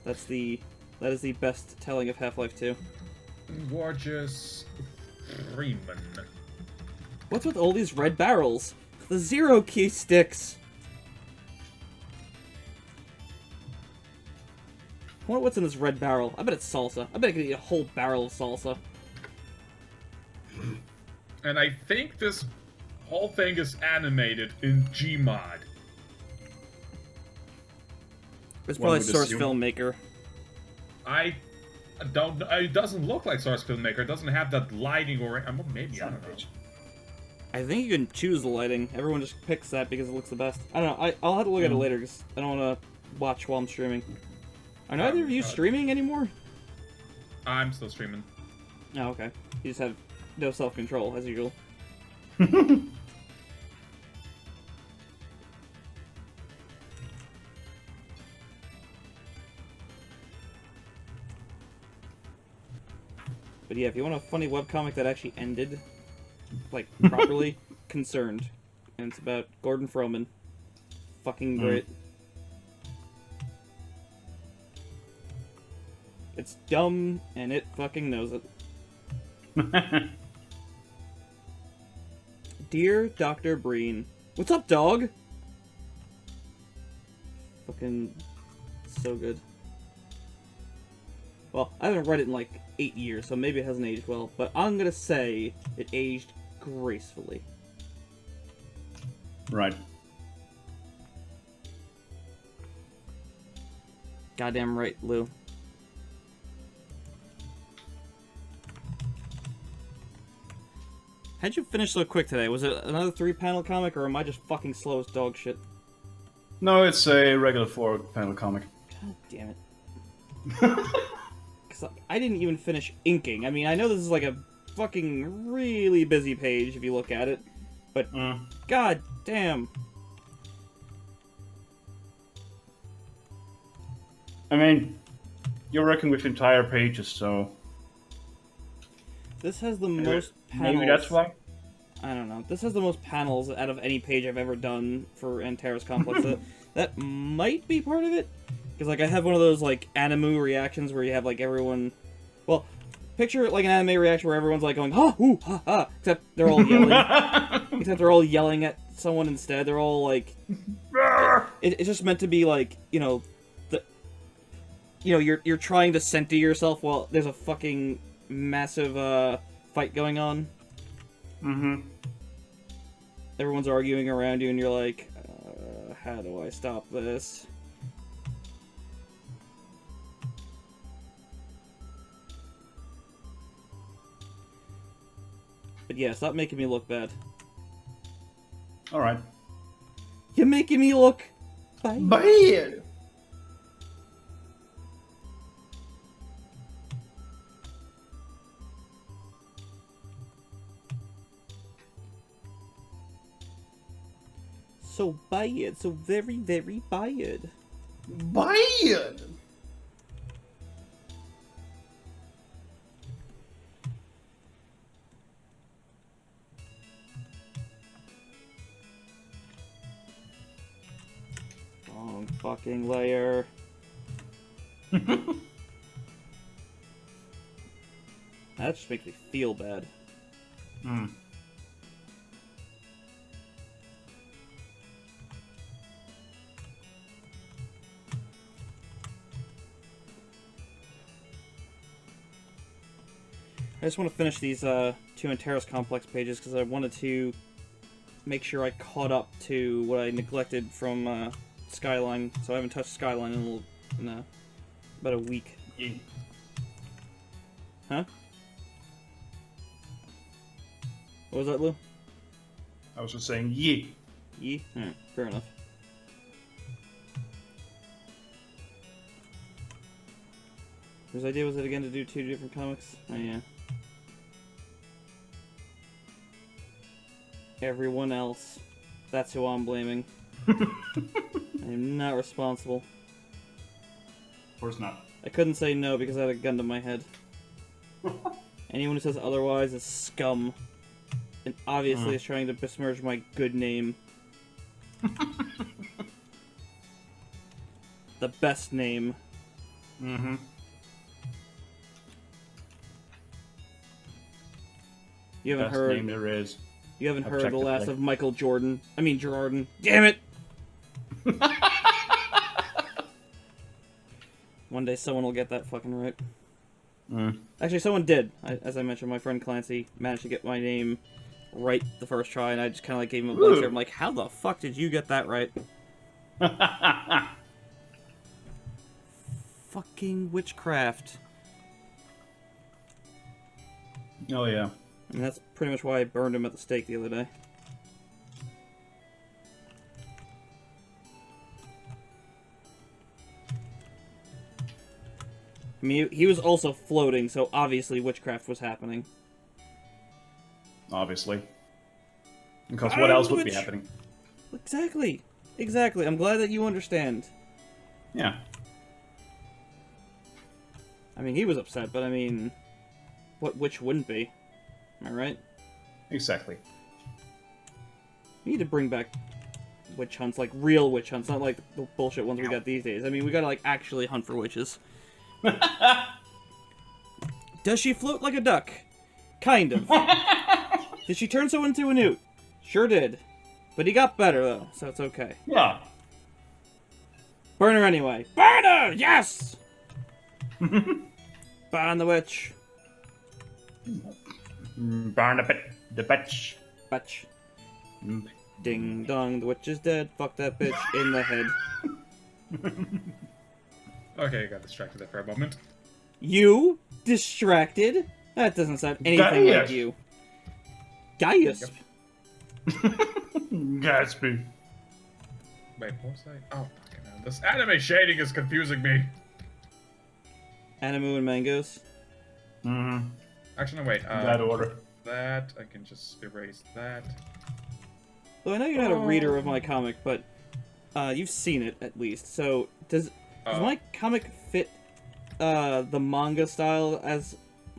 That is the best telling of Half-Life 2. Gorgeous Freeman. What's with all these red barrels? The zero key sticks. I wonder what's in this red barrel. I bet it's salsa. I bet I could eat a whole barrel of salsa. And I think this whole thing is animated in Gmod. It's One probably would Source assume. Filmmaker. I don't. It doesn't look like Source Filmmaker. It doesn't have that lighting or maybe I don't know. I think you can choose the lighting. Everyone just picks that because it looks the best. I don't know. I'll have to look at it later because I don't want to watch while I'm streaming. Are neither of you streaming anymore? I'm still streaming. Oh, okay. You just have no self-control, as usual. But yeah, if you want a funny webcomic that actually ended, like, properly, Concerned. And it's about Gordon Froman. Fucking great. It's dumb, and it fucking knows it. Dear Dr. Breen. What's up, dog? Fucking so good. Well, I haven't read it in like 8 years, so maybe it hasn't aged well, but I'm gonna say it aged gracefully. Right. Goddamn right, Lou. How'd you finish so quick today? Was it another 3-panel comic, or am I just fucking slow as dog shit? No, it's a regular 4-panel comic. God damn it. Because I didn't even finish inking. I mean, I know this is like a fucking really busy page if you look at it, but god damn. I mean, you're working with entire pages, so This has the most panels. maybe that's why. I don't know. This has the most panels out of any page I've ever done for Antares Complex. That might be part of it. Because, like, I have one of those, like, anime reactions where you have, like, everyone... Well, picture, like, an anime reaction where everyone's, like, going, ha, ooh, ha, ha, except they're all yelling. Except they're all yelling at someone instead. They're all, like... It's just meant to be, like, you know... You're trying to center yourself while there's a fucking massive, fight going on. Mm-hmm. Everyone's arguing around you, and you're like, how do I stop this? But yeah, stop making me look bad. Alright. You're making me look bad. Bad! So bad, so very, very bad. Bad! Wrong fucking layer. That just makes me feel bad. Hmm. I just want to finish these 2 Antares Complex pages because I wanted to make sure I caught up to what I neglected from Skyline. So I haven't touched Skyline in about a week. Yeah. Huh? What was that, Lou? I was just saying, yeah. Yee? Alright, fair enough. Whose idea was it again to do 2 different comics? Oh yeah. Everyone else. That's who I'm blaming. I am not responsible. Of course not. I couldn't say no because I had a gun to my head. Anyone who says otherwise is scum. And obviously is trying to besmirch my good name. The best name. Mm-hmm. You haven't Best heard. name there is. You haven't heard the Objectively. last of Michael Jordan. I mean Gerardin. Damn it! One day someone will get that fucking right. Mm. Actually, someone did. As I mentioned, my friend Clancy managed to get my name right the first try, and I just kind of like gave him a blank stare. I'm like, how the fuck did you get that right? Fucking witchcraft. Oh yeah. And that's pretty much why I burned him at the stake the other day. I mean, he was also floating, so obviously witchcraft was happening. Obviously. Because what else would be happening? Exactly. Exactly. I'm glad that you understand. Yeah. I mean, he was upset, but I mean, what witch wouldn't be? Am I right? Exactly. We need to bring back witch hunts, like real witch hunts, not like the bullshit ones we got these days. I mean, we gotta like actually hunt for witches. Does she float like a duck? Kind of. Did she turn someone into a newt? Sure did. But he got better though, so it's okay. Yeah. Burn her anyway. Burn her! Yes! Burn the witch. Burn the bitch. Bitch. Mm. Ding dong, the witch is dead. Fuck that bitch in the head. Okay, I got distracted there for a moment. You? Distracted? That doesn't sound anything Yes. like you. Gaius. Gatsby. Wait, what was I? Oh, fucking hell. This anime shading is confusing me. Animu and mangoes. Mm-hmm. Actually, no, wait. That order. That, I can just erase that. Well, I know you're not a reader of my comic, but you've seen it at least. So does my comic fit the manga style as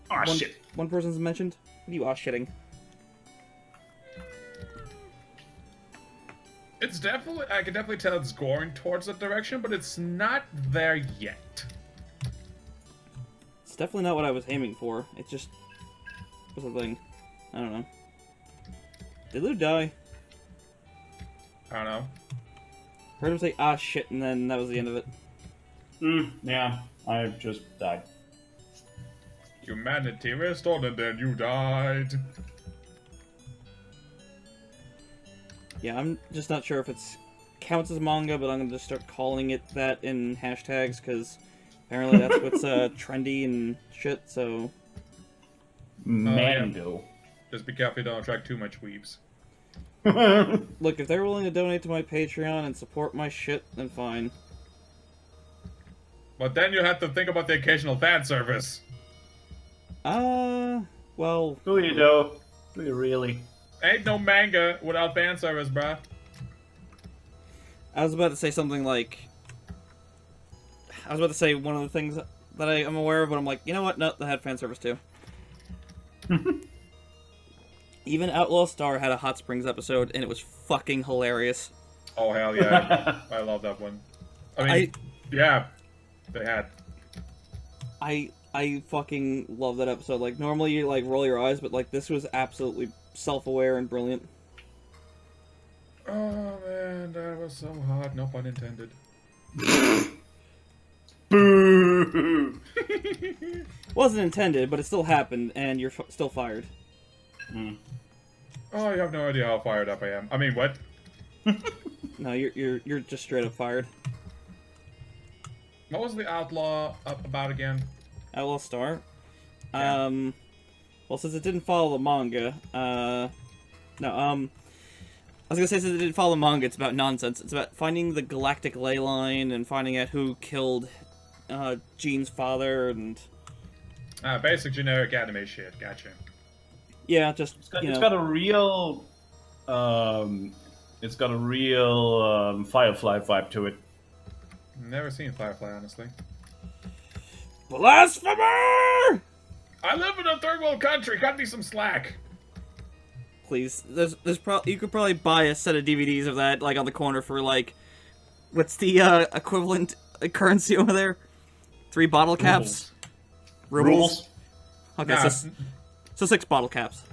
Oh shit. one person's mentioned? What are you shitting? It's definitely, I can definitely tell it's going towards that direction, but it's not there yet. It's definitely not what I was aiming for. It just was a thing. I don't know. Did Lou die? I don't know. Heard him say shit, and then that was the end of it. Yeah, I just died. Humanity restored and then you died. Yeah, I'm just not sure if it's counts as manga, but I'm gonna just start calling it that in hashtags because apparently that's what's trendy and shit. So Mando. Just be careful you don't attract too much weebs. look, if they're willing to donate to my Patreon and support my shit, then fine. But then you have to think about the occasional fan service. Well, Do you though? Do you really? Ain't no manga without fan service, bruh. I was about to say something like, I was about to say one of the things that I am aware of, but I'm like, you know what? No, that had fan service too. Even Outlaw Star had a Hot Springs episode, and it was fucking hilarious. Oh, hell yeah. I love that one. I mean, yeah, they had. I fucking love that episode. Like, normally you, like, roll your eyes, but, like, this was absolutely self-aware and brilliant. Oh, man, that was so hot. No pun intended. Boo! Wasn't intended, but it still happened, and you're still fired. Oh, you have no idea how fired up I am. I mean, what? No, you're just straight up fired. What was the Outlaw up about again? Outlaw Star? Yeah. Well, since it didn't follow the manga, I was gonna say, since it didn't follow the manga, it's about nonsense. It's about finding the galactic ley line and finding out who killed Jean's father, and Basic generic anime shit. Gotcha. yeah, just It's got a real, Firefly vibe to it. Never seen Firefly, honestly. blasphemer! I live in a third world country. Cut me some slack. Please, there's you could probably buy a set of DVDs of that, like, on the corner for, like, what's the equivalent currency over there? 3 bottle caps. Rubles. Okay, Nah, so 6 bottle caps.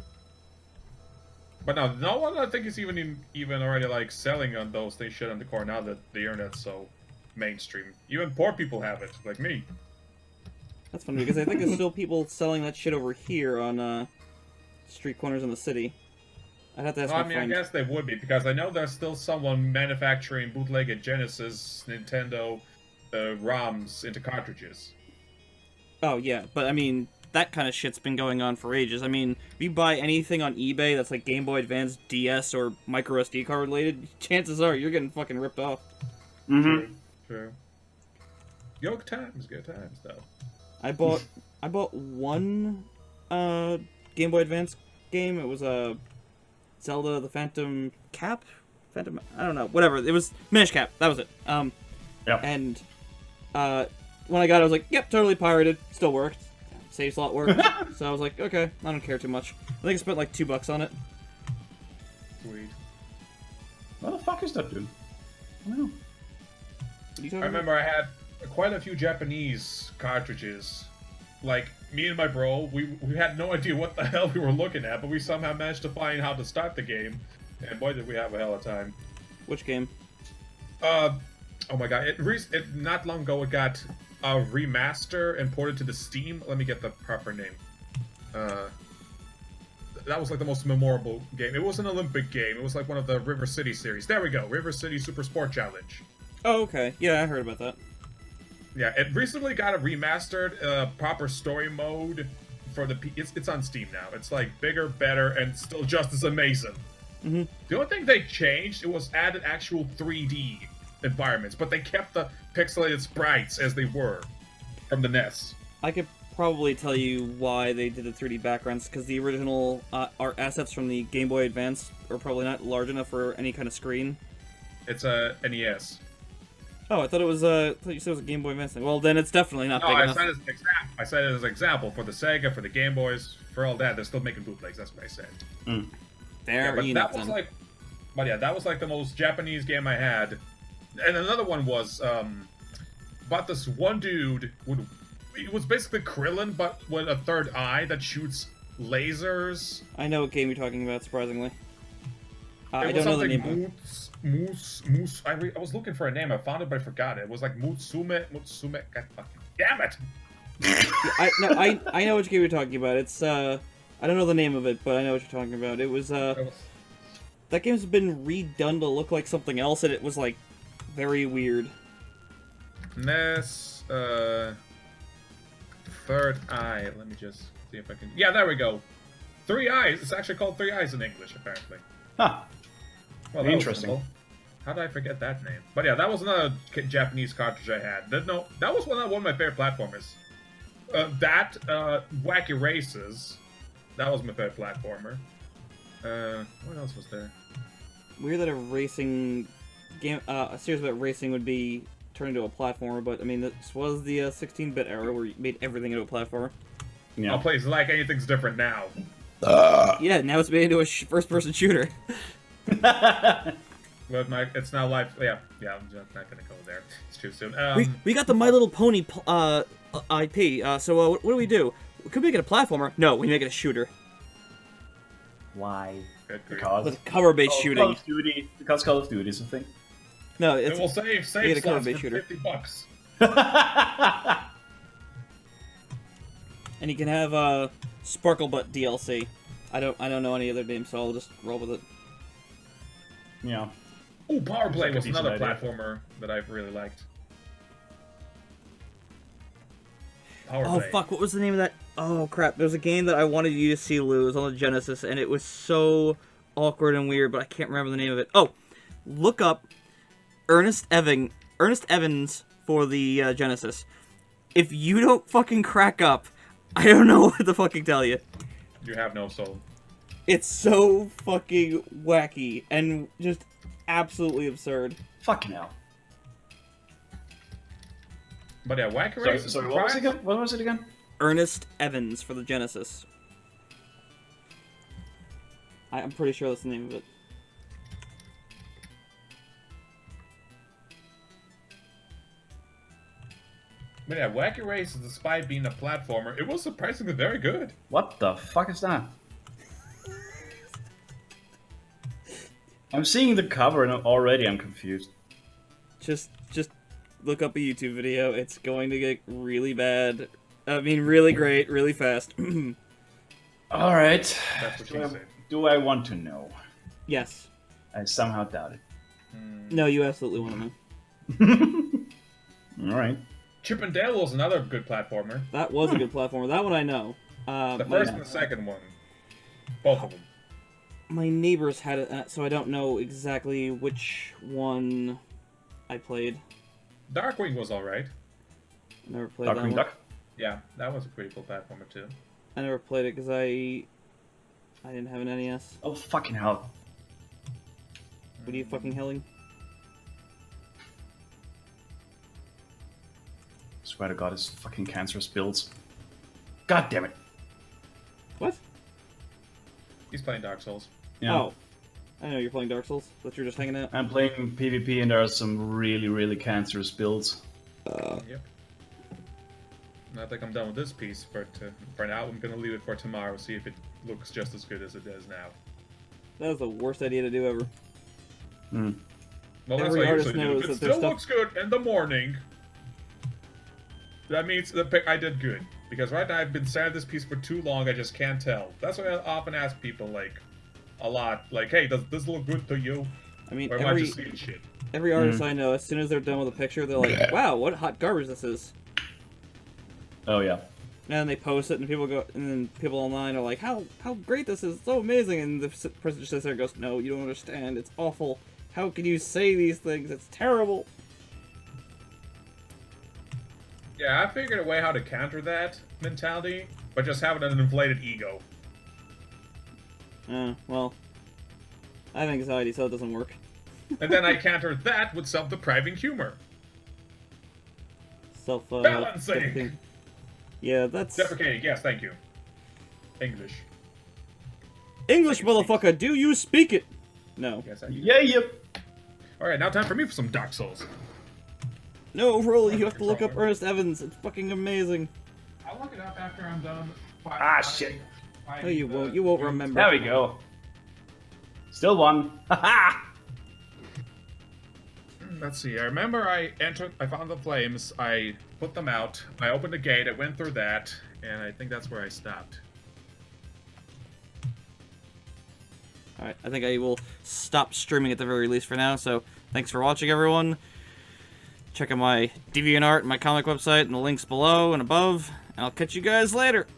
but no one I think is even already like selling on those things shit on the core now that the internet's so mainstream. Even poor people have it, like me. That's funny because I think there's still people selling that shit over here on street corners in the city. I'd have to ask Well, my I mean, friend. I guess they would be because I know there's still someone manufacturing bootlegged Genesis, Nintendo, ROMs into cartridges. Oh yeah, but I mean that kind of shit's been going on for ages. I mean, if you buy anything on eBay that's like Game Boy Advance, DS, or micro SD card related, chances are you're getting fucking ripped off. Mm-hmm. True. Good times, though. I bought one Game Boy Advance game. It was a Zelda the Phantom Cap? Phantom, I don't know. Whatever. It was Minish Cap. That was it. Yep. And when I got it, I was like, yep, totally pirated. Still worked. Save slot worked. So I was like, okay, I don't care too much. I think I spent like $2 on it. Sweet. What the fuck is that, dude? I don't know. What are you talking I remember I had quite a few Japanese cartridges. Like, me and my bro, we had no idea what the hell we were looking at, but we somehow managed to find how to start the game. And boy, did we have a hell of a time. about? Which game? Oh my god, it not long ago it got a remaster and ported to the Steam. Let me get the proper name. That was like the most memorable game. It was an Olympic game. It was like one of the River City series. There we go, River City Super Sport Challenge. Oh, okay. Yeah, I heard about that. Yeah, it recently got a remastered, proper story mode for the it's on Steam now. It's like bigger, better, and still just as amazing. Mhm. The only thing they changed, it was added actual 3D environments, but they kept the pixelated sprites as they were from the NES. I could probably tell you why they did the 3D backgrounds, because the original art assets from the Game Boy Advance are probably not large enough for any kind of screen. It's a NES. Oh, I thought it was I thought you said it was a Game Boy Advance thing. Well, then it's definitely not No, big I enough. said it as an example. I said it as an example for the Sega, for the Game Boys, for all that. They're still making bootlegs. That's what I said. Fair But enough, that was then. like, but yeah, that was like the most Japanese game I had. And another one was about this one dude would. It was basically Krillin, but with a third eye that shoots lasers. I know what game you're talking about, surprisingly. I It was don't know the something name. Moose. I was looking for a name. I found it, but I forgot it. It was like Mutsume. God fucking damn it! I know which game you're talking about. It's I don't know the name of it, but I know what you're talking about. It was It was- that game's been redone to look like something else, and it was like very weird. NES, third eye. Let me just see if I can. Yeah, there we go. 3 eyes. It's actually called 3 eyes in English, apparently. Huh. Well, that was Interesting. simple. How did I forget that name? But yeah, that was another Japanese cartridge I had. That was one of my favorite platformers. Wacky Races. That was my favorite platformer. What else was there? Weird that a racing game, a series about racing would be turned into a platformer, but I mean, this was the 16-bit era where you made everything into a platformer. Oh, please, like anything's different now. Yeah, now it's made into a first-person shooter. But it's now live. Yeah, I'm just not gonna go there. It's too soon. We got the My Little Pony IP. So what do we do? Could we make it a platformer? No, we make it a shooter Why? good grief. Because with cover-based Call shooting. of Duty. Because Call of Duty is a thing. No, It it's will save get a slots for cover-based shooter. $50. and you can have Sparkle Butt DLC. I don't know any other names, so I'll just roll with it. Yeah. Ooh, Power Play like a was decent another idea. platformer that I've really liked. Power Oh Play. fuck! What was the name of that? Oh crap! There's a game that I wanted you to see, Lou. It was on the Genesis, and it was so awkward and weird, but I can't remember the name of it. Oh, look up Ernest Evans for the Genesis. If you don't fucking crack up, I don't know what to fucking tell you. You have no soul. It's so fucking wacky and just absolutely absurd. Fucking hell. But yeah, Wacky Sorry, Race. sorry, what was it again? What was it again? Ernest Evans for the Genesis. I'm pretty sure that's the name of it. But yeah, Wacky Race, despite being a platformer, it was surprisingly very good. What the fuck is that? I'm seeing the cover and already I'm confused. Just look up a YouTube video. It's going to get really bad. I mean, really great, really fast. Alright. That's what you say. Do I want to know? Yes. I somehow doubt it. No, you absolutely want to know. Alright. Chip and Dale was another good platformer. That was a good platformer. That one I know. The first and the second one. Both of them. My neighbors had it, so I don't know exactly which one I played. Darkwing was alright. I never played that Darkwing one. Duck? Yeah, that was a pretty cool platformer too. I never played it because I didn't have an NES. Oh fucking hell. What are you fucking helling? Swear to God, it's fucking cancerous builds. God damn it. What? He's playing Dark Souls. Yeah. Oh. I know you're playing Dark Souls, but you're just hanging out. I'm playing PvP and there are some really, really cancerous builds. Yep. I think I'm done with this piece for now. I'm gonna leave it for tomorrow, see if it looks just as good as it does now. That was the worst idea to do ever. Well, that's Every what I artist usually do. knows If it that there's still stuff- looks good in the morning, that means I did good. Because right now I've been staring at this piece for too long, I just can't tell. That's why I often ask people, like, a lot, like, hey, does this look good to you? I mean, Or am I just seeing shit? every artist I know, as soon as they're done with a picture, they're like, wow, what hot garbage this is. Oh yeah. And they post it, and people go, and then people online are like, "How great this is! So amazing!" And the person just sits there and goes, "No, you don't understand. It's awful. How can you say these things? It's terrible." Yeah, I figured a way how to counter that mentality, but just having an inflated ego. Well, I have anxiety, so it doesn't work. And then I counter that with self-depriving humor. Balancing. Balancing. Yeah, that's Deprecating, yes, thank you. English. English, motherfucker. Do you speak it? No. Yes, I do. Yeah, yep. Alright, now time for me for some Dark Souls. No, Rolly, you have to look up Ernest Evans. It's fucking amazing. I'll look it up after I'm done. Ah, shit. No, you won't. You won't remember. There we go. Still one. Haha! Let's see. I remember I found the flames. I put them out. I opened the gate. I went through that, and I think that's where I stopped. Alright, I think I will stop streaming at the very least for now, so thanks for watching, everyone. Check out my DeviantArt and my comic website and the links below and above, and I'll catch you guys later.